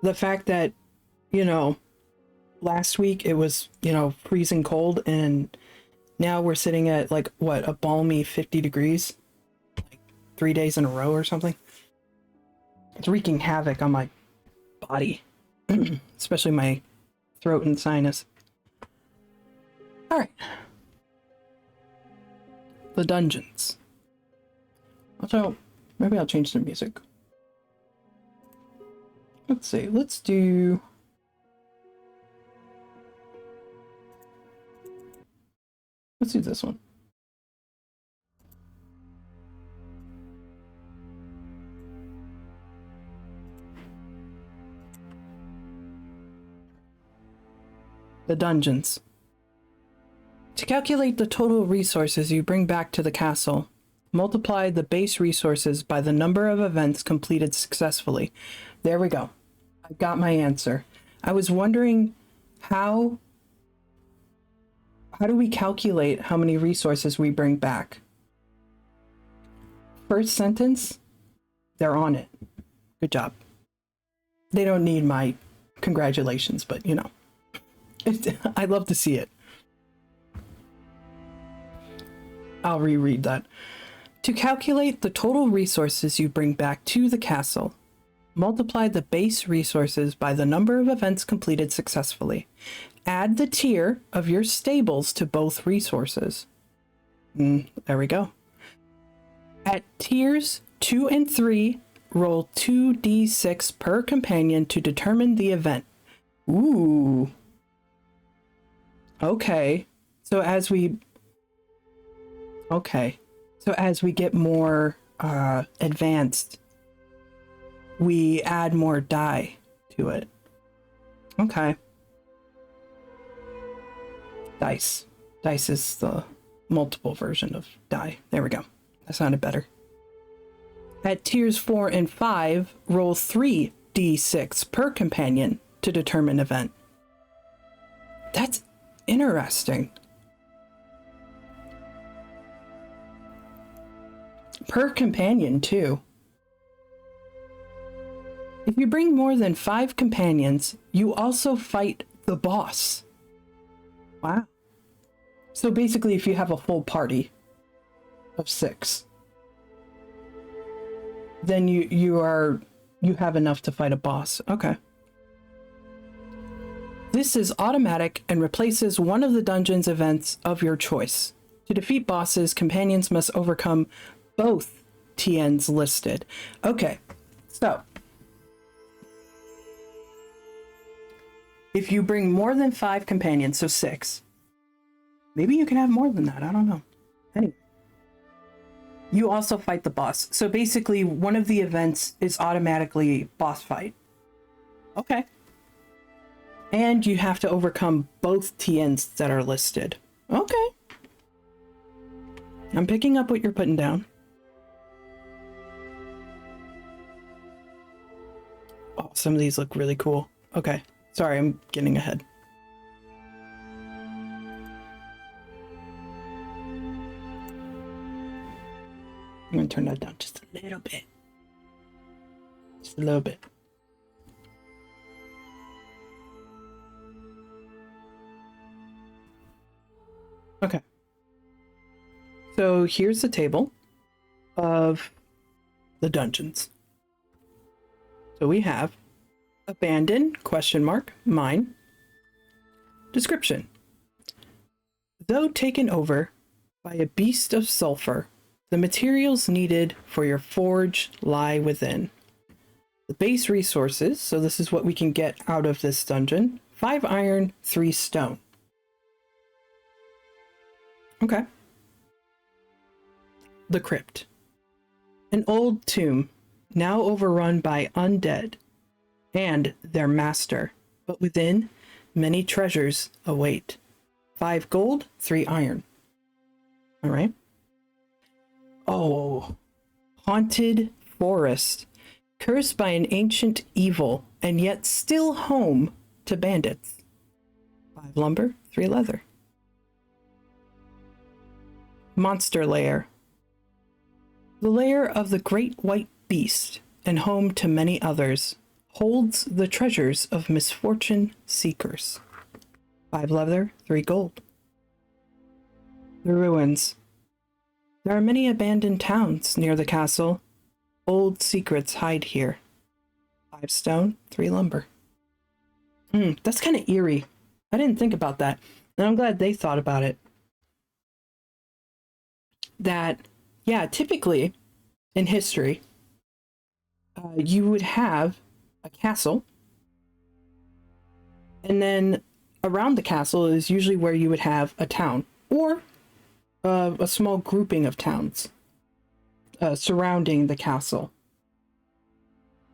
The fact that, you know, last week it was, you know, freezing cold, and now we're sitting at like what, a balmy 50 degrees, like 3 days in a row or something. It's wreaking havoc on my body, especially my throat and sinus. All right, the dungeons. Also, maybe I'll change the music. Let's see, let's do this one. The dungeons. To calculate the total resources you bring back to the castle, multiply the base resources by the number of events completed successfully. There we go. I got my answer. I was wondering how do we calculate how many resources we bring back? First sentence, they're on it. Good job. They don't need my congratulations, but you know, I love to see it. I'll reread that. To calculate the total resources you bring back to the castle, multiply the base resources by the number of events completed successfully. Add the tier of your stables to both resources. There we go. At tiers 2 and 3, roll 2d6 per companion to determine the event. Ooh. Okay. So as we get more advanced, we add more die to it. Okay. Dice. Dice is the multiple version of die. There we go. That sounded better. At tiers 4 and 5, roll 3d6 per companion to determine event. That's interesting. Per companion, too. If you bring more than 5 companions, you also fight the boss. Wow. So basically, if you have a full party of 6, then you have enough to fight a boss. Okay. This is automatic and replaces one of the dungeon's events of your choice. To defeat bosses, companions must overcome both TNs listed. Okay, so if you bring more than 5 companions, so 6, maybe you can have more than that, I don't know. Anyway, you also fight the boss. So basically, one of the events is automatically boss fight. Okay. And you have to overcome both TNs that are listed. Okay. I'm picking up what you're putting down. Oh, some of these look really cool. Okay. Sorry, I'm getting ahead. I'm going to turn that down just a little bit. Just a little bit. Okay. So here's the table of the dungeons. So we have abandoned, ? Mine. Description. Though taken over by a beast of sulfur, the materials needed for your forge lie within. The base resources, so this is what we can get out of this dungeon: 5 iron, 3 stone. Okay. The crypt. An old tomb, now overrun by undead and their master, but within, many treasures await. 5 gold, 3 iron. All right. Oh, haunted forest, cursed by an ancient evil, and yet still home to bandits. 5 lumber, 3 leather. Monster lair. The lair of the great white beast, and home to many others, holds the treasures of misfortune seekers. 5 leather, 3 gold. The ruins. There are many abandoned towns near the castle. Old secrets hide here. 5 stone, 3 lumber. That's kind of eerie. I didn't think about that, and I'm glad they thought about it. That, yeah, typically in history, you would have a castle, and then around the castle is usually where you would have a town, or a small grouping of towns surrounding the castle.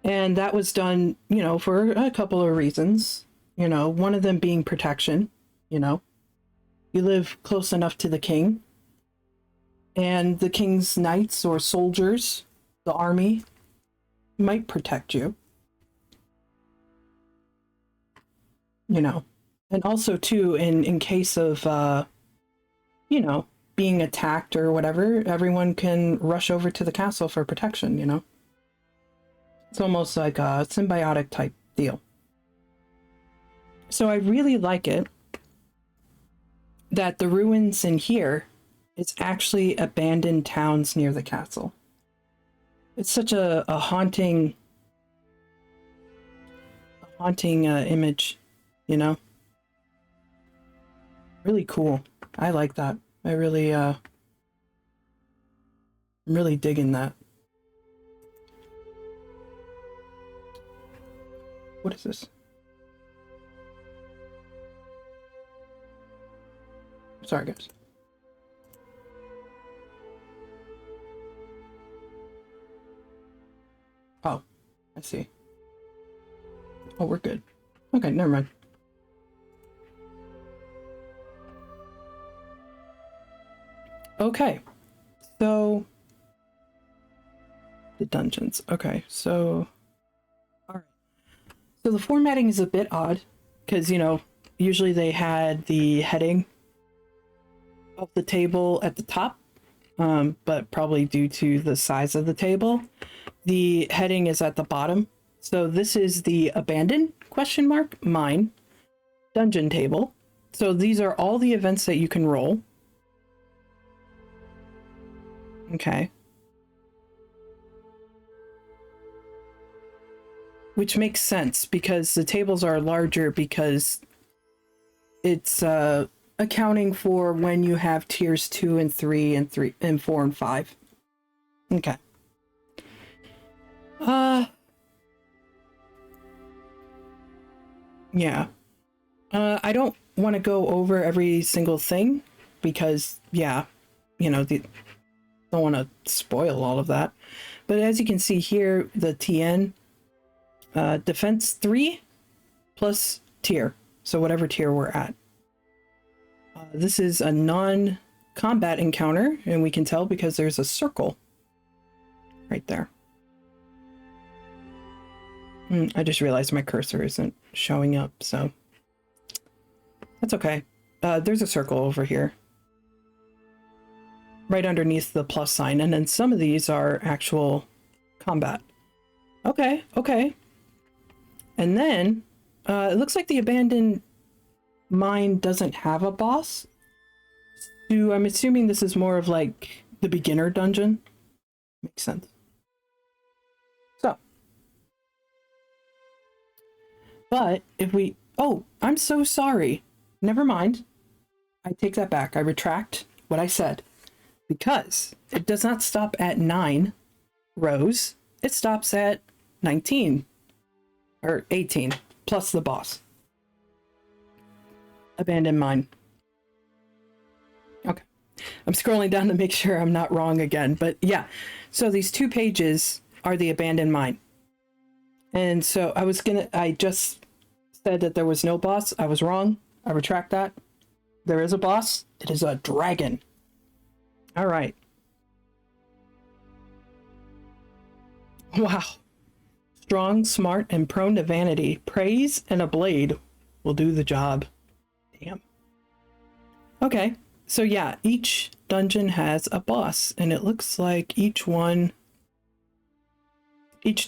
And that was done, for a couple of reasons. One of them being protection. You live close enough to the king, and the king's knights or soldiers, the army, might protect you. And also too, in case of being attacked or whatever, everyone can rush over to the castle for protection. It's almost like a symbiotic type deal. So I really like it that the ruins in here is actually abandoned towns near the castle. It's such a haunting image, Really cool. I like that. I really, I'm really digging that. What is this? Sorry, guys. Oh, I see. Oh, we're good. Okay, never mind. Okay, so the dungeons. Okay, so all right. So the formatting is a bit odd because, usually they had the heading of the table at the top, but probably due to the size of the table, the heading is at the bottom. So this is the abandoned mine dungeon table. So these are all the events that you can roll. Okay. Which makes sense because the tables are larger because it's accounting for when you have tiers 2 and 3 and 4 and 5. Okay. Yeah. I don't want to go over every single thing because, yeah, you know, don't want to spoil all of that. But as you can see here, the TN, defense 3 plus tier. So whatever tier we're at. This is a non-combat encounter, and we can tell because there's a circle right there. I just realized my cursor isn't showing up, so that's okay. There's a circle over here, right underneath the plus sign, and then some of these are actual combat. Okay, okay. And then, it looks like the abandoned mine doesn't have a boss. So I'm assuming this is more of like the beginner dungeon. Makes sense. So. But if we... Oh, I'm so sorry. Never mind. I take that back. I retract what I said. Because it does not stop at 9 rows. It stops at 19. Or 18. Plus the boss. Abandoned mine. Okay. I'm scrolling down to make sure I'm not wrong again. But yeah. So these 2 pages are the abandoned mine. And so I just said that there was no boss. I was wrong. I retract that. There is a boss. It is a dragon. All right. Wow. Strong, smart, and prone to vanity. Praise and a blade will do the job. Damn. Okay. So yeah, each dungeon has a boss, and it looks like each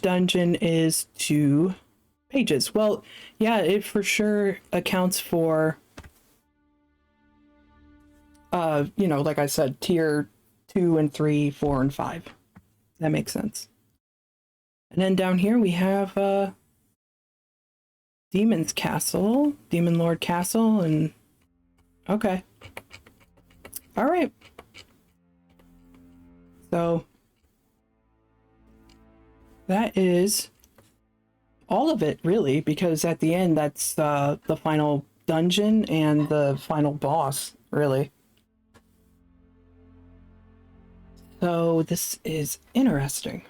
dungeon is 2 pages. Well, yeah, it for sure accounts for, you know, like I said, tier 2 and 3, 4, and 5. That makes sense. And then down here we have Demon's Castle, Demon Lord Castle, and okay. All right. So that is all of it, really, because at the end, that's the final dungeon and the final boss, really. So this is interesting.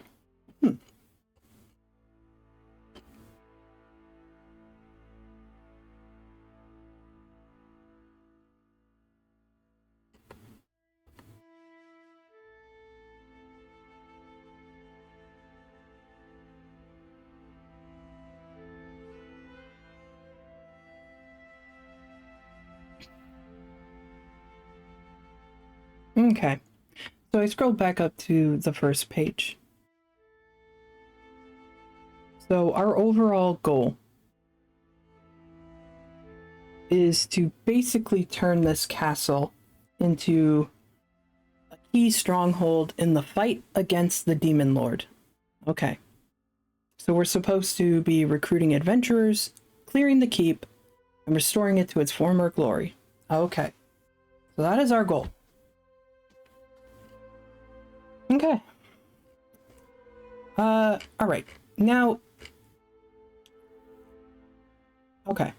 Okay, so I scrolled back up to the first page. So our overall goal is to basically turn this castle into a key stronghold in the fight against the Demon Lord. Okay. So we're supposed to be recruiting adventurers, clearing the keep, and restoring it to its former glory. Okay. So that is our goal. Okay. All right. Now, okay.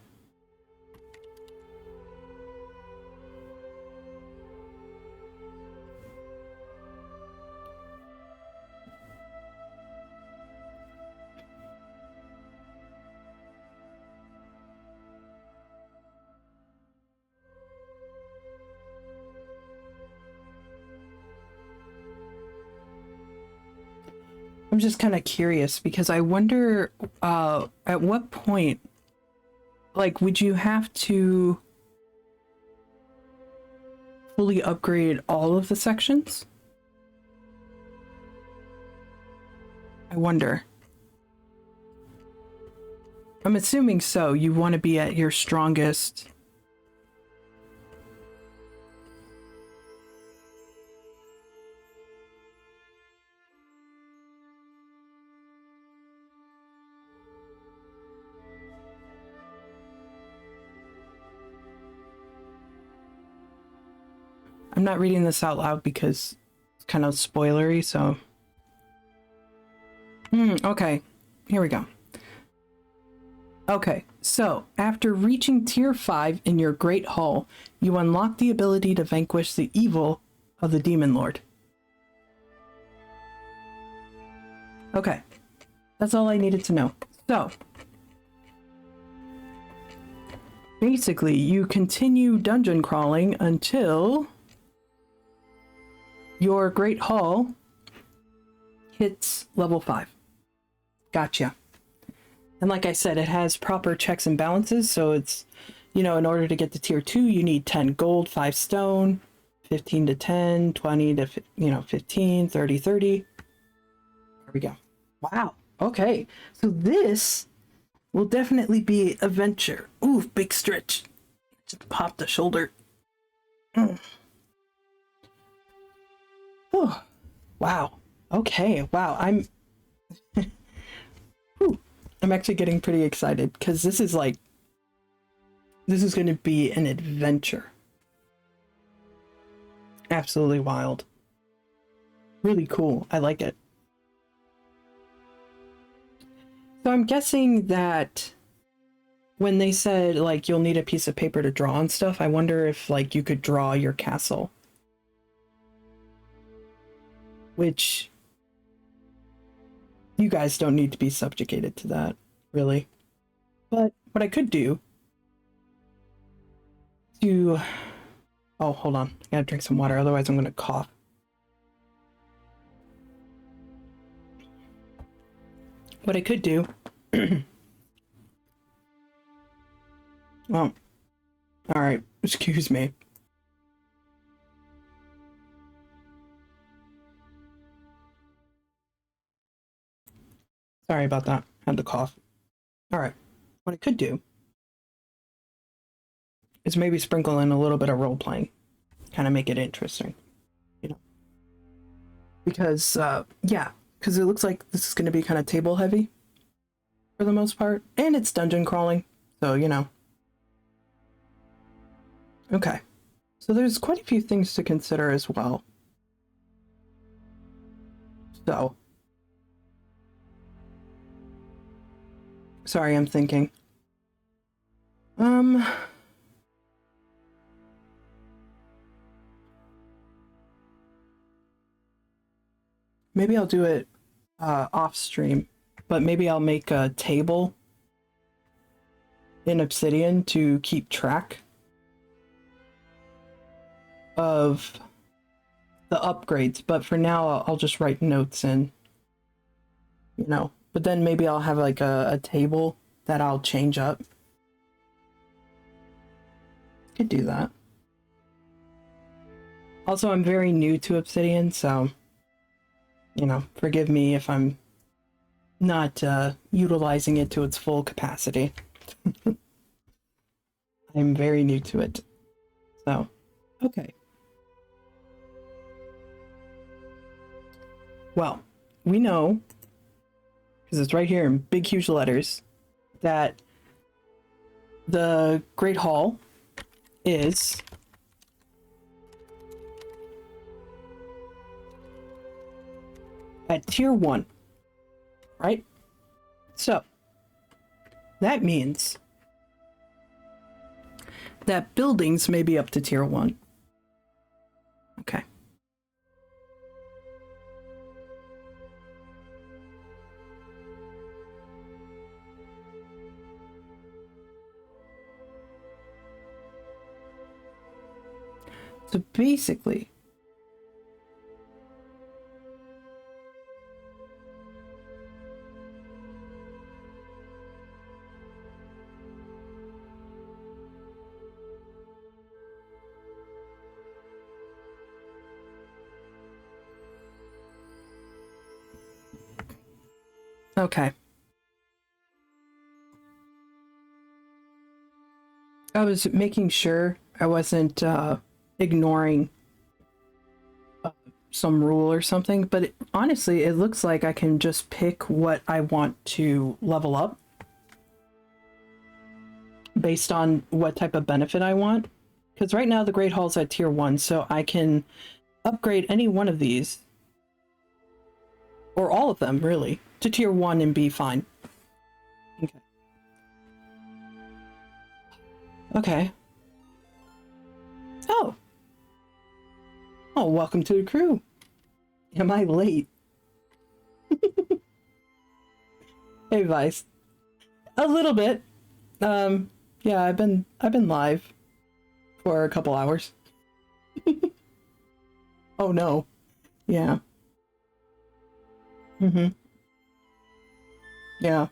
I'm just kind of curious because I wonder at what point, like, would you have to fully upgrade all of the sections? I wonder. I'm assuming so. You want to be at your strongest. I'm not reading this out loud because it's kind of spoilery, so. Okay, here we go. Okay, so after reaching tier 5 in your Great Hall, you unlock the ability to vanquish the evil of the Demon Lord. Okay, that's all I needed to know. So, basically, you continue dungeon crawling until your Great Hall hits level 5. Gotcha. And like I said, it has proper checks and balances, so it's, in order to get to tier 2, you need 10 gold, 5 stone, 15 to 10, 20 to, 15, 30, 30. There we go. Wow. Okay. So this will definitely be a venture. Ooh, big stretch. Just pop the shoulder. Oh, wow. Okay. Wow. I'm actually getting pretty excited because this is going to be an adventure. Absolutely wild. Really cool. I like it. So I'm guessing that when they said like you'll need a piece of paper to draw and stuff, I wonder if like you could draw your castle. Which you guys don't need to be subjugated to that, really. But what I could do to... Oh, hold on. I gotta drink some water, otherwise I'm gonna cough. What I could do... Oh. Alright, excuse me. Sorry about that. I had to cough. Alright. What I could do is maybe sprinkle in a little bit of role-playing. Kind of make it interesting. Because, yeah. Because it looks like this is going to be kind of table-heavy. For the most part. And it's dungeon crawling. So, Okay. So there's quite a few things to consider as well. So. Sorry, I'm thinking. Maybe I'll do it off stream, but maybe I'll make a table in Obsidian to keep track of the upgrades. But for now, I'll just write notes in, But then maybe I'll have like a table that I'll change up. Could do that. Also, I'm very new to Obsidian, so, forgive me if I'm not utilizing it to its full capacity. I'm very new to it. So, okay. Well, we know, because it's right here in big, huge letters, that the Great Hall is at tier 1, right? So, that means that buildings may be up to tier 1. Okay. So basically, okay. I was making sure I wasn't ignoring some rule or something, but honestly, it looks like I can just pick what I want to level up based on what type of benefit I want. Because right now the Great Hall's at tier 1, so I can upgrade any one of these, or all of them really, to tier 1 and be fine. Okay. Okay. Oh. Oh, welcome to the crew. Am I late? Hey, Vice. A little bit. Yeah, I've been live for a couple hours. Oh no. Yeah. Mm-hmm. Yeah.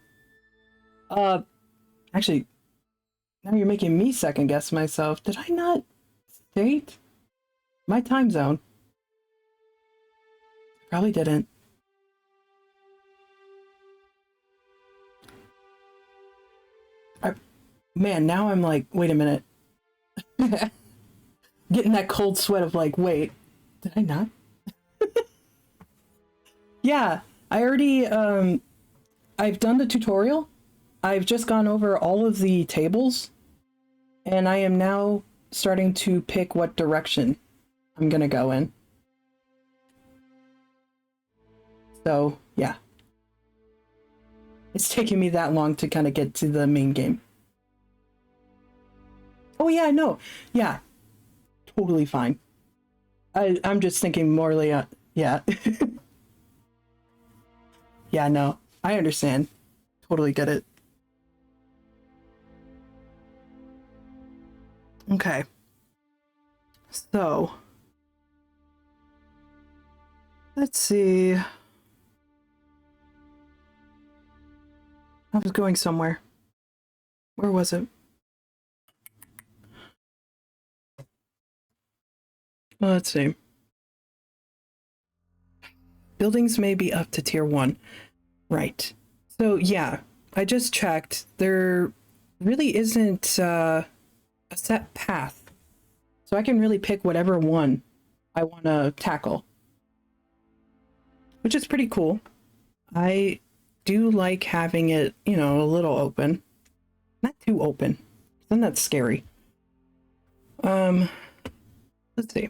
Actually, now you're making me second guess myself. Did I not state my time zone? Probably didn't. Man, now I'm like, wait a minute. Getting that cold sweat of like, wait, did I not? Yeah, I already, I've done the tutorial. I've just gone over all of the tables, and I am now starting to pick what direction I'm gonna go in. So, yeah. It's taking me that long to kind of get to the main game. Oh yeah, I know. Yeah, totally fine. I'm just thinking morely, yeah. Yeah, no, I understand. Totally get it. Okay. So, let's see. I was going somewhere. Where was it? Well, let's see. Buildings may be up to tier 1. Right. So, yeah, I just checked. There really isn't a set path. So I can really pick whatever one I want to tackle, which is pretty cool. I do like having it, you know, a little open. Not too open. Then that's scary. Let's see.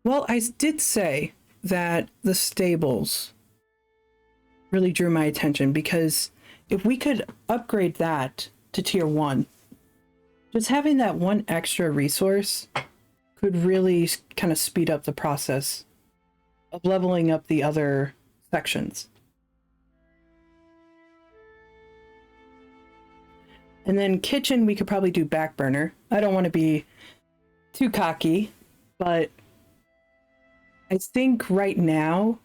Well, I did say that the stables really drew my attention because if we could upgrade that to tier 1, just having that one extra resource could really kind of speed up the process of leveling up the other sections. And then kitchen, we could probably do back burner. I don't want to be too cocky, but I think right now,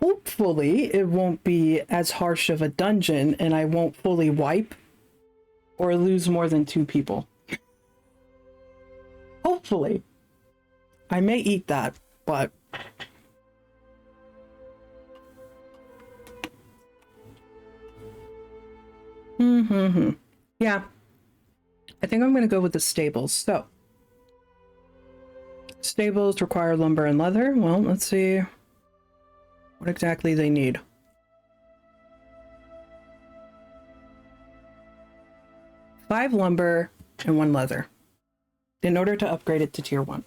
hopefully it won't be as harsh of a dungeon and I won't fully wipe or lose more than 2 people. Hopefully. I may eat that, but yeah. I think I'm going to go with the stables. So, stables require lumber and leather. Well, let's see what exactly they need. 5 lumber and 1 leather in order to upgrade it to tier 1.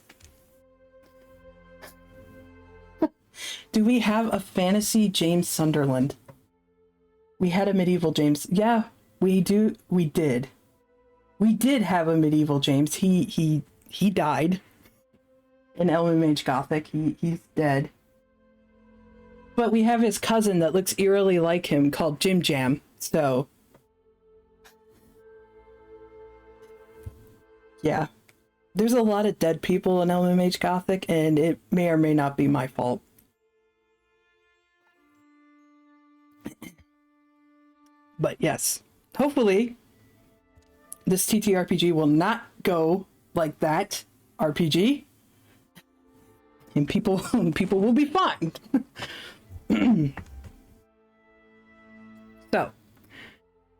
Do we have a fantasy James Sunderland? We had a medieval James. Yeah, we do. We did. We did have a medieval James. He died in LMH Gothic. He's dead. But we have his cousin that looks eerily like him called Jim Jam. So yeah. There's a lot of dead people in LMH Gothic, and it may or may not be my fault. But yes, hopefully this TTRPG will not go like that RPG, and people will be fine. So,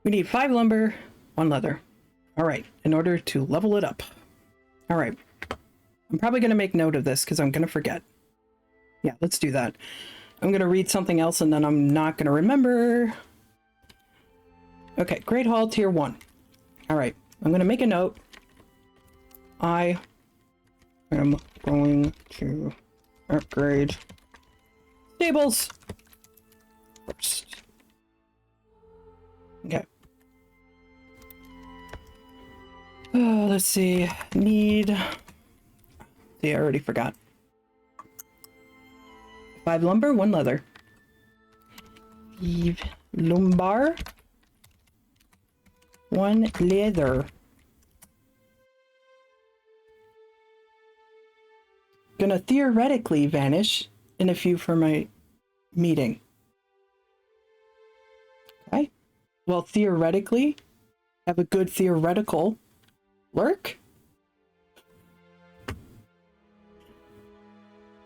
we need 5 lumber, 1 leather. All right, in order to level it up. All right. I'm probably going to make note of this because I'm going to forget. Yeah, let's do that. I'm going to read something else and then I'm not going to remember. Okay, Great Hall Tier 1. All right, I'm going to make a note. I am going to upgrade stables first. Okay. Let's see. Need... See, I already forgot. 5 lumber, 1 leather. 5 lumber, 1 leather. Gonna theoretically vanish in a few for my meeting. Okay. Well, theoretically, have a good theoretical lurk.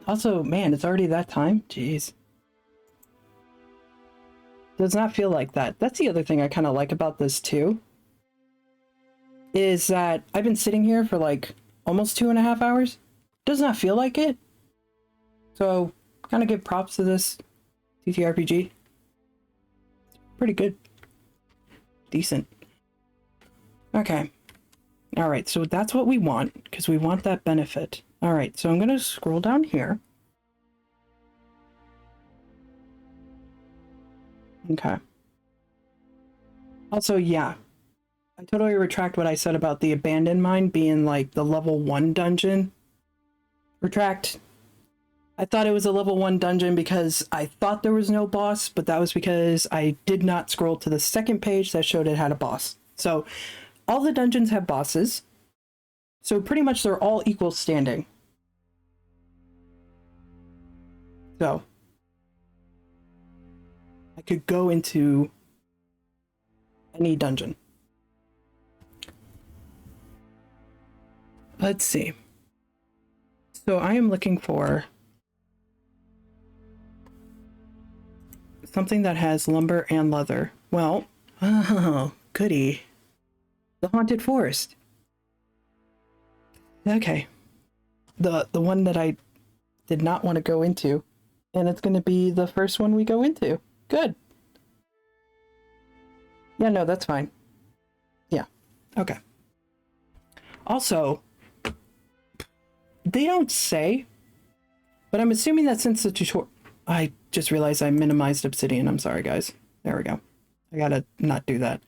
Also, man, it's already that time. Jeez. Does not feel like that. That's the other thing I kind of like about this too. Is that I've been sitting here for like almost 2.5 hours. Does not feel like it. So, kind of give props to this TTRPG. It's pretty good. Decent. Okay. Alright, so that's what we want, because we want that benefit. Alright, so I'm going to scroll down here. Okay. Also, yeah. I totally retract what I said about the abandoned mine being like the level 1 dungeon. Retract. I thought it was a level 1 dungeon because I thought there was no boss, but that was because I did not scroll to the second page that showed it had a boss. So, all the dungeons have bosses. So pretty much they're all equal standing. So, I could go into any dungeon. Let's see. So I am looking for something that has lumber and leather. Well, oh, goody. The Haunted Forest. Okay. The one that I did not want to go into. And it's going to be the first one we go into. Good. Yeah, no, that's fine. Yeah. Okay. Also, they don't say, but I'm assuming that since the tutorial... I just realized I minimized obsidian. I'm sorry, guys. There we go. I gotta not do that.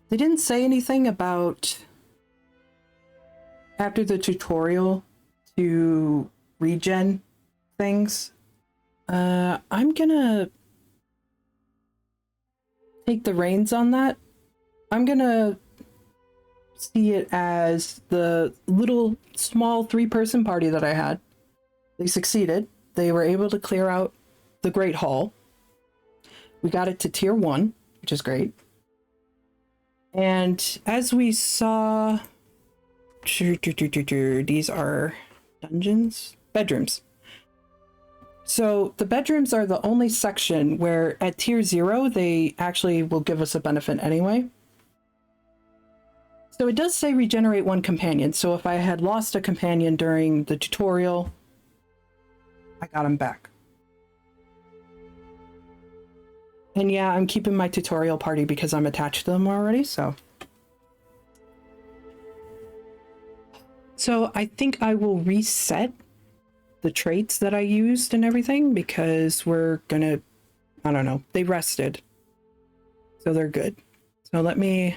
They didn't say anything about after the tutorial to regen things. I'm gonna take the reins on that. I'm gonna see it as the little small 3-person party that I had. They succeeded. They were able to clear out the Great Hall. We got it to tier 1, which is great. And as we saw, these are dungeons? Bedrooms. So the bedrooms are the only section where at tier 0, they actually will give us a benefit anyway. So it does say regenerate 1 companion. So if I had lost a companion during the tutorial, I got him back. And yeah, I'm keeping my tutorial party because I'm attached to them already, so. So I think I will reset the traits that I used and everything because we're gonna, I don't know, they rested. So they're good. So I'm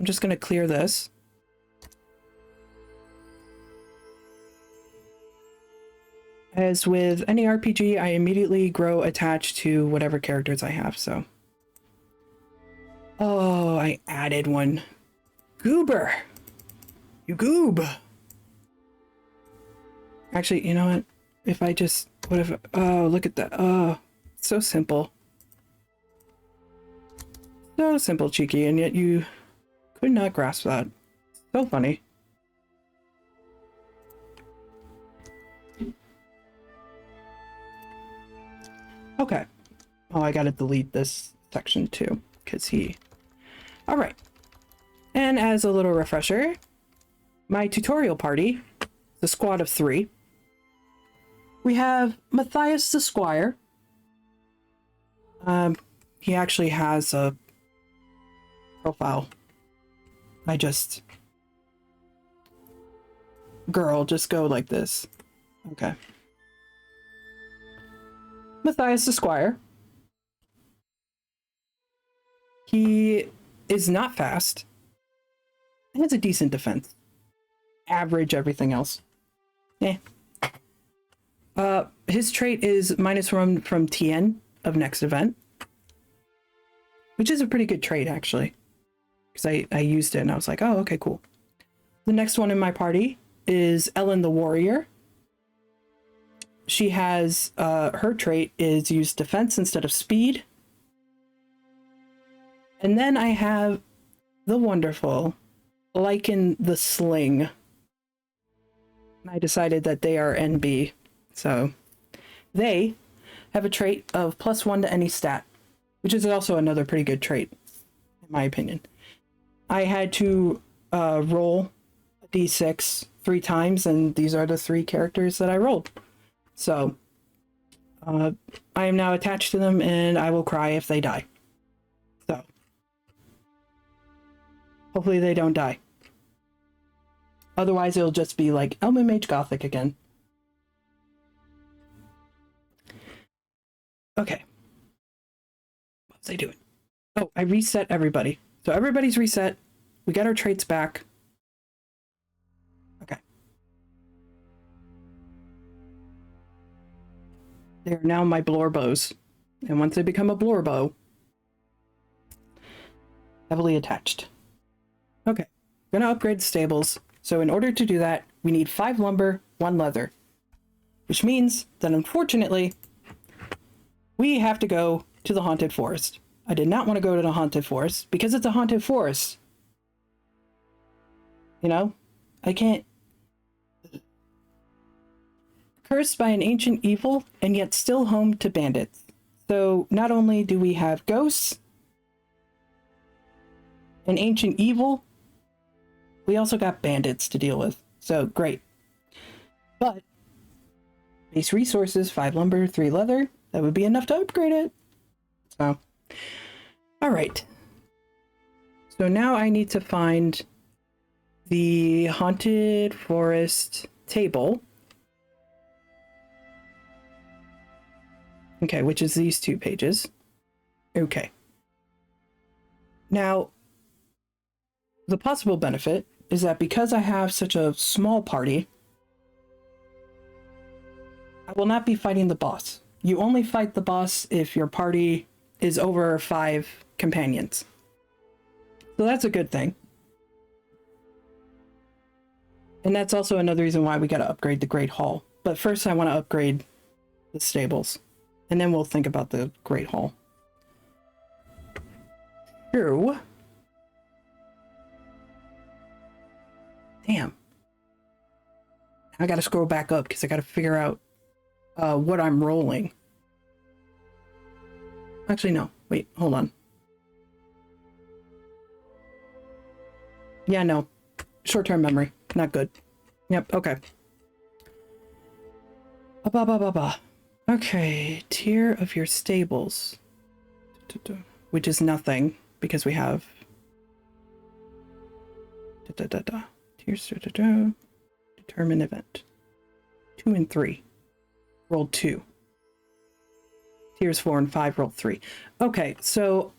just gonna clear this. As with any RPG, I immediately grow attached to whatever characters I have, so. Oh, I added one. Goober! You goob! Actually, you know what? If I just, what if, oh, look at that. Oh, so simple. So simple, Cheeki, and yet you could not grasp that. So funny. Okay. Oh, I gotta delete this section too, because all right. And as a little refresher, my tutorial party, the squad of 3. We have Matthias the Squire. He actually has a profile. Girl, just go like this. Okay. Matthias the Squire. He is not fast. He has a decent defense. Average everything else. Eh. His trait is -1 from TN of next event, which is a pretty good trait actually, because I used it and I was like, oh, okay, cool. The next one in my party is Ellen the Warrior. She has her trait is use defense instead of speed. And then I have the wonderful Lycan the Sling. I decided that they are NB, so they have a trait of +1 to any stat, which is also another pretty good trait, in my opinion. I had to roll a d6 3 times, and these are the 3 characters that I rolled. So I am now attached to them, and I will cry if they die. So hopefully they don't die. Otherwise, it'll just be like Elman Mage Gothic again. Okay. What was I doing? Oh, I reset everybody. So everybody's reset. We got our traits back. Okay. They're now my Blorbos. And once they become a Blorbo, heavily attached. Okay. I'm gonna upgrade the stables. So in order to do that, we need 5 lumber, 1 leather. Which means that unfortunately, we have to go to the Haunted Forest. I did not want to go to the Haunted Forest because it's a haunted forest. You know? I can't... Cursed by an ancient evil and yet still home to bandits. So not only do we have ghosts, an ancient evil, we also got bandits to deal with. So great. But base resources, 5 lumber, 3 leather, that would be enough to upgrade it. So, all right. So now I need to find the Haunted Forest table. Okay, which is these 2 pages. Okay. Now, the possible benefit is that because I have such a small party, I will not be fighting the boss. You only fight the boss if your party is over 5 companions. So that's a good thing. And that's also another reason why we got to upgrade the Great Hall. But first I want to upgrade the stables. And then we'll think about the Great Hall. True. Damn. I gotta scroll back up because I gotta figure out what I'm rolling. Actually, no. Wait, hold on. Yeah, no. Short-term memory. Not good. Yep, okay. Okay, tier of your stables. Which is nothing, because we have... Tiers, determine event. 2 and 3. Roll 2. Tiers 4 and 5, roll 3. Okay, so...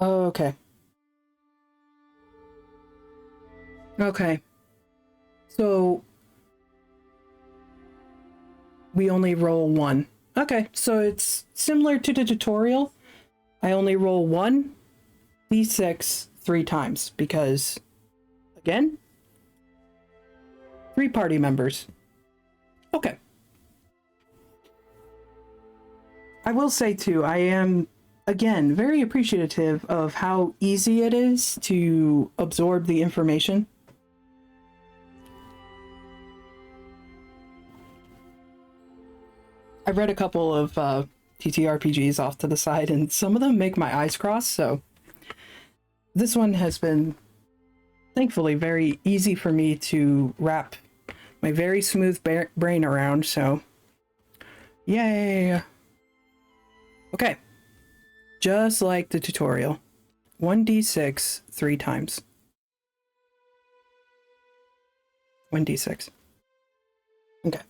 Okay. Okay. So... we only roll 1. Okay, so it's similar to the tutorial. I only roll 1 d6 3 times, because... Again? 3 party members. Okay. I will say too, I am, again, very appreciative of how easy it is to absorb the information. I read a couple of TTRPGs off to the side, and some of them make my eyes cross, so this one has been thankfully very easy for me to wrap my very smooth brain around, so yay! Okay, just like the tutorial, 1d6 3 times. 1d6. Okay.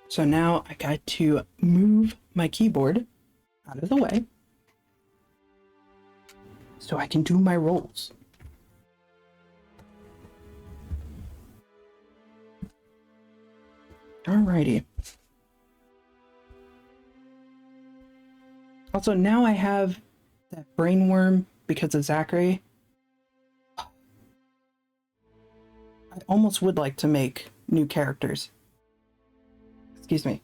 So now I got to move my keyboard out of the way so I can do my rolls. Alrighty. Also, now I have that brainworm because of Zachary. I almost would like to make new characters. Excuse me.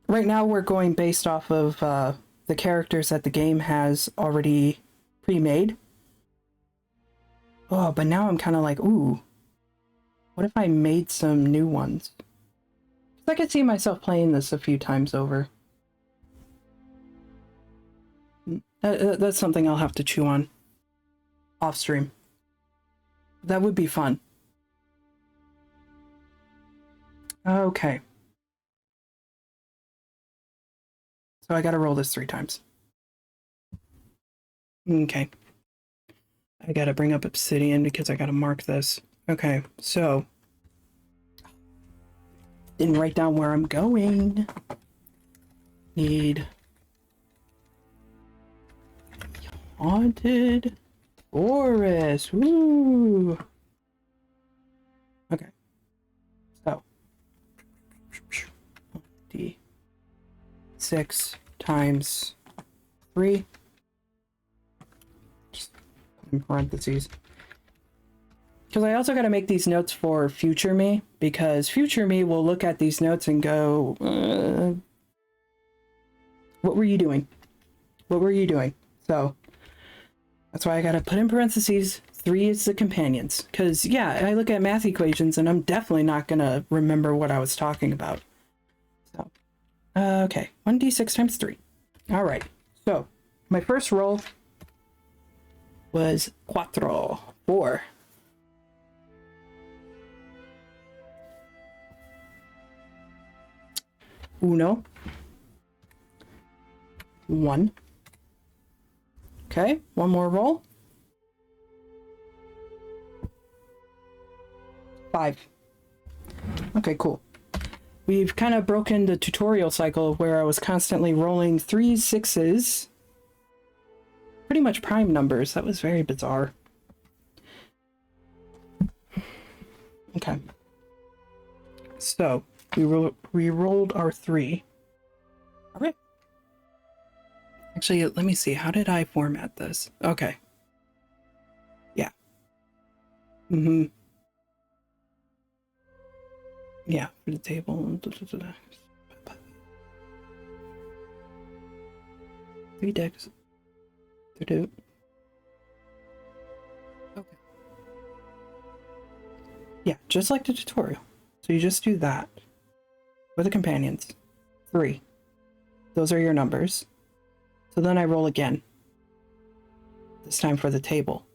Right now we're going based off of the characters that the game has already pre-made. Oh, but now I'm kind of like, ooh, what if I made some new ones? I could see myself playing this a few times over. That's something I'll have to chew on off stream. That would be fun. Okay. So I gotta roll this 3 times. Okay. I gotta bring up Obsidian because I gotta mark this. Okay, so didn't write down where I'm going. Need haunted forest. Woo! Okay. So D6 times 3. Just in parentheses. Because I also got to make these notes for future me, because future me will look at these notes and go, what were you doing? What were you doing? So that's why I got to put in parentheses, 3 is the companions. Because, yeah, I look at math equations and I'm definitely not going to remember what I was talking about. So, okay, 1d6 times 3. All right, so my first roll was 4. Uno. 1. Okay, one more roll. 5. Okay, cool. We've kind of broken the tutorial cycle where I was constantly rolling 3s, 6s. Pretty much prime numbers. That was very bizarre. Okay. So, we rolled our 3. All right. Actually, let me see. How did I format this? Okay. Yeah. Mm-hmm. Yeah, for the table. 3 decks. 2. Okay. Yeah, just like the tutorial. So you just do that with the companions. 3. Those are your numbers. So then I roll again. This time for the table.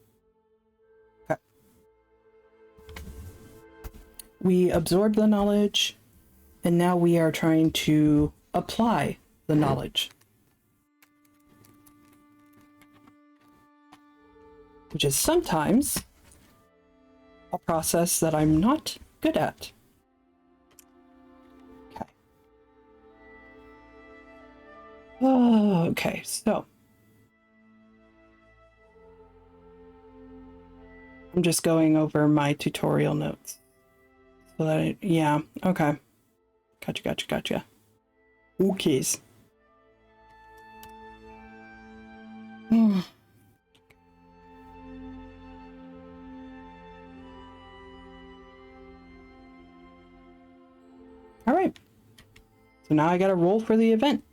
Okay. We absorb the knowledge, and now we are trying to apply the knowledge. Which is sometimes a process that I'm not good at. Okay. Oh, okay, so I'm just going over my tutorial notes. So that yeah, okay. Gotcha. Ookies. All right. So now I got to roll for the event.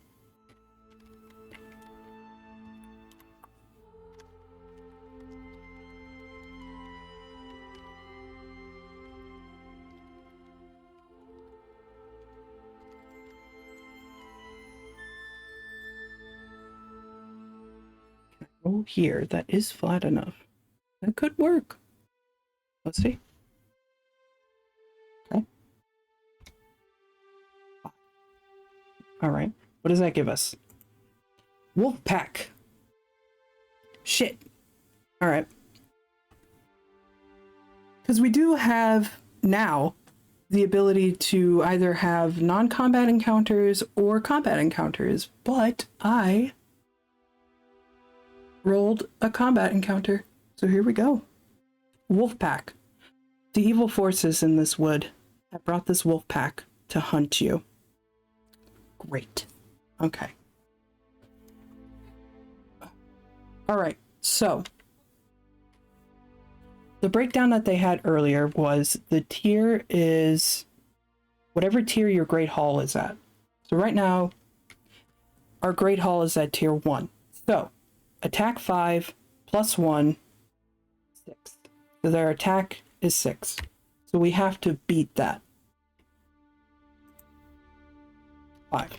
Oh, here. That is flat enough. That could work. Let's see. Okay. All right. What does that give us? Wolf pack. Shit. All right. Because we do have now the ability to either have non-combat encounters or combat encounters, but I rolled a combat encounter. So here we go. Wolf pack. The evil forces in this wood have brought this wolf pack to hunt you. Great. Okay. All right. So the breakdown that they had earlier was the tier is whatever tier your Great Hall is at. So right now, our Great Hall is at tier 1. So attack 5 plus 1, 6. So their attack is 6. So we have to beat that. 5.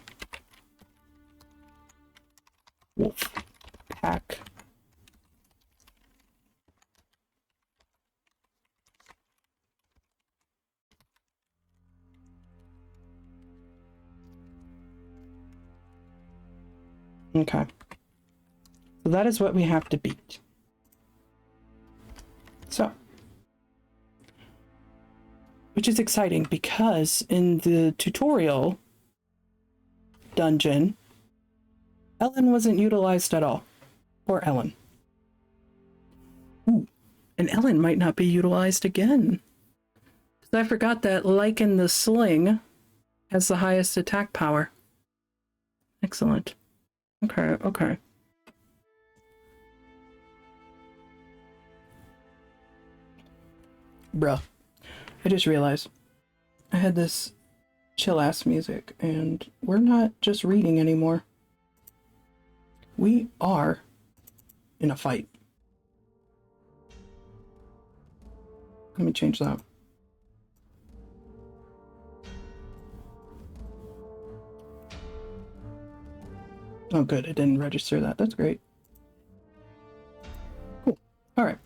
Wolf pack. Okay. So that is what we have to beat. So, which is exciting because in the tutorial dungeon, Ellen wasn't utilized at all. Poor Ellen. Ooh, and Ellen might not be utilized again. Because I forgot that Lycan the Sling has the highest attack power. Excellent. Okay, okay. Bruh. I just realized I had this chill-ass music, and we're not just reading anymore. We are in a fight. Let me change that. Oh, good. It didn't register that. That's great. Cool. All right.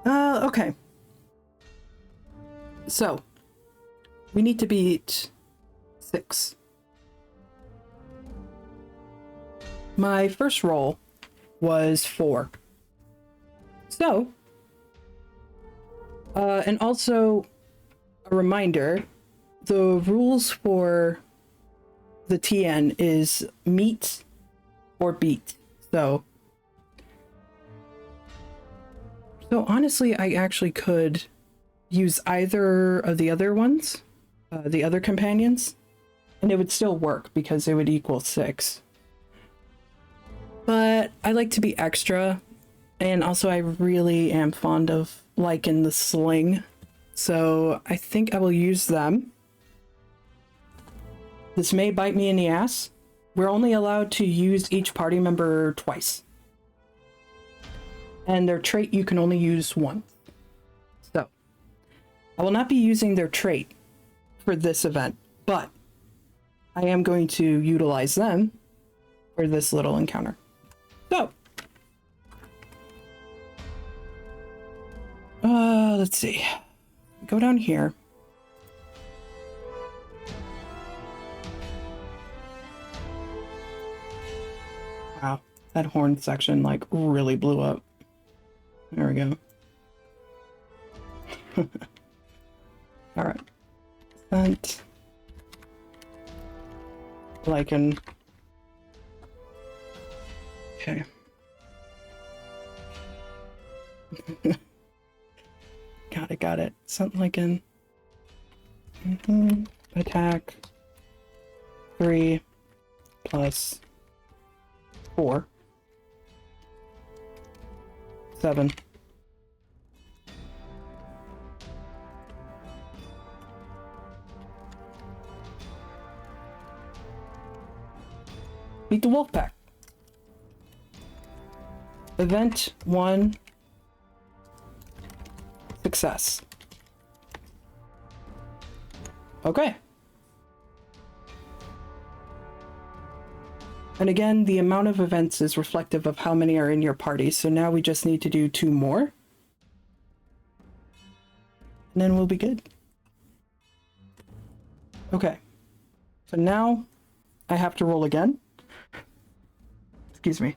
Okay. So, we need to beat 6. My first roll was 4. So, and also a reminder, the rules for the TN is meet or beat. So honestly, I actually could use either of the other ones, the other companions, and it would still work because it would equal 6. But I like to be extra, and also I really am fond of Lycan the Sling, so I think I will use them. This may bite me in the ass. We're only allowed to use each party member twice. And their trait you can only use once. So, I will not be using their trait for this event, but I am going to utilize them for this little encounter. So, let's see. Go down here. Wow, that horn section like really blew up. There we go. All right. And Lycan. Okay. Got it. Something like an attack 3 plus 4. 7. Beat the wolf pack. Event 1. Success. Okay. And again, the amount of events is reflective of how many are in your party. So now we just need to do 2 more. And then we'll be good. Okay. So now I have to roll again. Excuse me.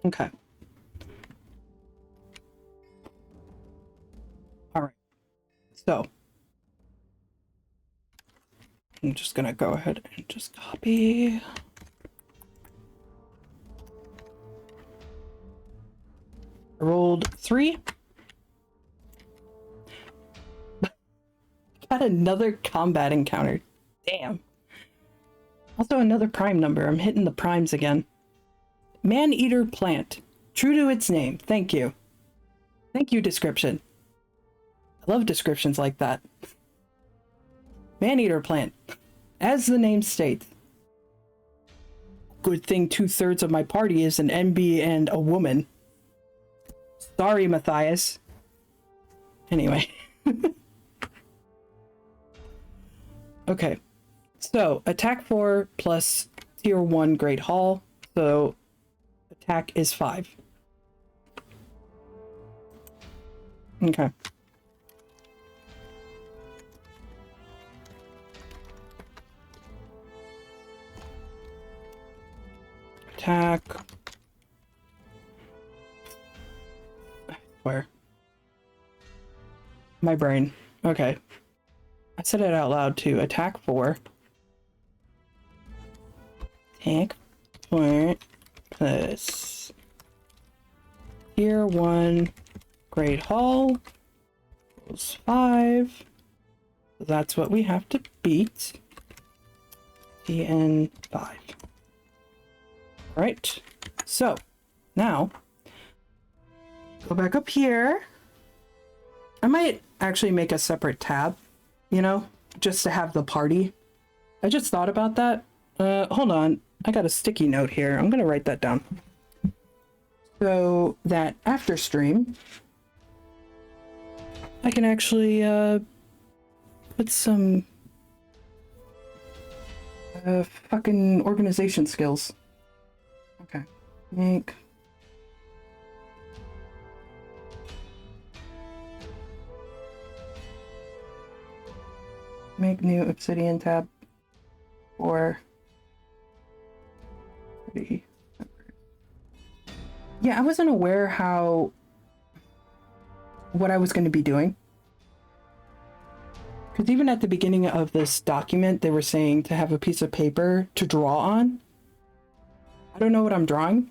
Okay. All right. So I'm just gonna go ahead and just copy. I rolled 3. Got another combat encounter. Damn. Also another prime number. I'm hitting the primes again. Man-eater plant. True to its name. Thank you. Thank you, description. I love descriptions like that. Man-eater plant. As the name states. Good thing 2/3 of my party is an NB and a woman. Sorry, Matthias. Anyway. Okay. So, attack 4 plus tier 1 Great Hall. So, attack is 5. Okay. Attack. Where? My brain. Okay. I said it out loud too. Attack 4. Attack 4 plus tier 1 Great Hall equals 5. So that's what we have to beat. TN 5. Alright. So now go back up here. I might actually make a separate tab, you know, just to have the party. I just thought about that. Hold on. I got a sticky note here. I'm going to write that down. So that after stream, I can actually put some fucking organization skills. Okay. Make new obsidian tab for 30. Yeah, I wasn't aware what I was going to be doing. Because even at the beginning of this document, they were saying to have a piece of paper to draw on. I don't know what I'm drawing.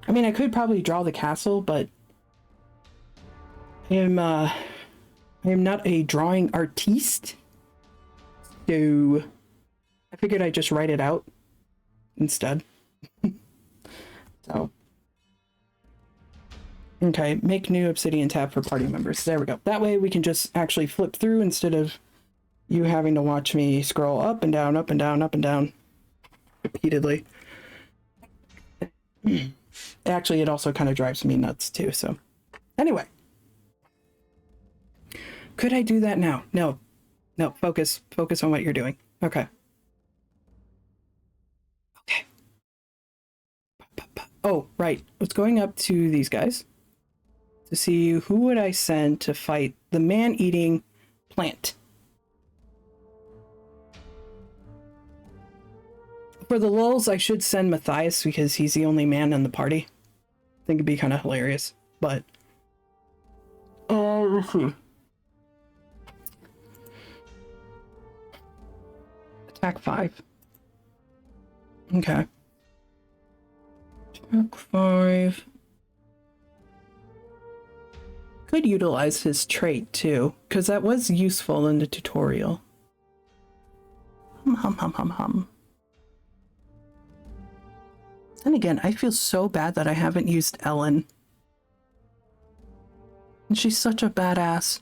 I mean, I could probably draw the castle, but I am not a drawing artiste. So I figured I'd just write it out instead. So. Okay, make new obsidian tab for party members. There we go. That way we can just actually flip through instead of you having to watch me scroll up and down, up and down, up and down repeatedly. Actually, it also kind of drives me nuts too, so. Anyway. Could I do that now? No. No, focus. Focus on what you're doing. Okay. Okay. Oh, right. I was going up to these guys to see who would I send to fight the man-eating plant. For the lulz, I should send Matthias because he's the only man in the party. I think it'd be kind of hilarious, but... let's see. Attack 5. Okay. Attack 5. Could utilize his trait too, because that was useful in the tutorial. Hum. And again, I feel so bad that I haven't used Ellen. And she's such a badass.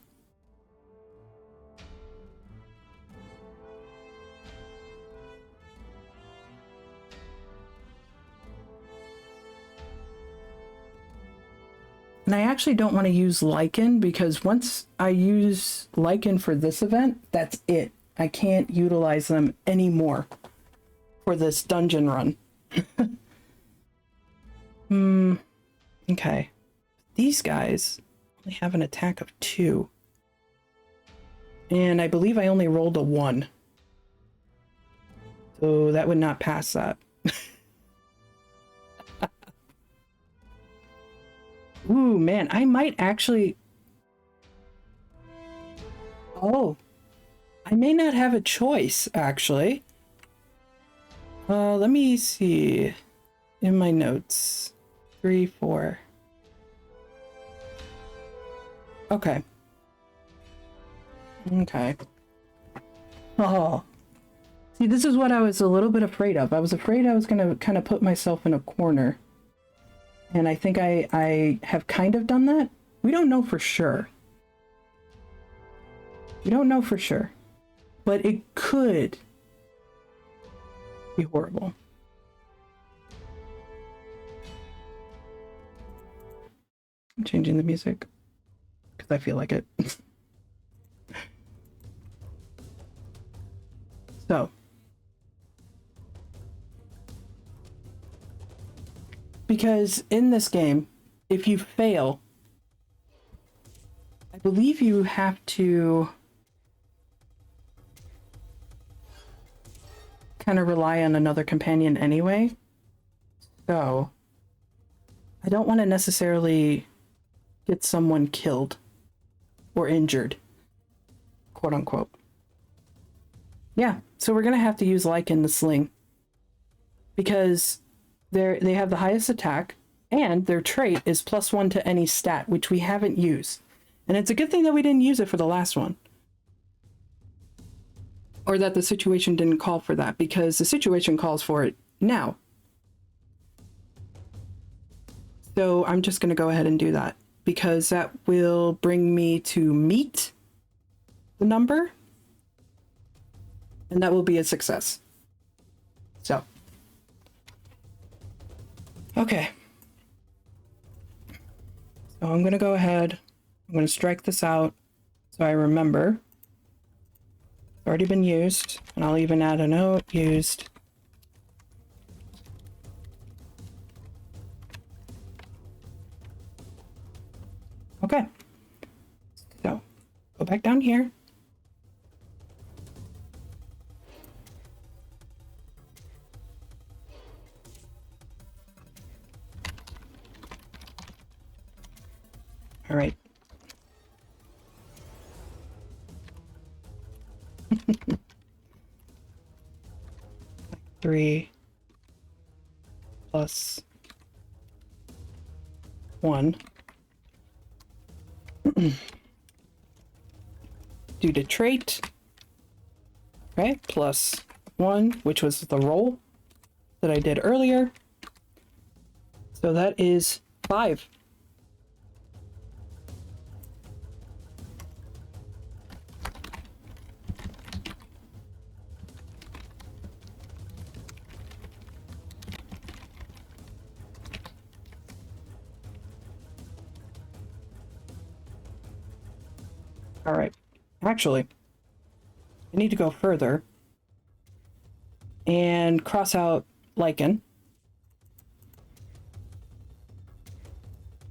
And I actually don't want to use Lichen because once I use Lichen for this event, that's it. I can't utilize them anymore for this dungeon run. Okay. These guys only have an attack of 2. And I believe I only rolled a 1. So that would not pass that. Ooh, man, I might actually... Oh. I may not have a choice, actually. Let me see. In my notes. 3, 4. Okay. Okay. Oh. See, this is what I was a little bit afraid of. I was afraid I was going to kind of put myself in a corner. And I think I have kind of done that. We don't know for sure. We don't know for sure. But it could be horrible. I'm changing the music because I feel like it. So. Because in this game, if you fail, I believe you have to kind of rely on another companion anyway. So, I don't want to necessarily get someone killed or injured, quote unquote. Yeah, so we're going to have to use Lichen the Sling because they have the highest attack, and their trait is +1 to any stat, which we haven't used. And it's a good thing that we didn't use it for the last one. Or that the situation didn't call for that, because the situation calls for it now. So I'm just going to go ahead and do that, because that will bring me to meet the number, and that will be a success. So. Okay. So I'm going to go ahead. I'm going to strike this out so I remember. It's already been used, and I'll even add a note, used. Okay. So, go back down here. All right. 3 plus 1 due to trait, right? Plus 1, which was the roll that I did earlier. So that is 5. All right. Actually, I need to go further and cross out Lichen.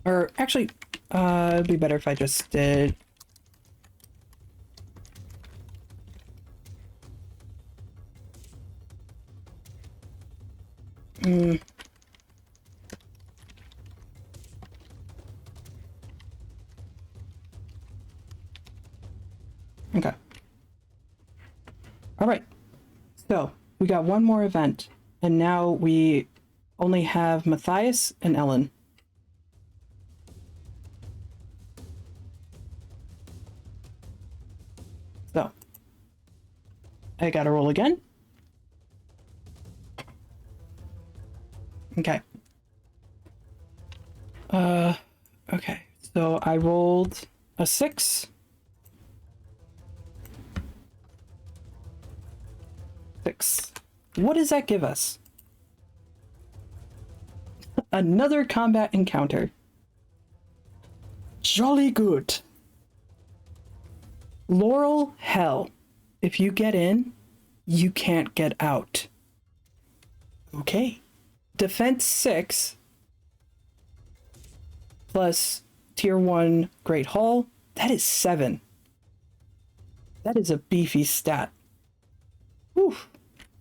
Or actually, it'd be better if I just did. Okay. All right. So we got one more event, and now we only have Matthias and Ellen. So I gotta roll again. Okay. Okay. So I rolled a 6. 6. What does that give us? Another combat encounter. Jolly good. Laurel Hell. If you get in, you can't get out. Okay. Defense 6 plus Tier 1 Great Hall. That is 7. That is a beefy stat. Whew.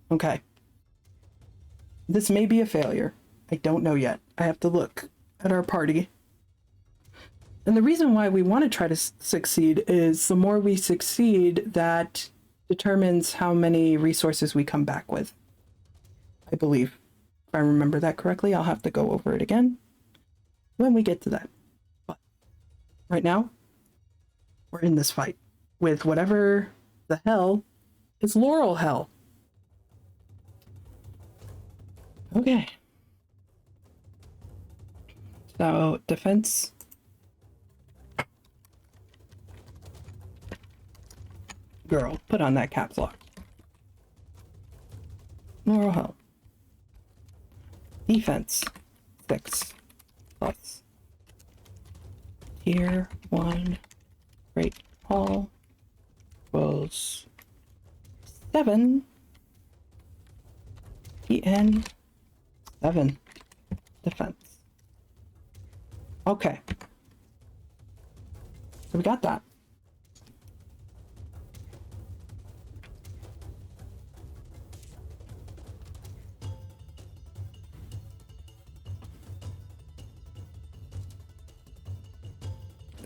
Okay. This may be a failure. I don't know yet. I have to look at our party. And the reason why we want to try to succeed is the more we succeed, that determines how many resources we come back with. I believe. If I remember that correctly, I'll have to go over it again when we get to that. But right now, we're in this fight with whatever the hell is Laurel Hell. Okay. So, defense. Girl, put on that caps lock. Laurel Hell. Defense 6 plus Tier 1 Great Hall equals 7. EN 7 defense. Okay. So we got that.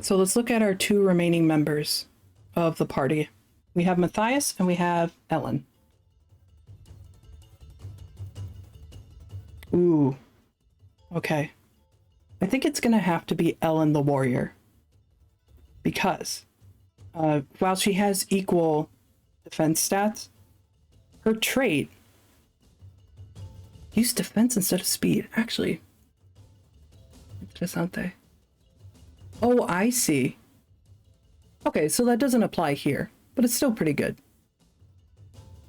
So let's look at our 2 remaining members of the party. We have Matthias and we have Ellen. Ooh. Okay. I think it's gonna have to be Ellen the warrior. Because while she has equal defense stats, her trait... Use defense instead of speed. Actually. Interessante. Oh, I see. Okay, so that doesn't apply here, but it's still pretty good.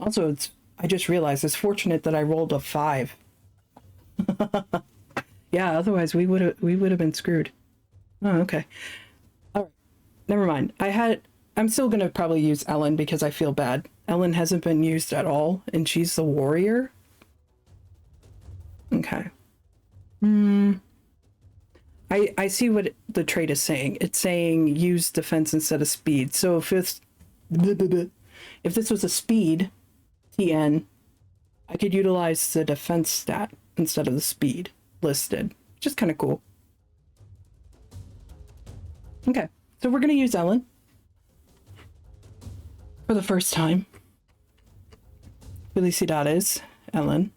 Also, I just realized it's fortunate that I rolled a 5. Yeah, otherwise we would have been screwed. Oh, okay. All right. Never mind. I'm still gonna probably use Ellen because I feel bad. Ellen hasn't been used at all, and she's the warrior. Okay. I see what the trait is saying. It's saying use defense instead of speed. So if this was a speed TN, I could utilize the defense stat instead of the speed listed. Just kind of cool. Okay, so we're going to use Ellen for the first time. Felicidades, Ellen.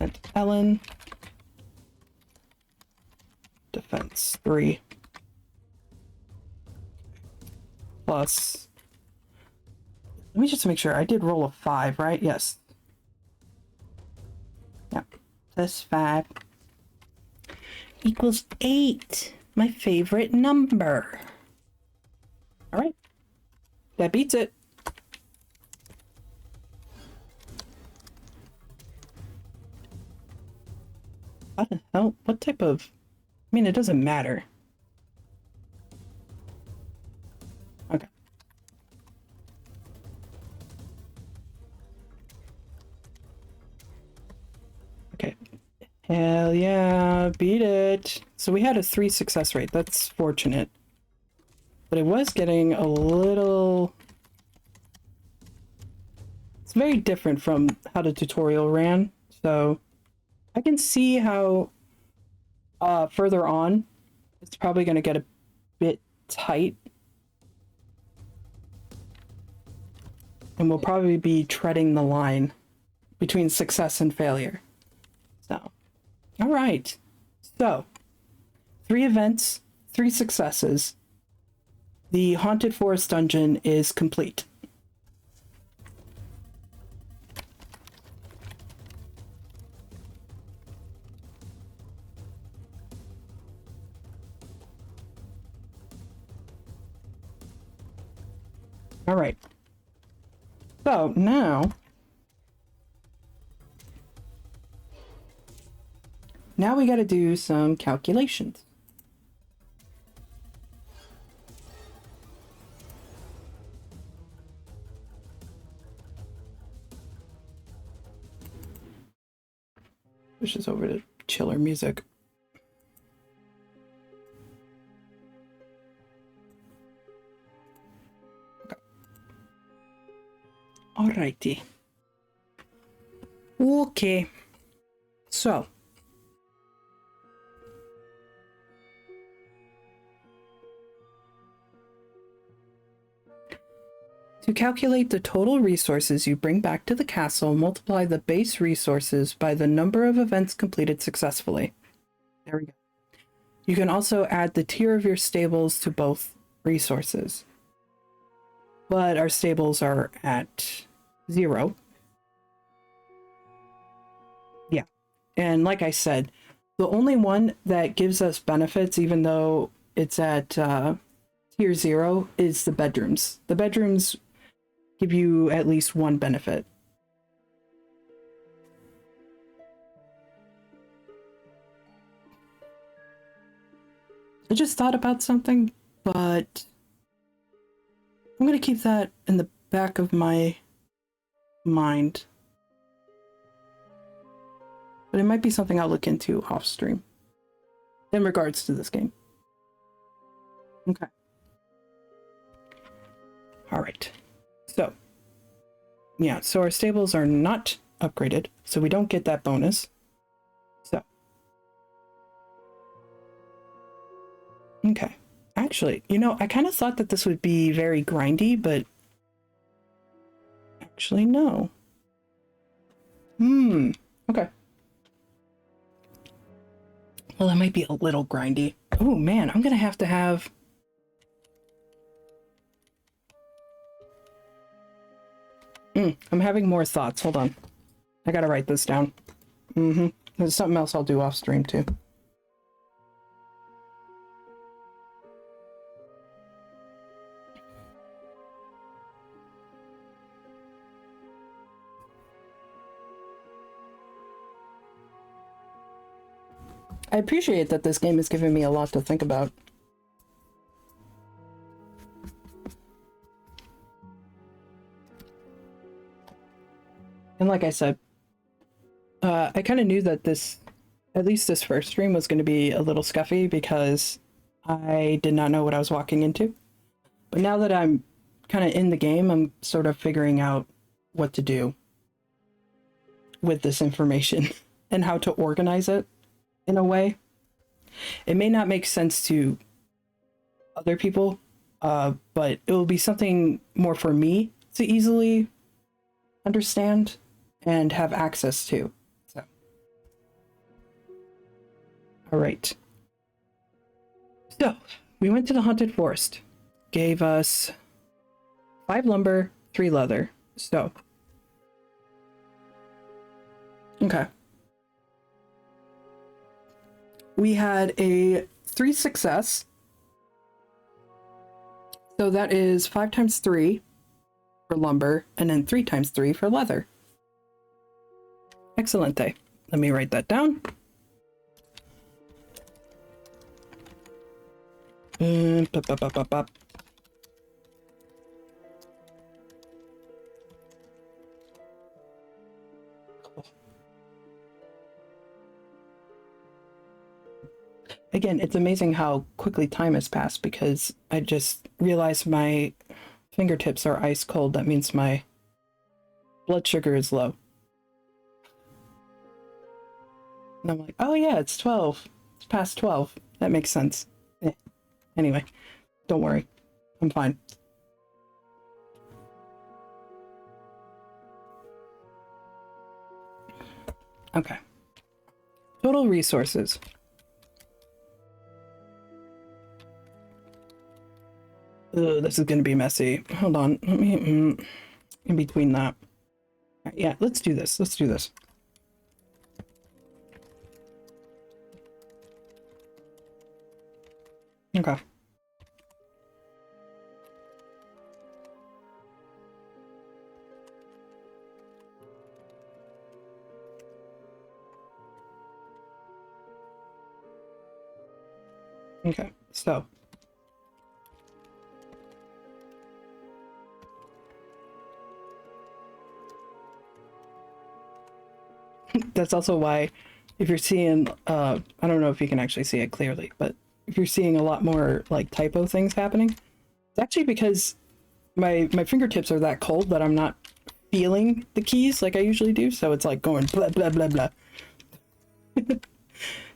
And Ellen. Defense 3. Plus. Let me just make sure. I did roll a 5, right? Yes. Yeah. Plus 5 equals 8. My favorite number. All right. That beats it. How the hell? What type of... I mean, it doesn't matter. Okay. Okay. Hell yeah, beat it. So we had a 3 success rate. That's fortunate. But it was getting a little... It's very different from how the tutorial ran. So I can see how further on it's probably going to get a bit tight. And we'll probably be treading the line between success and failure. So, all right. So, 3 events, 3 successes. The Haunted Forest dungeon is complete. All right. So now we got to do some calculations. Push this over to chiller music. Okay. Alrighty. Okay. So. To calculate the total resources you bring back to the castle, multiply the base resources by the number of events completed successfully. There we go. You can also add the tier of your stables to both resources. But our stables are at 0. Yeah. And like I said, the only one that gives us benefits, even though it's at tier 0, is the bedrooms. The bedrooms give you at least one benefit. I just thought about something, but I'm going to keep that in the back of my mind. But it might be something I'll look into off stream in regards to this game. Okay. All right. So, yeah, so our stables are not upgraded, so we don't get that bonus. So, okay. Actually, you know, I kind of thought that this would be very grindy, but actually, no. Okay. Well, that might be a little grindy. Oh, man, I'm going to have... I'm having more thoughts. Hold on. I gotta write this down. There's something else I'll do off stream, too. I appreciate that this game is giving me a lot to think about. And like I said, I kind of knew that at least this first stream was going to be a little scuffy because I did not know what I was walking into. But now that I'm kind of in the game, I'm sort of figuring out what to do with this information and how to organize it in a way. It may not make sense to other people, but it will be something more for me to easily understand and have access to. So, all right. So, we went to the haunted forest. Gave us 5 lumber, 3 leather. So, okay. We had a 3 success. So that is 5 times 3 for lumber, and then 3 times 3 for leather. Excelente. Let me write that down. Again, it's amazing how quickly time has passed because I just realized my fingertips are ice cold. That means my blood sugar is low. And I'm like, oh yeah, it's 12. It's past 12. That makes sense. Anyway, don't worry. I'm fine. Okay. Total resources. Ugh, this is going to be messy. Hold on. Let me, in between that. Right, yeah, let's do this. Let's do this. Okay. Okay, so that's also why if you're seeing I don't know if you can actually see it clearly, but if you're seeing a lot more like typo things happening, it's actually because my fingertips are that cold that I'm not feeling the keys like I usually do, so it's like going blah blah blah blah.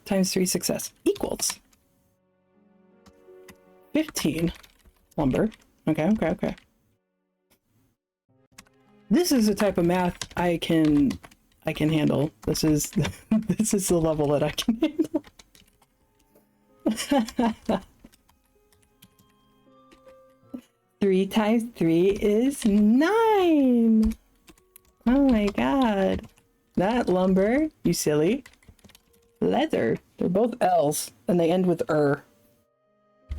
Times 3 success equals 15 lumber. Okay. This is a type of math I can handle. This is this is the level that I can handle. 3 times 3 is 9. Oh my god. That lumber, you silly. Leather. They're both L's and they end with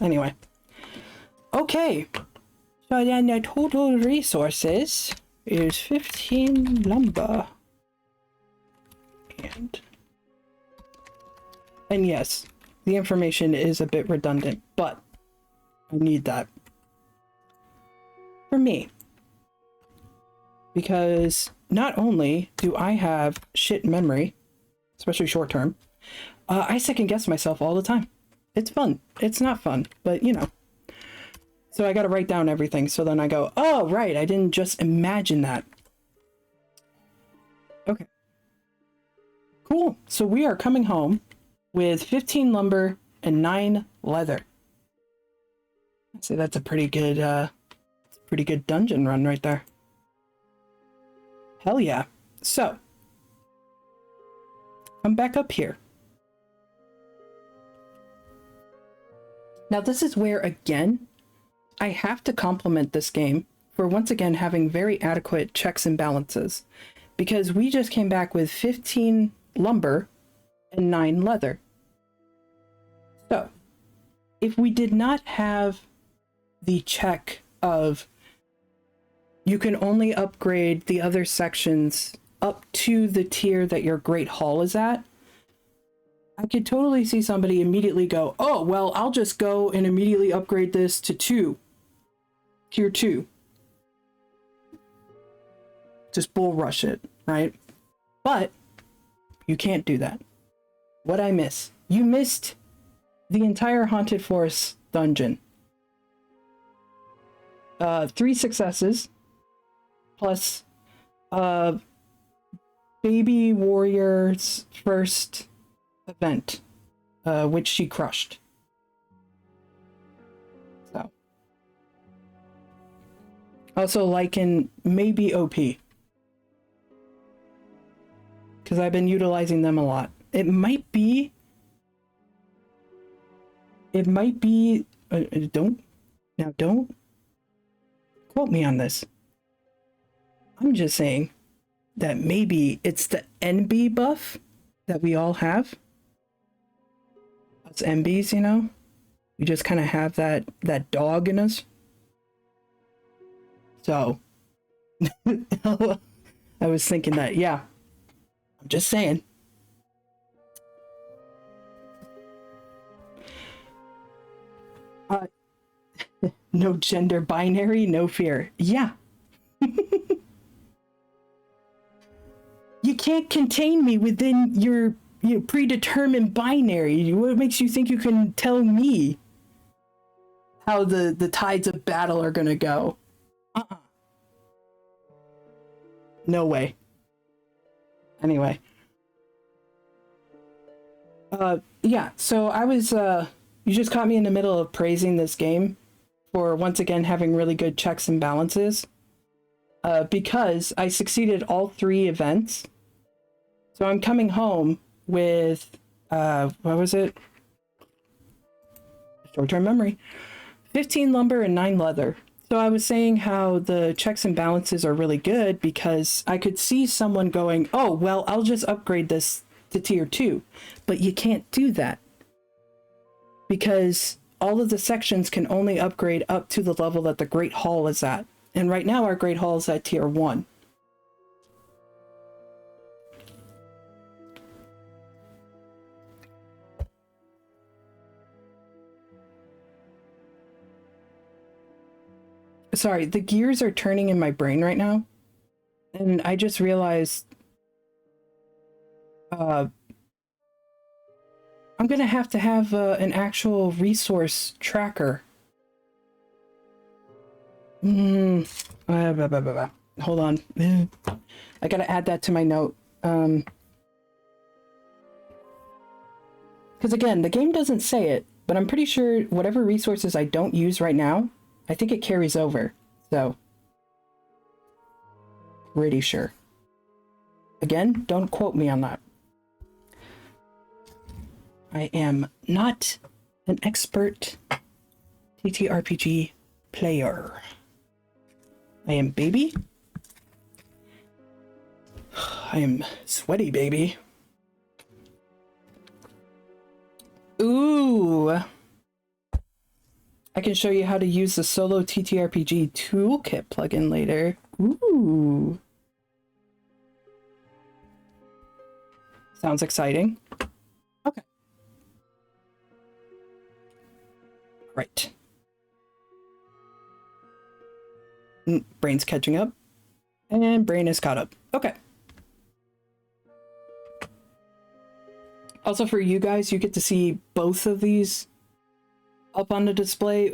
Anyway. Okay. So then the total resources is 15 lumber. And yes, the information is a bit redundant, but I need that for me. Because not only do I have shit memory, especially short term, I second guess myself all the time. It's fun. It's not fun, but you know. So I gotta write down everything. So then I go, oh, right, I didn't just imagine that. Okay. Cool. So we are coming home with 15 lumber and 9 leather. I'd say that's a pretty good dungeon run right there. Hell yeah. So, I'm back up here. Now this is where, again, I have to compliment this game for once again having very adequate checks and balances. Because we just came back with 15 lumber and 9 leather. So, if we did not have the check of you can only upgrade the other sections up to the tier that your Great Hall is at, I could totally see somebody immediately go, oh, well, I'll just go and immediately upgrade this to tier 2. Just bull rush it, right? But you can't do that. What'd I miss? You missed the entire Haunted Forest dungeon. 3 successes plus Baby Warrior's first event, which she crushed. So also Lycan may be OP because I've been utilizing them a lot. It might be don't quote me on this. I'm just saying that maybe it's the NB buff that we all have. Us NBs, you know? We just kind of have that dog in us. So, I was thinking that, yeah. I'm just saying. No gender binary, no fear. Yeah. You can't contain me within your predetermined binary. What makes you think you can tell me how the tides of battle are gonna go? No way. Anyway. Yeah, so I was, you just caught me in the middle of praising this game for once again having really good checks and balances. Because I succeeded all 3 events. So I'm coming home with, what was it? Short-term memory. 15 lumber and 9 leather. So I was saying how the checks and balances are really good because I could see someone going, oh, well, I'll just upgrade this to tier 2. But you can't do that. Because all of the sections can only upgrade up to the level that the Great Hall is at. And right now our Great Hall is at tier 1. sorry, the gears are turning in my brain right now. And I just realized I'm gonna have to have an actual resource tracker. Hold on. I gotta add that to my note. Because again, the game doesn't say it, but I'm pretty sure whatever resources I don't use right now, I think it carries over. So, pretty sure. Again, don't quote me on that. I am not an expert TTRPG player. I am baby. I am sweaty baby. Ooh. I can show you how to use the solo TTRPG toolkit plugin later. Ooh. Sounds exciting. Okay. Right. Brain's catching up. And brain is caught up. Okay. Also for you guys, you get to see both of these up on the display.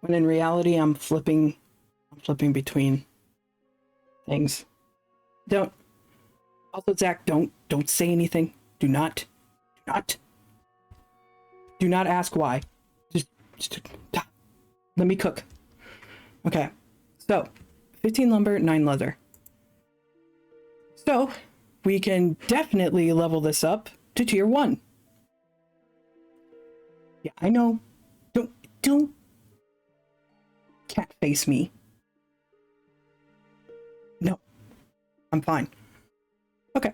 When in reality, I'm flipping between things. Also, Zach, don't say anything. Do not ask why. Just let me cook. Okay, so 15 lumber, 9 leather. So we can definitely level this up to tier 1. Yeah, I know. Don't cat face me. No, I'm fine. Okay,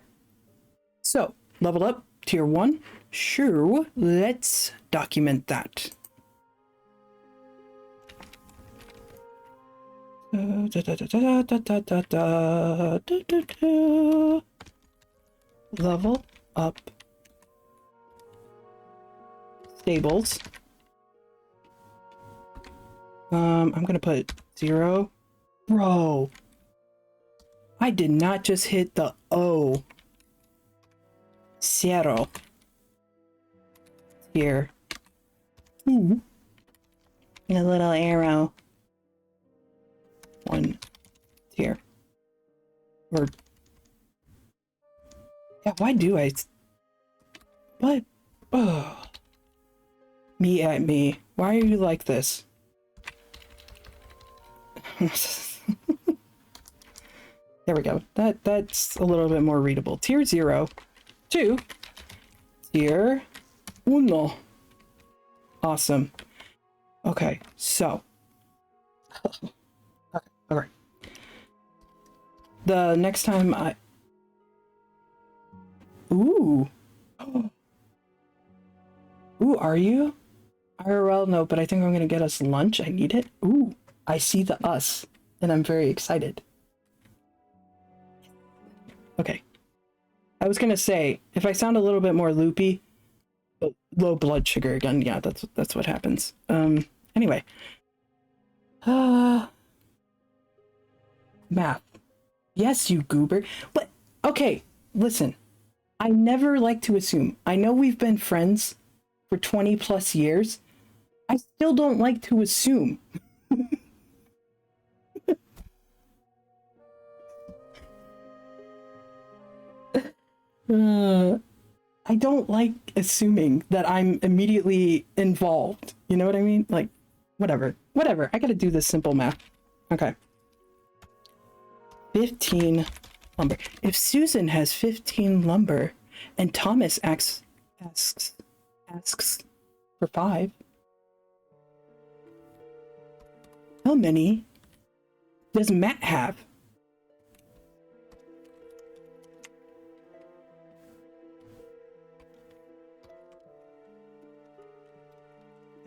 so leveled up tier 1. Sure, let's document that. Level up stables. I'm gonna put 0. Bro, I did not just hit the O. 0 here. A little arrow. 1 here. Or yeah, why do I? What? Oh. Me at me. Why are you like this? There we go. That's a little bit more readable. Tier 0 to tier 1. Awesome. Okay, so okay. The next time I Ooh, are you? IRL, no, but I think I'm gonna get us lunch. I need it. Ooh, I see the us, and I'm very excited. Okay. I was gonna say, if I sound a little bit more loopy, low blood sugar again, yeah, that's what happens. Anyway. Math. Yes, you goober. But, okay, listen. I never like to assume. I know we've been friends for 20 plus years. I still don't like to assume. I don't like assuming that I'm immediately involved. You know what I mean? Like, whatever. I gotta do this simple math. Okay. 15 lumber. If Susan has 15 lumber and Thomas asks for 5, how many does Matt have?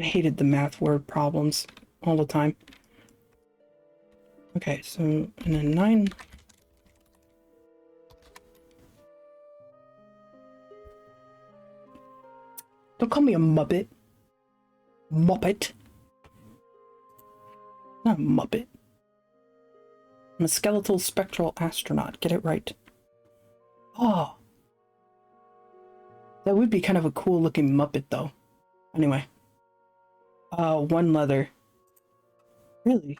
I hated the math word problems all the time. Okay, so, and then 9. Don't call me a muppet. Muppet. Not a Muppet. I'm a skeletal spectral astronaut. Get it right. Oh. That would be kind of a cool looking Muppet though. Anyway. One leather. Really?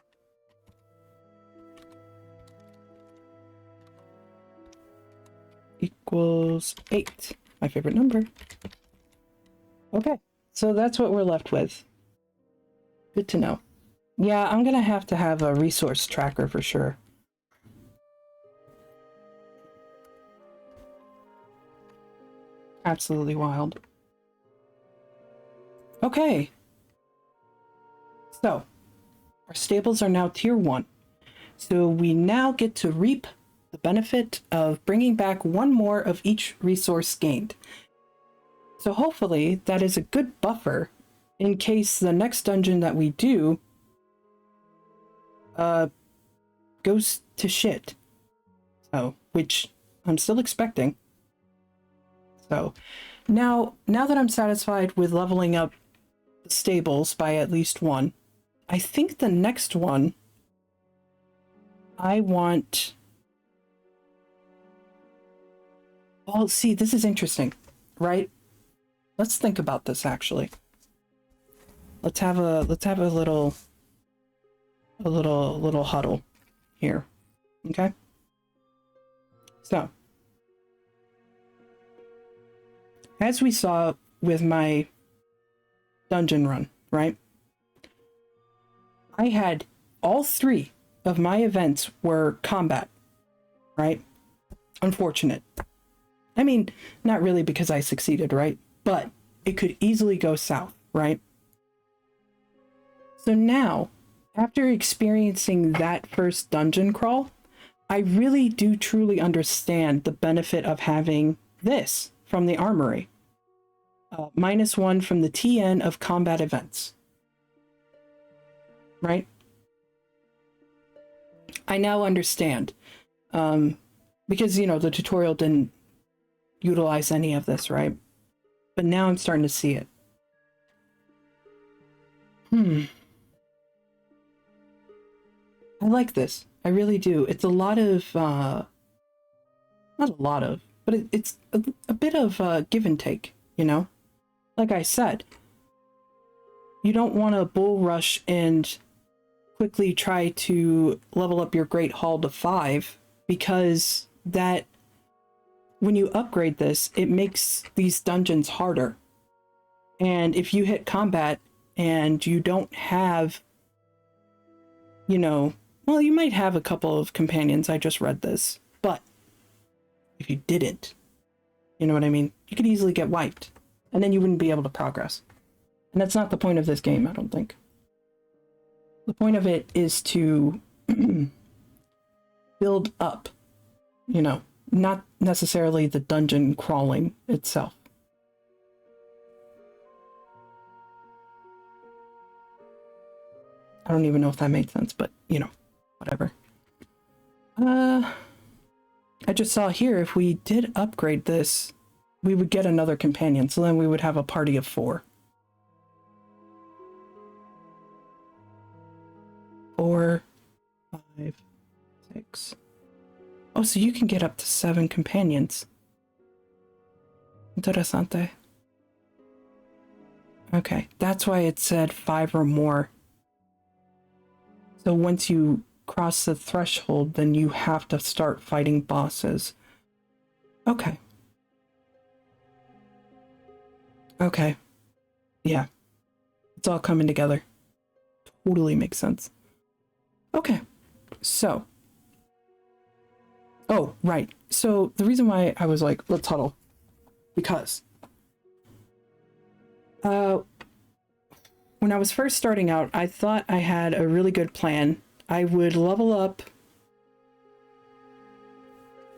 Equals 8. My favorite number. Okay. So that's what we're left with. Good to know. Yeah, I'm gonna have to have a resource tracker for sure. Absolutely wild. Okay. So, our stables are now tier 1. So we now get to reap the benefit of bringing back one more of each resource gained. So hopefully that is a good buffer in case the next dungeon that we do goes to shit. So, which I'm still expecting. So now that I'm satisfied with leveling up the stables by at least 1, I think the next one I want... Well, see, this is interesting, right? Let's think about this actually. Let's have a little huddle here. Okay? So, as we saw with my dungeon run, right? I had all 3 of my events were combat, right? Unfortunate. I mean, not really because I succeeded, right? But it could easily go south, right? So now, after experiencing that first dungeon crawl, I really do truly understand the benefit of having this from the armory. -1 from the TN of combat events. Right? I now understand. Because, you know, the tutorial didn't utilize any of this, right? But now I'm starting to see it. I like this. I really do. It's a lot of, not a lot of, but it's a bit of give and take, you know? Like I said, you don't want to bull rush and quickly try to level up your Great Hall to 5, because that, when you upgrade this, it makes these dungeons harder. And if you hit combat and you don't have, you know, well, you might have a couple of companions, I just read this, but if you didn't, you know what I mean? You could easily get wiped, and then you wouldn't be able to progress. And that's not the point of this game, I don't think. The point of it is to build up, you know, not necessarily the dungeon crawling itself. I don't even know if that made sense, but, you know, whatever. I just saw here, if we did upgrade this, we would get another companion, so then we would have a party of 4. 4, 5, 6. Oh, so you can get up to 7 companions. Interessante. Okay, that's why it said 5 or more. So once you cross the threshold, then you have to start fighting bosses. Okay. Okay. Yeah. It's all coming together. Totally makes sense. Okay. So. Oh, right. So the reason why I was like, let's huddle. Because. When I was first starting out, I thought I had a really good plan. I would level up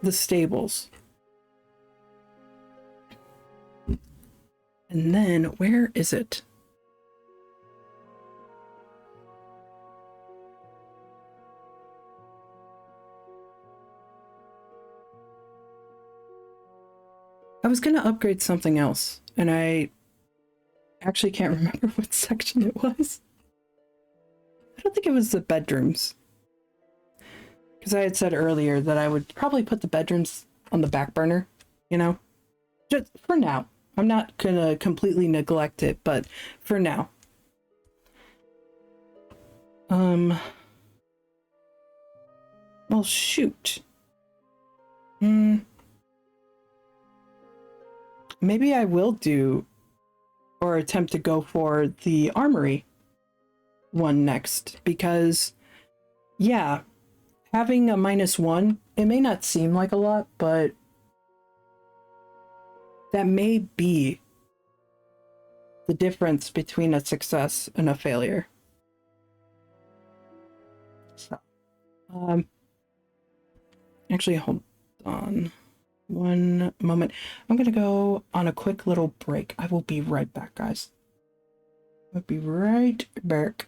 the stables. And then, where is it? I was going to upgrade something else, and I actually can't remember what section it was. I don't think it was the bedrooms. Because I had said earlier that I would probably put the bedrooms on the back burner, you know? Just for now. I'm not gonna completely neglect it, but for now. Well, shoot. Maybe I will do or attempt to go for the armory one next, because yeah, having a -1, it may not seem like a lot, but that may be the difference between a success and a failure. So, actually, hold on one moment. I'm gonna go on a quick little break. I will be right back, guys. I'll be right back.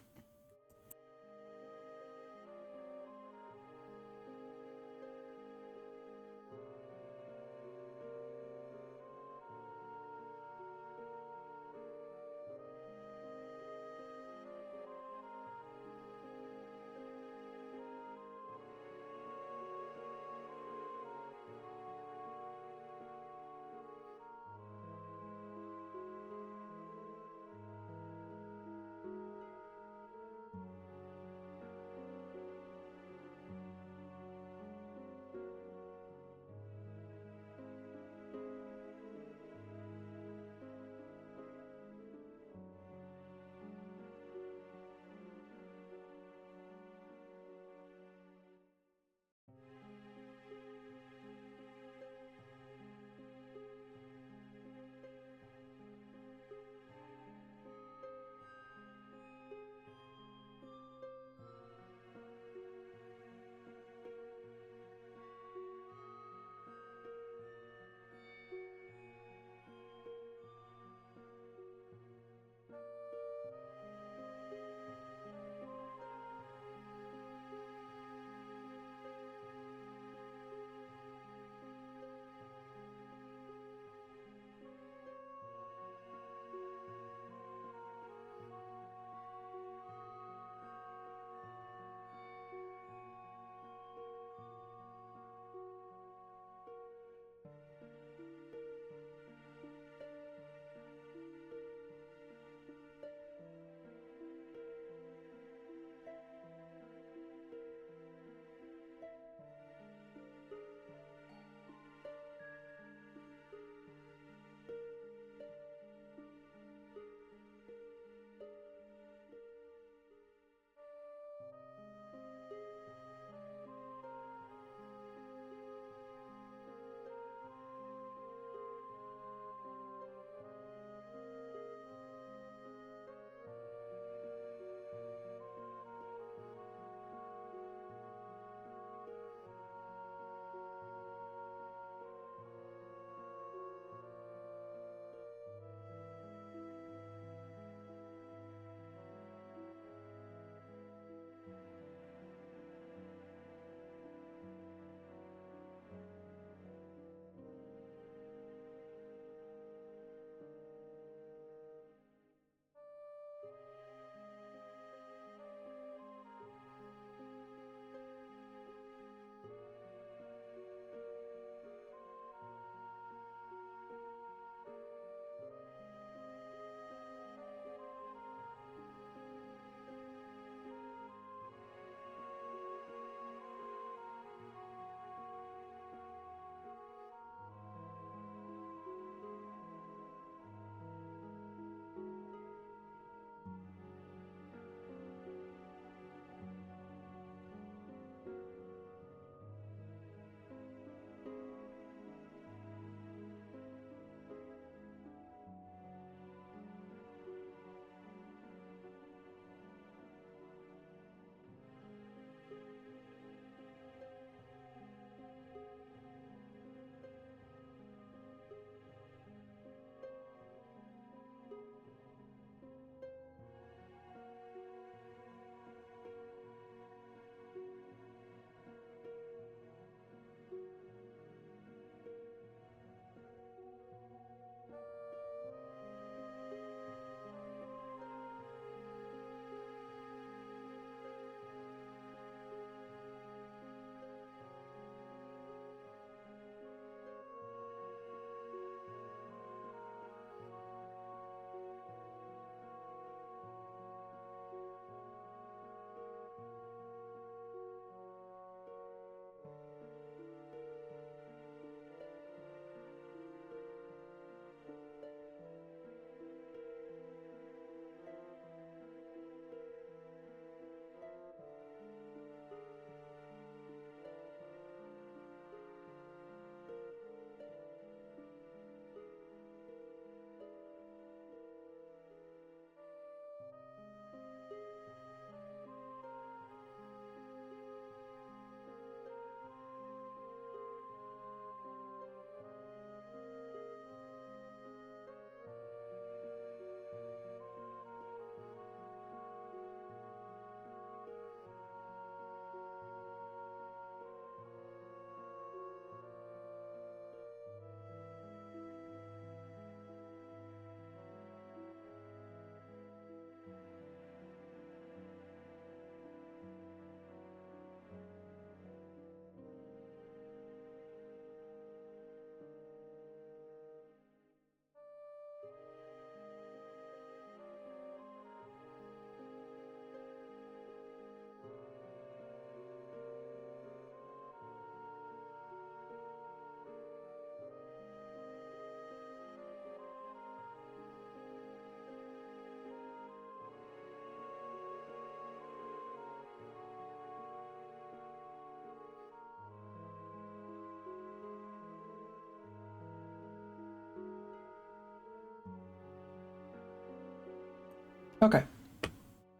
Okay.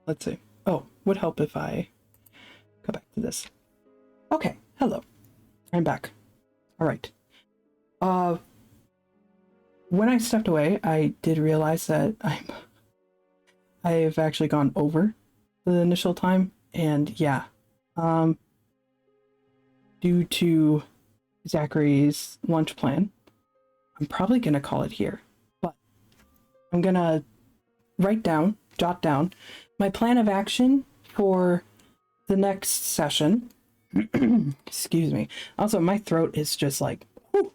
Let's see. Oh, would help if I go back to this. Okay. Hello. I'm back. All right. When I stepped away, I did realize that I've actually gone over the initial time, and yeah, due to Zachary's lunch plan, I'm probably gonna call it here. But I'm gonna jot down my plan of action for the next session. Excuse me. Also, my throat is just like, whew.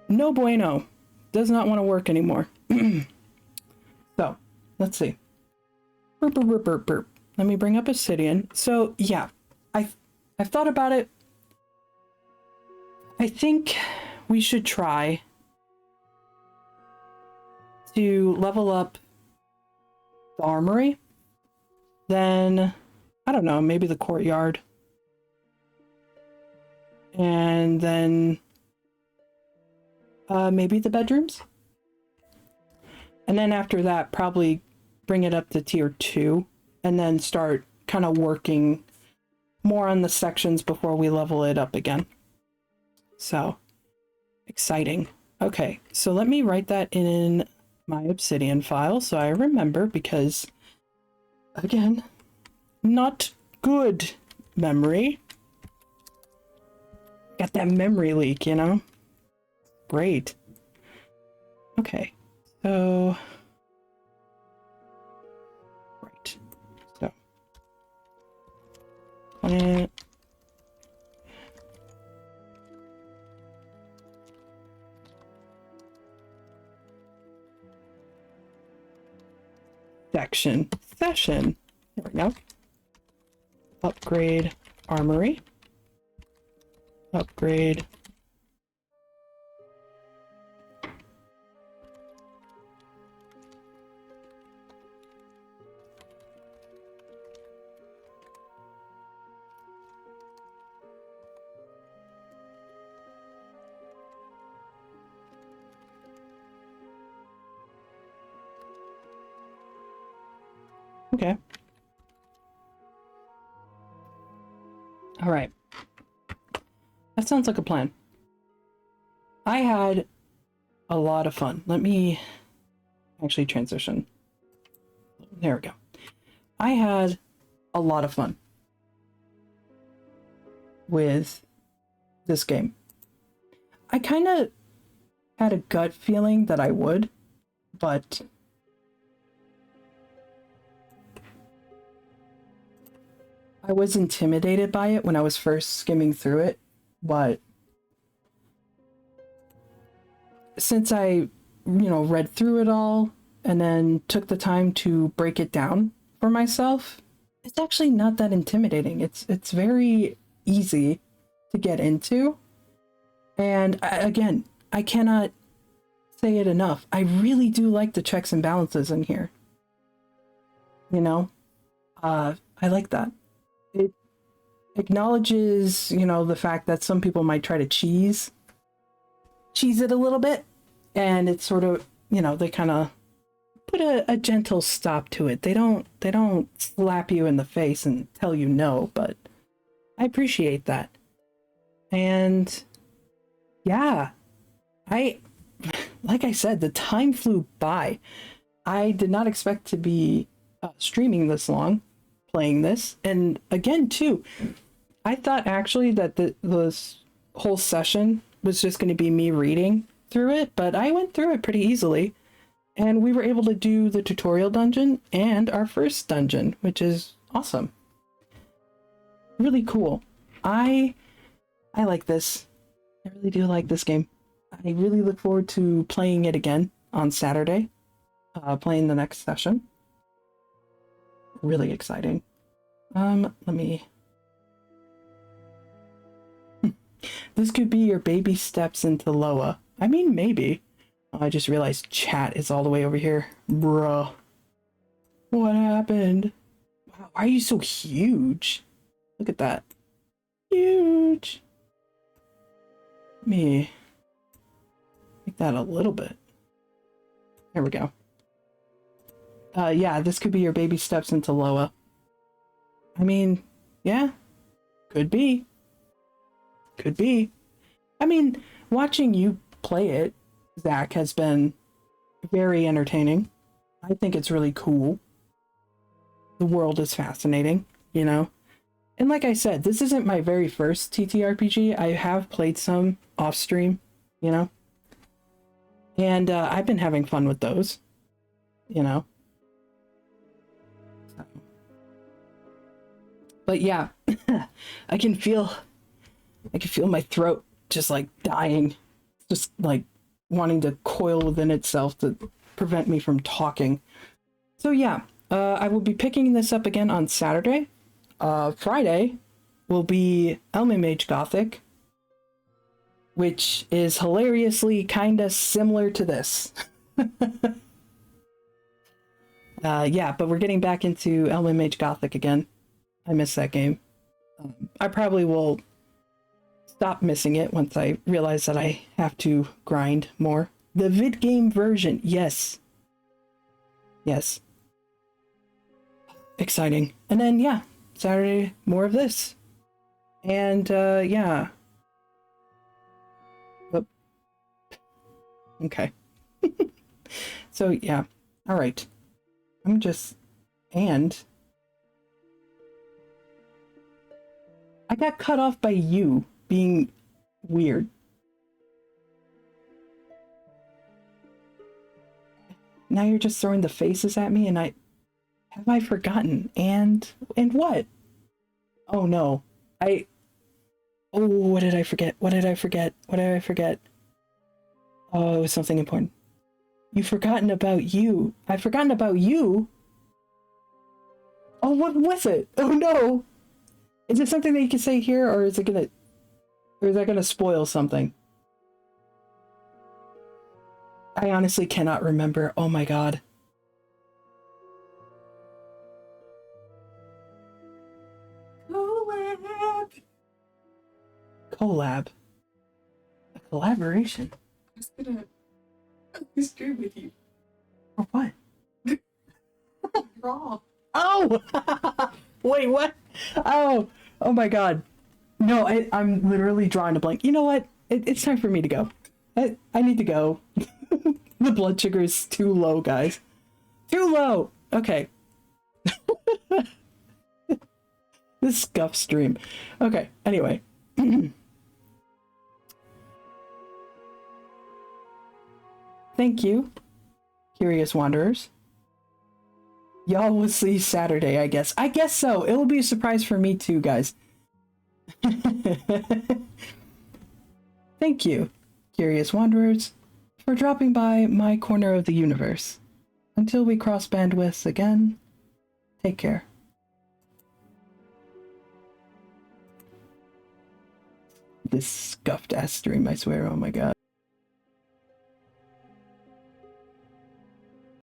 No bueno. Does not want to work anymore. So, let's see. Burp, burp, burp, burp, burp. Let me bring up Obsidian. So, yeah, I've thought about it. I think we should try to level up the armory. Then, I don't know, maybe the courtyard. And then maybe the bedrooms. And then after that, probably bring it up to tier 2 and then start kind of working more on the sections before we level it up again. So, exciting. Okay, so let me write that in my Obsidian file so I remember, because, again, not good memory. Got that memory leak, you know? Great. Okay, so... Right. So... Session. There we go. Upgrade armory. Upgrade. Okay. All right. That sounds like a plan. I had a lot of fun. Let me actually transition. There we go. I had a lot of fun with this game. I kind of had a gut feeling that I would, but I was intimidated by it when I was first skimming through it. But since I, read through it all and then took the time to break it down for myself, it's actually not that intimidating. It's very easy to get into. And again, I cannot say it enough. I really do like the checks and balances in here. I like that. It acknowledges, the fact that some people might try to cheese it a little bit, and it's sort of, they kind of put a gentle stop to it. They don't slap you in the face and tell you no, but I appreciate that. And yeah, like I said, the time flew by. I did not expect to be streaming this long, playing this. And again, too, I thought actually that this whole session was just going to be me reading through it, but I went through it pretty easily. And we were able to do the tutorial dungeon and our first dungeon, which is awesome. Really cool. I like this. I really do like this game. I really look forward to playing it again on Saturday, playing the next session. Really exciting. Let me... This could be your baby steps into Loa. I mean, maybe. I just realized chat is all the way over here. Bruh. What happened? Wow, why are you so huge? Look at that. Huge. Let me make that a little bit. There we go. Yeah, this could be your baby steps into Loa. I mean, yeah, could be. Could be. I mean, watching you play it, Zach, has been very entertaining. I think it's really cool. The world is fascinating, you know? And like I said, this isn't my very first TTRPG. I have played some off stream, you know? And I've been having fun with those, you know? So. But yeah, I can feel my throat just like dying, just like wanting to coil within itself to prevent me from talking. So yeah, I will be picking this up again on Saturday. Friday will be Elmi Mage Gothic, which is hilariously kind of similar to this. Yeah, but we're getting back into Elmi Mage Gothic again. I miss that game. I probably will stop missing it once I realize that I have to grind more. The vid game version, yes. Yes. Exciting. And then, yeah, Saturday, more of this. And, yeah. Oop. Okay. So, yeah. All right. And I got cut off by you being weird. Now you're just throwing the faces at me, and have I forgotten? And what? Oh no. Oh, what did I forget? What did I forget? What did I forget? Oh, it was something important. You've forgotten about you. I've forgotten about you? Oh, what was it? Oh no. Is it something that you can say here, or is that gonna spoil something? I honestly cannot remember. Oh my god. Collab. A collaboration. I was gonna stream with you. For what? Raw. Oh! Wait, what? Oh my god. No, I'm literally drawing a blank. You know what? It's time for me to go. I need to go. The blood sugar is too low, guys. Too low! Okay. This scuff stream. Okay, anyway. Thank you, Curious Wanderers. Y'all will see Saturday, I guess. I guess so. It will be a surprise for me too, guys. Thank you, Curious Wanderers, for dropping by my corner of the universe. Until we cross bandwidths again, take care. This scuffed ass stream, I swear, oh my god.